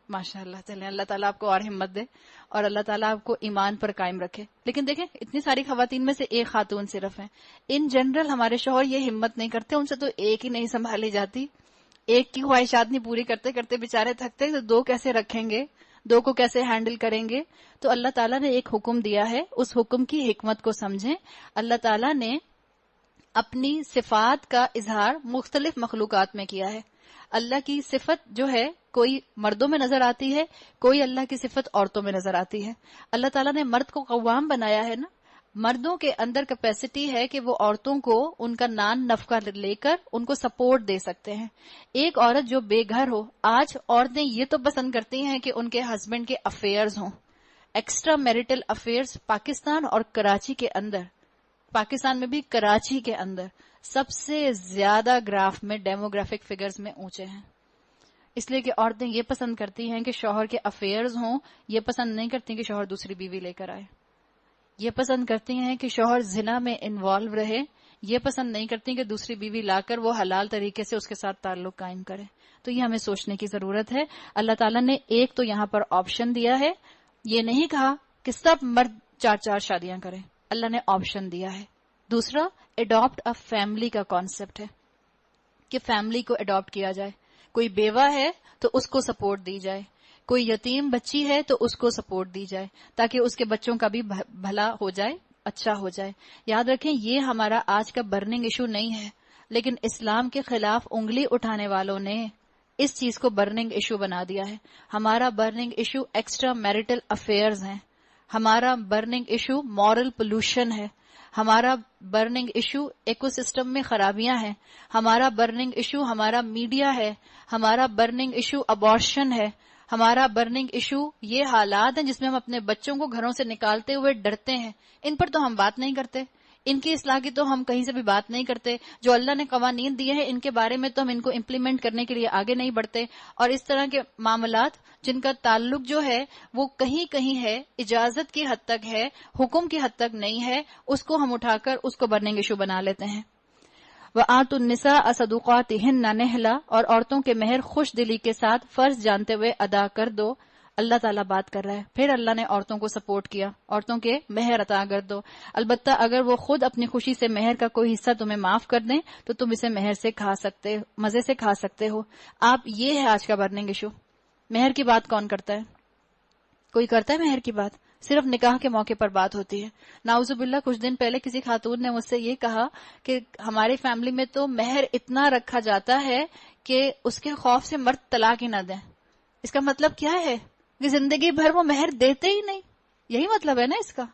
A: ماشاء اللہ. چلیں اللہ تعالیٰ آپ کو اور ہمت دے اور اللہ تعالیٰ آپ کو ایمان پر قائم رکھے. لیکن دیکھیں اتنی ساری خواتین میں سے ایک خاتون صرف ہیں. ان جنرل ہمارے شوہر یہ ہمت نہیں کرتے، ان سے تو ایک ہی نہیں سنبھالی جاتی. ایک کی خواہشات نہیں پوری کرتے کرتے بےچارے تھکتے تو 2 کیسے رکھیں گے؟ 2 کو کیسے ہینڈل کریں گے؟ تو اللہ تعالیٰ نے ایک حکم دیا ہے، اس حکم کی حکمت کو سمجھیں. اللہ تعالیٰ نے اپنی صفات کا اظہار مختلف مخلوقات میں کیا ہے. اللہ کی صفت جو ہے کوئی مردوں میں نظر آتی ہے، کوئی اللہ کی صفت عورتوں میں نظر آتی ہے. اللہ تعالیٰ نے مرد کو قوام بنایا ہے نا. مردوں کے اندر کیپیسٹی ہے کہ وہ عورتوں کو ان کا نان نفقہ لے کر ان کو سپورٹ دے سکتے ہیں. ایک عورت جو بے گھر ہو، آج عورتیں یہ تو پسند کرتی ہیں کہ ان کے ہسبینڈ کے افیئرز ہوں، ایکسٹرا میریٹل افیئرز. پاکستان اور کراچی کے اندر، پاکستان میں بھی کراچی کے اندر سب سے زیادہ گراف میں ڈیموگرافک فگرز میں اونچے ہیں. اس لیے کہ عورتیں یہ پسند کرتی ہیں کہ شوہر کے افیئرز ہوں، یہ پسند نہیں کرتی کہ شوہر دوسری بیوی لے کر آئے. یہ پسند کرتی ہیں کہ شوہر زنا میں انوالو رہے، یہ پسند نہیں کرتی کہ دوسری بیوی لا کر وہ حلال طریقے سے اس کے ساتھ تعلق قائم کرے. تو یہ ہمیں سوچنے کی ضرورت ہے. اللہ تعالیٰ نے ایک تو یہاں پر آپشن دیا ہے، یہ نہیں کہا کہ سب مرد 4 شادیاں کریں، اللہ نے آپشن دیا ہے. دوسرا اڈاپٹ ا فیملی کا کانسیپٹ ہے کہ فیملی کو اڈاپٹ کیا جائے. کوئی بیوہ ہے تو اس کو سپورٹ دی جائے، کوئی یتیم بچی ہے تو اس کو سپورٹ دی جائے تاکہ اس کے بچوں کا بھی بھلا ہو جائے، اچھا ہو جائے. یاد رکھیں یہ ہمارا آج کا برننگ ایشو نہیں ہے، لیکن اسلام کے خلاف انگلی اٹھانے والوں نے اس چیز کو برننگ ایشو بنا دیا ہے. ہمارا burning issue extra marital affairs ہیں. ہمارا برننگ ایشو مورل پولوشن ہے. ہمارا برننگ ایشو ایکو سسٹم میں خرابیاں ہیں. ہمارا برننگ ایشو ہمارا میڈیا ہے. ہمارا برننگ ایشو ابارشن ہے. ہمارا برننگ ایشو یہ حالات ہیں جس میں ہم اپنے بچوں کو گھروں سے نکالتے ہوئے ڈرتے ہیں. ان پر تو ہم بات نہیں کرتے. ان کی اصلاح کی تو ہم کہیں سے بھی بات نہیں کرتے. جو اللہ نے قوانین دیے ہیں ان کے بارے میں تو ہم ان کو امپلیمنٹ کرنے کے لیے آگے نہیں بڑھتے. اور اس طرح کے معاملات جن کا تعلق جو ہے وہ کہیں کہیں ہے, اجازت کی حد تک ہے, حکم کی حد تک نہیں ہے, اس کو ہم اٹھا کر اس کو برننگ ایشو بنا لیتے ہیں. وَآتُوا النِّسَاءَ صَدُقَاتِهِنَّ نِحْلَةً, اور عورتوں کے مہر خوش دلی کے ساتھ فرض جانتے ہوئے ادا کر دو. اللہ تعالیٰ بات کر رہا ہے. پھر اللہ نے عورتوں کو سپورٹ کیا, عورتوں کے مہر عطا کر دو. البتہ اگر وہ خود اپنی خوشی سے مہر کا کوئی حصہ تمہیں معاف کر دیں تو تم اسے مہر سے کھا سکتے, مزے سے کھا سکتے ہو. آپ یہ ہے آج کا برننگ ایشو. مہر کی بات کون کرتا ہے؟ کوئی کرتا ہے مہر کی بات؟ صرف نکاح کے موقع پر بات ہوتی ہے. نعوذ باللہ, کچھ دن پہلے کسی خاتون نے مجھ سے یہ کہا کہ ہماری فیملی میں تو مہر اتنا رکھا جاتا ہے کہ اس کے خوف سے مرد طلاق ہی نہ دیں. اس کا مطلب کیا ہے کہ زندگی بھر وہ مہر دیتے ہی نہیں. یہی مطلب ہے نا اس کا.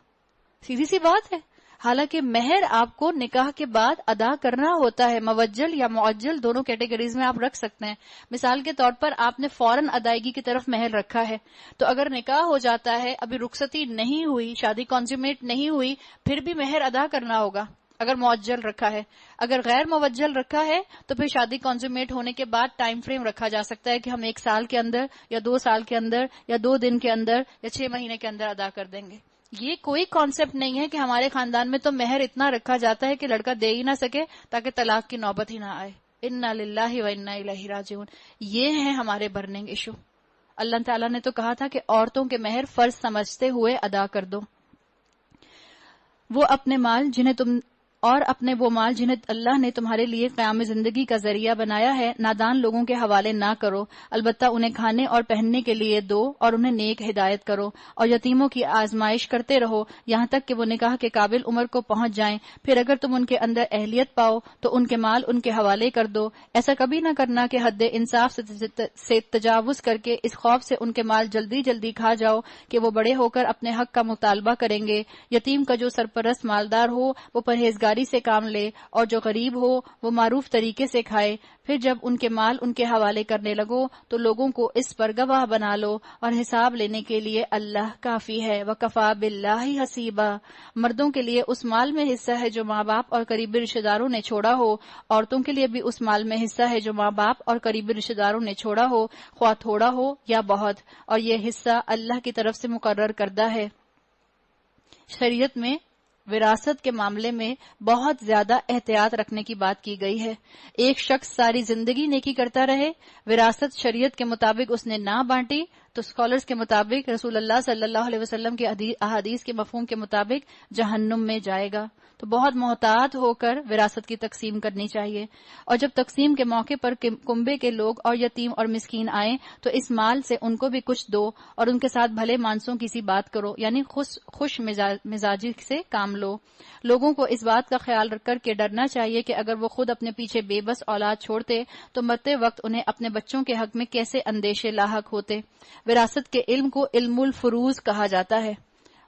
A: سیدھی سی بات ہے. حالانکہ مہر آپ کو نکاح کے بعد ادا کرنا ہوتا ہے. موجل یا معجل دونوں کیٹیگریز میں آپ رکھ سکتے ہیں. مثال کے طور پر آپ نے فوراً ادائیگی کی طرف مہر رکھا ہے, تو اگر نکاح ہو جاتا ہے, ابھی رخصتی نہیں ہوئی, شادی کنزیومیٹ نہیں ہوئی, پھر بھی مہر ادا کرنا ہوگا اگر معجل رکھا ہے. اگر غیر موجل رکھا ہے تو پھر شادی کنزیومیٹ ہونے کے بعد ٹائم فریم رکھا جا سکتا ہے کہ ہم 1 سال کے اندر یا 2 سال کے اندر یا 2 دن کے اندر یا 6 مہینے کے اندر ادا کر دیں گے. یہ کوئی کانسیپٹ نہیں ہے کہ ہمارے خاندان میں تو مہر اتنا رکھا جاتا ہے کہ لڑکا دے ہی نہ سکے تاکہ طلاق کی نوبت ہی نہ آئے. انا للہ و انا الیہ راجعون. یہ ہیں ہمارے برننگ ایشو. اللہ تعالیٰ نے تو کہا تھا کہ عورتوں کے مہر فرض سمجھتے ہوئے ادا کر دو. وہ اپنے مال جنہیں اللہ نے تمہارے لیے قیام زندگی کا ذریعہ بنایا ہے نادان لوگوں کے حوالے نہ کرو, البتہ انہیں کھانے اور پہننے کے لیے دو اور انہیں نیک ہدایت کرو, اور یتیموں کی آزمائش کرتے رہو یہاں تک کہ وہ نکاح کے قابل عمر کو پہنچ جائیں. پھر اگر تم ان کے اندر اہلیت پاؤ تو ان کے مال ان کے حوالے کر دو. ایسا کبھی نہ کرنا کہ حد انصاف سے تجاوز کر کے اس خوف سے ان کے مال جلدی جلدی کھا جاؤ کہ وہ بڑے ہو کر اپنے حق کا مطالبہ کریں گے. یتیم کا جو سرپرست مالدار ہو وہ پرہیزگاری سے کام لے, اور جو غریب ہو وہ معروف طریقے سے کھائے. پھر جب ان کے مال ان کے حوالے کرنے لگو تو لوگوں کو اس پر گواہ بنا لو, اور حساب لینے کے لیے اللہ کافی ہے. وَكَفَى بِاللَّهِ حَسِيبًا. مردوں کے لیے اس مال میں حصہ ہے جو ماں باپ اور قریبی رشتہ داروں نے چھوڑا ہو. عورتوں کے لیے بھی اس مال میں حصہ ہے جو ماں باپ اور قریبی رشتہ داروں نے چھوڑا ہو, خواہ تھوڑا ہو یا بہت, اور یہ حصہ اللہ کی طرف سے مقرر کردہ ہے. شریعت میں وراثت کے معاملے میں بہت زیادہ احتیاط رکھنے کی بات کی گئی ہے. ایک شخص ساری زندگی نیکی کرتا رہے, وراثت شریعت کے مطابق اس نے نہ بانٹی تو اسکالرز کے مطابق, رسول اللہ صلی اللہ علیہ وسلم کے احادیث کے مفہوم کے مطابق جہنم میں جائے گا. تو بہت محتاط ہو کر وراثت کی تقسیم کرنی چاہیے. اور جب تقسیم کے موقع پر کنبے کے لوگ اور یتیم اور مسکین آئیں تو اس مال سے ان کو بھی کچھ دو, اور ان کے ساتھ بھلے مانسوں کی سی بات کرو, یعنی خوش مزاجی سے کام لو. لوگوں کو اس بات کا خیال رکھ کر کے ڈرنا چاہیے کہ اگر وہ خود اپنے پیچھے بے بس اولاد چھوڑتے تو مرتے وقت انہیں اپنے بچوں کے حق میں کیسے اندیشے لاحق ہوتے. وراثت کے علم کو علم الفروض کہا جاتا ہے,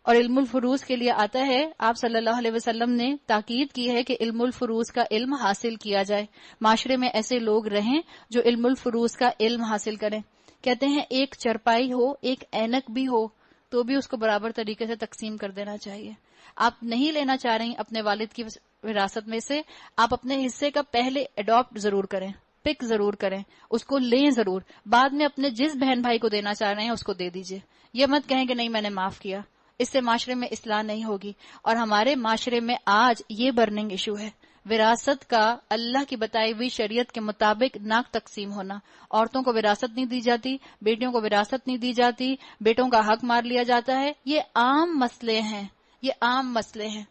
A: اور علم الفروض کے لیے آتا ہے, آپ صلی اللہ علیہ وسلم نے تاکید کی ہے کہ علم الفروض کا علم حاصل کیا جائے. معاشرے میں ایسے لوگ رہیں جو علم الفروض کا علم حاصل کریں. کہتے ہیں ایک چرپائی ہو, ایک اینک بھی ہو تو بھی اس کو برابر طریقے سے تقسیم کر دینا چاہیے. آپ نہیں لینا چاہ رہی اپنے والد کی وراثت میں سے, آپ اپنے حصے کا پہلے اڈاپٹ ضرور کریں, پک ضرور کریں, اس کو لیں ضرور. بعد میں اپنے جس بہن بھائی کو دینا چاہ رہے ہیں اس کو دے دیجئے. یہ مت کہیں کہ نہیں میں نے معاف کیا. اس سے معاشرے میں اصلاح نہیں ہوگی. اور ہمارے معاشرے میں آج یہ برننگ ایشو ہے, وراثت کا اللہ کی بتائی ہوئی شریعت کے مطابق نہ تقسیم ہونا. عورتوں کو وراثت نہیں دی جاتی, بیٹیوں کو وراثت نہیں دی جاتی, بیٹوں کا حق مار لیا جاتا ہے. یہ عام مسئلے ہیں, یہ عام مسئلے ہیں.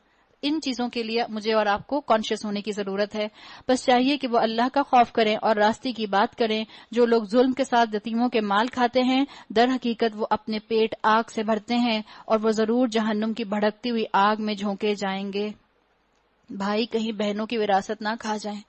A: ان چیزوں کے لیے مجھے اور آپ کو کانشیس ہونے کی ضرورت ہے. بس چاہیے کہ وہ اللہ کا خوف کریں اور راستے کی بات کریں. جو لوگ ظلم کے ساتھ یتیموں کے مال کھاتے ہیں در حقیقت وہ اپنے پیٹ آگ سے بھرتے ہیں, اور وہ ضرور جہنم کی بھڑکتی ہوئی آگ میں جھونکے جائیں گے. بھائی کہیں بہنوں کی وراثت نہ کھا جائیں,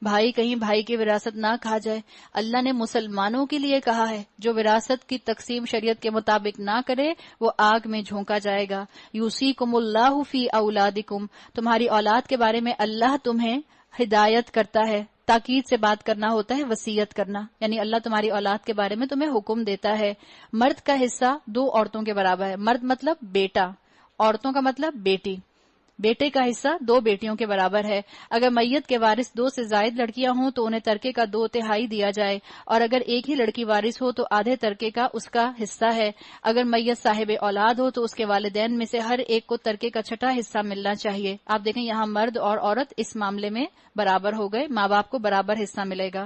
A: بھائی کہیں بھائی کی وراثت نہ کھا جائے. اللہ نے مسلمانوں کے لیے کہا ہے جو وراثت کی تقسیم شریعت کے مطابق نہ کرے وہ آگ میں جھونکا جائے گا. یوصیکم اللہ فی اولادکم، تمہاری اولاد کے بارے میں اللہ تمہیں ہدایت کرتا ہے. تاکید سے بات کرنا ہوتا ہے وصیت کرنا، یعنی اللہ تمہاری اولاد کے بارے میں تمہیں حکم دیتا ہے. مرد کا حصہ 2 عورتوں کے برابر ہے. مرد مطلب بیٹا، عورتوں کا مطلب بیٹی. بیٹے کا حصہ 2 بیٹیوں کے برابر ہے. اگر میت کے وارث 2 سے زائد لڑکیاں ہوں تو انہیں ترکے کا 2/3 دیا جائے، اور اگر ایک ہی لڑکی وارث ہو تو آدھے ترکے کا اس کا حصہ ہے. اگر میت صاحب اولاد ہو تو اس کے والدین میں سے ہر ایک کو ترکے کا 6واں حصہ ملنا چاہیے. آپ دیکھیں یہاں مرد اور عورت اس معاملے میں برابر ہو گئے، ماں باپ کو برابر حصہ ملے گا.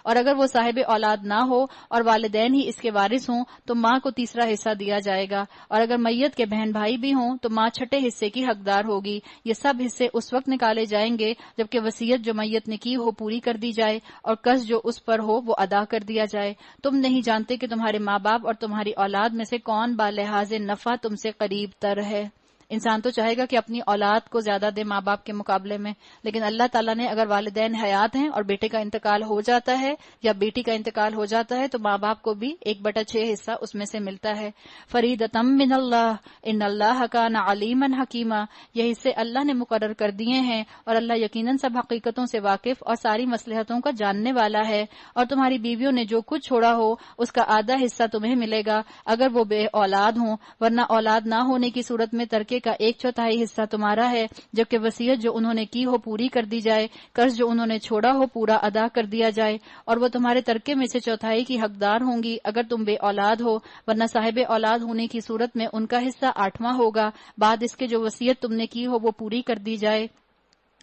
A: اور اگر وہ صاحب اولاد نہ ہو اور والدین ہی اس کے وارث ہوں تو ماں کو 3واں حصہ دیا جائے گا. اور اگر میت کے بہن بھائی بھی ہوں تو ماں 6 حصے کی حقدار ہوگی. یہ سب حصے اس وقت نکالے جائیں گے جبکہ وصیت جو میت نے کی ہو پوری کر دی جائے اور قرض جو اس پر ہو وہ ادا کر دیا جائے. تم نہیں جانتے کہ تمہارے ماں باپ اور تمہاری اولاد میں سے کون بالحاظ نفع تم سے قریب تر ہے. انسان تو چاہے گا کہ اپنی اولاد کو زیادہ دے ماں باپ کے مقابلے میں، لیکن اللہ تعالیٰ نے اگر والدین حیات ہیں اور بیٹے کا انتقال ہو جاتا ہے یا بیٹی کا انتقال ہو جاتا ہے تو ماں باپ کو بھی 1/6 حصہ اس میں سے ملتا ہے. فریدۃ من اللہ ان اللہ کان علیما حکیما، یہ حصے اللہ نے مقرر کر دیے ہیں اور اللہ یقیناً سب حقیقتوں سے واقف اور ساری مصلحتوں کا جاننے والا ہے. اور تمہاری بیویوں نے جو کچھ چھوڑا ہو اس کا آدھا حصہ تمہیں ملے گا اگر وہ بے اولاد ہوں، ورنہ اولاد نہ ہونے کی صورت میں ترکے کا 1/4 حصہ تمہارا ہے، جبکہ وصیت جو انہوں نے کی ہو پوری کر دی جائے، قرض جو انہوں نے چھوڑا ہو پورا ادا کر دیا جائے، اور وہ تمہارے ترکے میں سے 1/4 کی حقدار ہوں گی اگر تم بے اولاد ہو، ورنہ صاحب اولاد ہونے کی صورت میں ان کا حصہ 8واں ہوگا بعد اس کے جو وصیت تم نے کی ہو وہ پوری کر دی جائے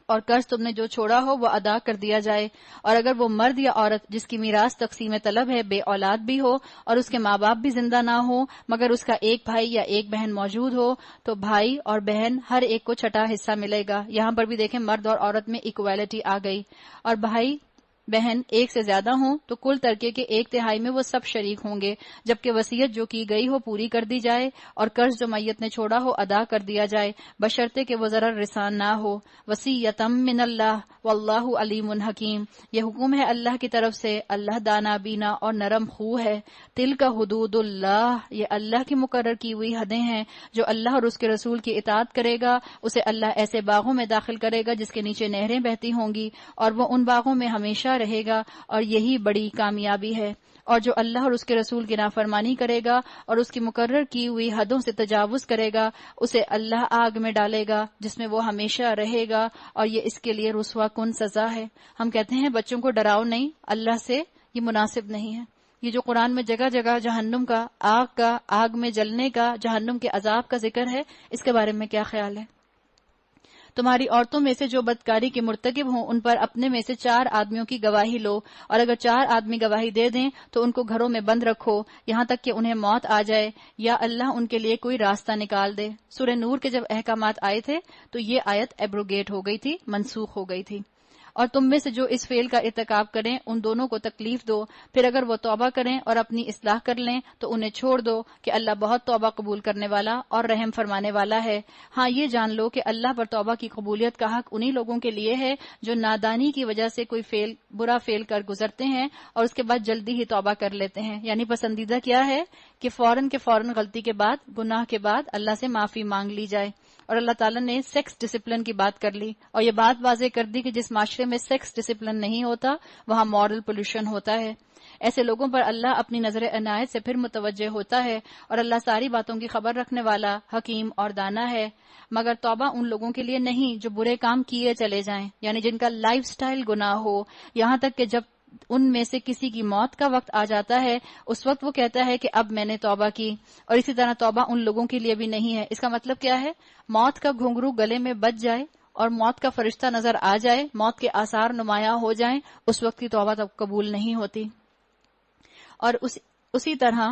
A: اور قرض تم نے جو چھوڑا ہو وہ ادا کر دیا جائے. اور اگر وہ مرد یا عورت جس کی میراث تقسیم طلب ہے بے اولاد بھی ہو اور اس کے ماں باپ بھی زندہ نہ ہو مگر اس کا ایک بھائی یا ایک بہن موجود ہو تو بھائی اور بہن ہر ایک کو 6واں حصہ ملے گا. یہاں پر بھی دیکھیں مرد اور عورت میں ایکویلٹی آ گئی. اور بھائی بہن ایک سے زیادہ ہوں تو کل ترکے کے 1/3 میں وہ سب شریک ہوں گے، جبکہ وصیت جو کی گئی ہو پوری کر دی جائے اور قرض جو میت نے چھوڑا ہو ادا کر دیا جائے بشرطے کہ وہ ضرر رسان نہ ہو. وصیۃ من اللہ واللہ علیم حکیم، یہ حکم ہے اللہ کی طرف سے، اللہ دانا بینا اور نرم خو ہے. تلک حدود اللہ، یہ اللہ کی مقرر کی ہوئی حدیں ہیں. جو اللہ اور اس کے رسول کی اطاعت کرے گا اسے اللہ ایسے باغوں میں داخل کرے گا جس کے نیچے نہریں بہتی ہوں گی اور وہ ان باغوں میں ہمیشہ رہے گا اور یہی بڑی کامیابی ہے. اور جو اللہ اور اس کے رسول کی نافرمانی کرے گا اور اس کی مقرر کی ہوئی حدوں سے تجاوز کرے گا اسے اللہ آگ میں ڈالے گا جس میں وہ ہمیشہ رہے گا اور یہ اس کے لیے رسوا کن سزا ہے. ہم کہتے ہیں بچوں کو ڈراؤ نہیں، اللہ سے یہ مناسب نہیں ہے. یہ جو قرآن میں جگہ جگہ جہنم کا، آگ میں جلنے کا، جہنم کے عذاب کا ذکر ہے، اس کے بارے میں کیا خیال ہے؟ تمہاری عورتوں میں سے جو بدکاری کے مرتکب ہوں ان پر اپنے میں سے 4 آدمیوں کی گواہی لو، اور اگر 4 آدمی گواہی دے دیں تو ان کو گھروں میں بند رکھو یہاں تک کہ انہیں موت آ جائے یا اللہ ان کے لیے کوئی راستہ نکال دے. سورہ نور کے جب احکامات آئے تھے تو یہ آیت ایبروگیٹ ہو گئی تھی، منسوخ ہو گئی تھی. اور تم میں سے جو اس فعل کا ارتکاب کریں ان دونوں کو تکلیف دو، پھر اگر وہ توبہ کریں اور اپنی اصلاح کر لیں تو انہیں چھوڑ دو کہ اللہ بہت توبہ قبول کرنے والا اور رحم فرمانے والا ہے. ہاں یہ جان لو کہ اللہ پر توبہ کی قبولیت کا حق انہی لوگوں کے لیے ہے جو نادانی کی وجہ سے کوئی برا فعل کر گزرتے ہیں اور اس کے بعد جلدی ہی توبہ کر لیتے ہیں. یعنی پسندیدہ کیا ہے کہ فوراً غلطی کے بعد، گناہ کے بعد اللہ سے معافی مانگ لی جائے. اور اللہ تعالیٰ نے سیکس ڈسپلن کی بات کر لی اور یہ بات واضح کر دی کہ جس معاشرے میں سیکس ڈسپلن نہیں ہوتا وہاں مورل پولوشن ہوتا ہے. ایسے لوگوں پر اللہ اپنی نظر عنایت سے پھر متوجہ ہوتا ہے اور اللہ ساری باتوں کی خبر رکھنے والا، حکیم اور دانا ہے. مگر توبہ ان لوگوں کے لیے نہیں جو برے کام کیے چلے جائیں، یعنی جن کا لائف سٹائل گناہ ہو، یہاں تک کہ جب ان میں سے کسی کی موت کا وقت آ جاتا ہے اس وقت وہ کہتا ہے کہ اب میں نے توبہ کی. اور اسی طرح توبہ ان لوگوں کے لیے بھی نہیں ہے. اس کا مطلب کیا ہے؟ موت کا گھنگرو گلے میں بج جائے اور موت کا فرشتہ نظر آ جائے، موت کے آثار نمایاں ہو جائیں، اس وقت کی توبہ تب قبول نہیں ہوتی. اور اسی طرح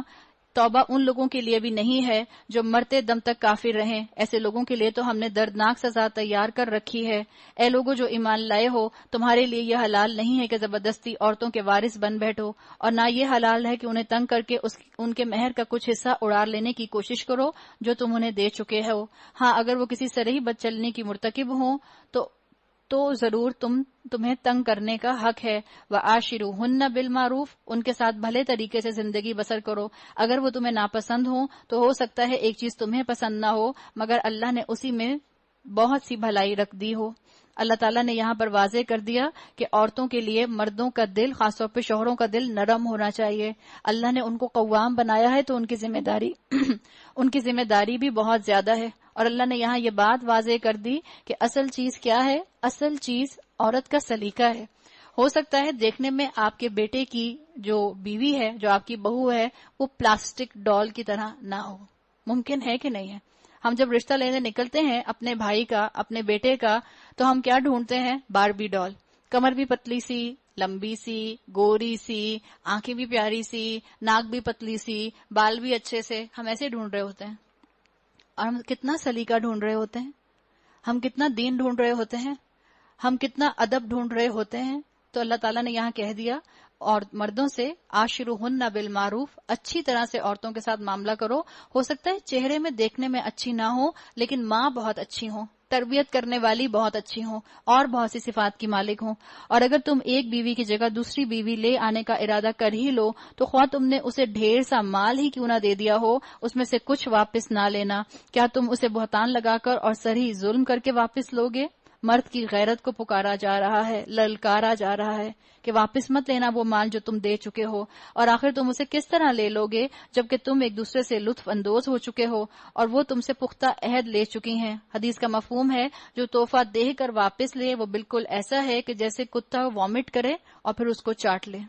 A: توبہ ان لوگوں کے لیے بھی نہیں ہے جو مرتے دم تک کافر رہیں. ایسے لوگوں کے لیے تو ہم نے دردناک سزا تیار کر رکھی ہے. اے لوگوں جو ایمان لائے ہو، تمہارے لیے یہ حلال نہیں ہے کہ زبردستی عورتوں کے وارث بن بیٹھو، اور نہ یہ حلال ہے کہ انہیں تنگ کر کے ان کے مہر کا کچھ حصہ اڑا لینے کی کوشش کرو جو تم انہیں دے چکے ہو. ہاں اگر وہ کسی صریح بد چلنی کی مرتکب ہوں تو تو ضرور تمہیں تنگ کرنے کا حق ہے. وَعَاشِرُوهُنَّ بِالْمَعْرُوفِ، ان کے ساتھ بھلے طریقے سے زندگی بسر کرو. اگر وہ تمہیں ناپسند ہوں تو ہو سکتا ہے ایک چیز تمہیں پسند نہ ہو مگر اللہ نے اسی میں بہت سی بھلائی رکھ دی ہو. اللہ تعالیٰ نے یہاں پر واضح کر دیا کہ عورتوں کے لیے مردوں کا دل، خاص طور پہ شوہروں کا دل نرم ہونا چاہیے. اللہ نے ان کو قوام بنایا ہے تو ان کی ذمہ داری ان کی ذمہ داری بھی بہت زیادہ ہے. اور اللہ نے یہاں یہ بات واضح کر دی کہ اصل چیز کیا ہے؟ اصل چیز عورت کا سلیقہ ہے. ہو سکتا ہے دیکھنے میں آپ کے بیٹے کی جو بیوی ہے، جو آپ کی بہو ہے، وہ پلاسٹک ڈال کی طرح نہ ہو. ممکن ہے کہ نہیں ہے؟ ہم جب رشتہ لینے نکلتے ہیں اپنے بھائی کا، اپنے بیٹے کا، تو ہم کیا ڈھونڈتے ہیں؟ باربی ڈال. کمر بھی پتلی سی، لمبی سی، گوری سی، آنکھیں بھی پیاری سی، ناک بھی پتلی سی، بال بھی اچھے سے. ہم ایسے ڈھونڈ رہے ہوتے ہیں. اور ہم کتنا سلیقہ ڈھونڈ رہے ہوتے ہیں، ہم کتنا دین ڈھونڈ رہے ہوتے ہیں، ہم کتنا ادب ڈھونڈ رہے ہوتے ہیں. تو اللہ تعالیٰ نے یہاں کہہ دیا اور مردوں سے عاشروہن بالمعروف، اچھی طرح سے عورتوں کے ساتھ معاملہ کرو. ہو سکتا ہے چہرے میں دیکھنے میں اچھی نہ ہو لیکن ماں بہت اچھی ہوں، تربیت کرنے والی بہت اچھی ہوں اور بہت سی صفات کی مالک ہوں. اور اگر تم ایک بیوی کی جگہ دوسری بیوی لے آنے کا ارادہ کر ہی لو تو خواہ تم نے اسے ڈھیر سا مال ہی کیوں نہ دے دیا ہو، اس میں سے کچھ واپس نہ لینا. کیا تم اسے بہتان لگا کر اور صریح ظلم کر کے واپس لوگے؟ مرد کی غیرت کو پکارا جا رہا ہے، للکارا جا رہا ہے کہ واپس مت لینا وہ مال جو تم دے چکے ہو. اور آخر تم اسے کس طرح لے لوگے جبکہ تم ایک دوسرے سے لطف اندوز ہو چکے ہو اور وہ تم سے پختہ عہد لے چکی ہیں. حدیث کا مفہوم ہے جو تحفہ دے کر واپس لے وہ بالکل ایسا ہے کہ جیسے کتا وامٹ کرے اور پھر اس کو چاٹ لے.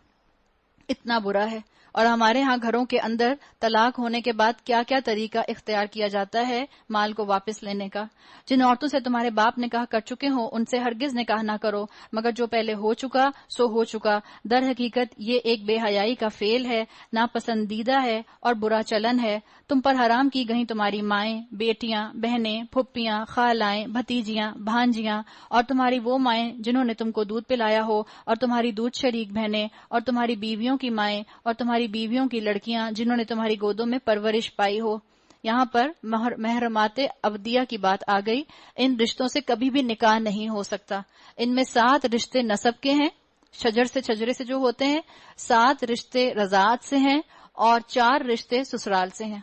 A: اتنا برا ہے. اور ہمارے ہاں گھروں کے اندر طلاق ہونے کے بعد کیا کیا طریقہ اختیار کیا جاتا ہے مال کو واپس لینے کا. جن عورتوں سے تمہارے باپ نکاح کر چکے ہوں ان سے ہرگز نکاح نہ کرو مگر جو پہلے ہو چکا سو ہو چکا. در حقیقت یہ ایک بے حیائی کا فعل ہے، ناپسندیدہ ہے اور برا چلن ہے. تم پر حرام کی گئیں تمہاری مائیں، بیٹیاں، بہنیں، پھپھیاں، خالائیں، بھتیجیاں، بھانجیاں اور تمہاری وہ مائیں جنہوں نے تم کو دودھ پلایا ہو اور تمہاری دودھ شریک بہنیں اور تمہاری بیویوں کی مائیں اور تمہاری بیویوں کی لڑکیاں جنہوں نے تمہاری گودوں میں پرورش پائی ہو. یہاں پر محرمات ابدیہ کی بات آ گئی. ان رشتوں سے کبھی بھی نکاح نہیں ہو سکتا. ان میں 7 رشتے نسب کے ہیں، شجرے سے جو ہوتے ہیں، 7 رشتے رضاعت سے ہیں اور 4 رشتے سسرال سے ہیں.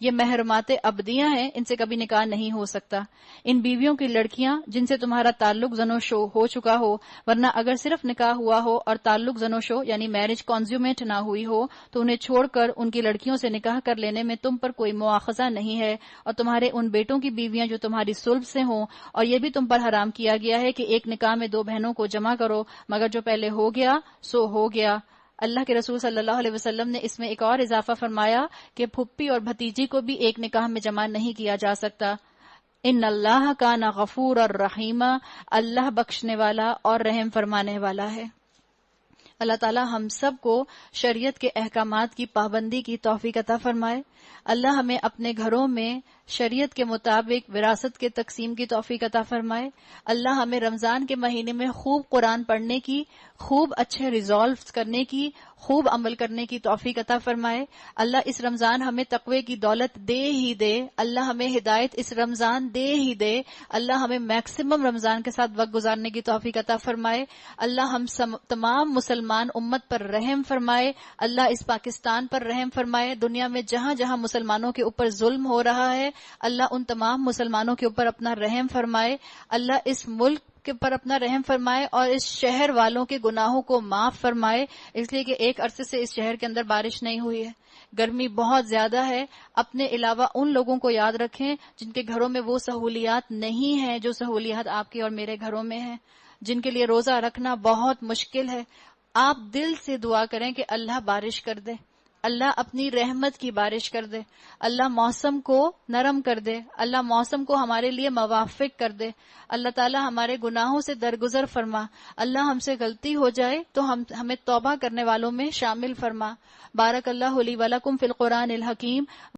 A: یہ محرمات ابدیہ ہیں، ان سے کبھی نکاح نہیں ہو سکتا. ان بیویوں کی لڑکیاں جن سے تمہارا تعلق زنوشو ہو چکا ہو، ورنہ اگر صرف نکاح ہوا ہو اور تعلق زنوشو یعنی میرج کنزیومیٹ نہ ہوئی ہو تو انہیں چھوڑ کر ان کی لڑکیوں سے نکاح کر لینے میں تم پر کوئی مواخذہ نہیں ہے. اور تمہارے ان بیٹوں کی بیویاں جو تمہاری صلب سے ہوں، اور یہ بھی تم پر حرام کیا گیا ہے کہ ایک نکاح میں 2 بہنوں کو جمع کرو مگر جو پہلے ہو گیا سو ہو گیا. اللہ کے رسول صلی اللہ علیہ وسلم نے اس میں ایک اور اضافہ فرمایا کہ پھپھی اور بھتیجی کو بھی ایک نکاح میں جمع نہیں کیا جا سکتا. ان اللہ کان غفور اور رحیمہ، اللہ بخشنے والا اور رحم فرمانے والا ہے. اللہ تعالی ہم سب کو شریعت کے احکامات کی پابندی کی توفیق عطا فرمائے. اللہ ہمیں اپنے گھروں میں شریعت کے مطابق وراثت کے تقسیم کی توفیق عطا فرمائے. اللہ ہمیں رمضان کے مہینے میں خوب قرآن پڑھنے کی، خوب اچھے ریزالوز کرنے کی، خوب عمل کرنے کی توفیق عطا فرمائے. اللہ اس رمضان ہمیں تقوی کی دولت دے ہی دے. اللہ ہمیں ہدایت اس رمضان دے ہی دے. اللہ ہمیں میکسیمم رمضان کے ساتھ وقت گزارنے کی توفیق عطا فرمائے. اللہ ہم تمام مسلمان امت پر رحم فرمائے. اللہ اس پاکستان پر رحم فرمائے. دنیا میں جہاں جہاں مسلمانوں کے اوپر ظلم ہو رہا ہے اللہ ان تمام مسلمانوں کے اوپر اپنا رحم فرمائے. اللہ اس ملک کے پر اپنا رحم فرمائے اور اس شہر والوں کے گناہوں کو معاف فرمائے. اس لیے کہ ایک عرصے سے اس شہر کے اندر بارش نہیں ہوئی ہے، گرمی بہت زیادہ ہے. اپنے علاوہ ان لوگوں کو یاد رکھیں جن کے گھروں میں وہ سہولیات نہیں ہیں جو سہولیات آپ کے اور میرے گھروں میں ہیں، جن کے لیے روزہ رکھنا بہت مشکل ہے. آپ دل سے دعا کریں کہ اللہ بارش کر دے، اللہ اپنی رحمت کی بارش کر دے، اللہ موسم کو نرم کر دے، اللہ موسم کو ہمارے لیے موافق کر دے. اللہ تعالی ہمارے گناہوں سے درگزر فرما. اللہ ہم سے غلطی ہو جائے تو ہمیں توبہ کرنے والوں میں شامل فرما. بارک اللہ لی ولکم فی القرآن الحکیم.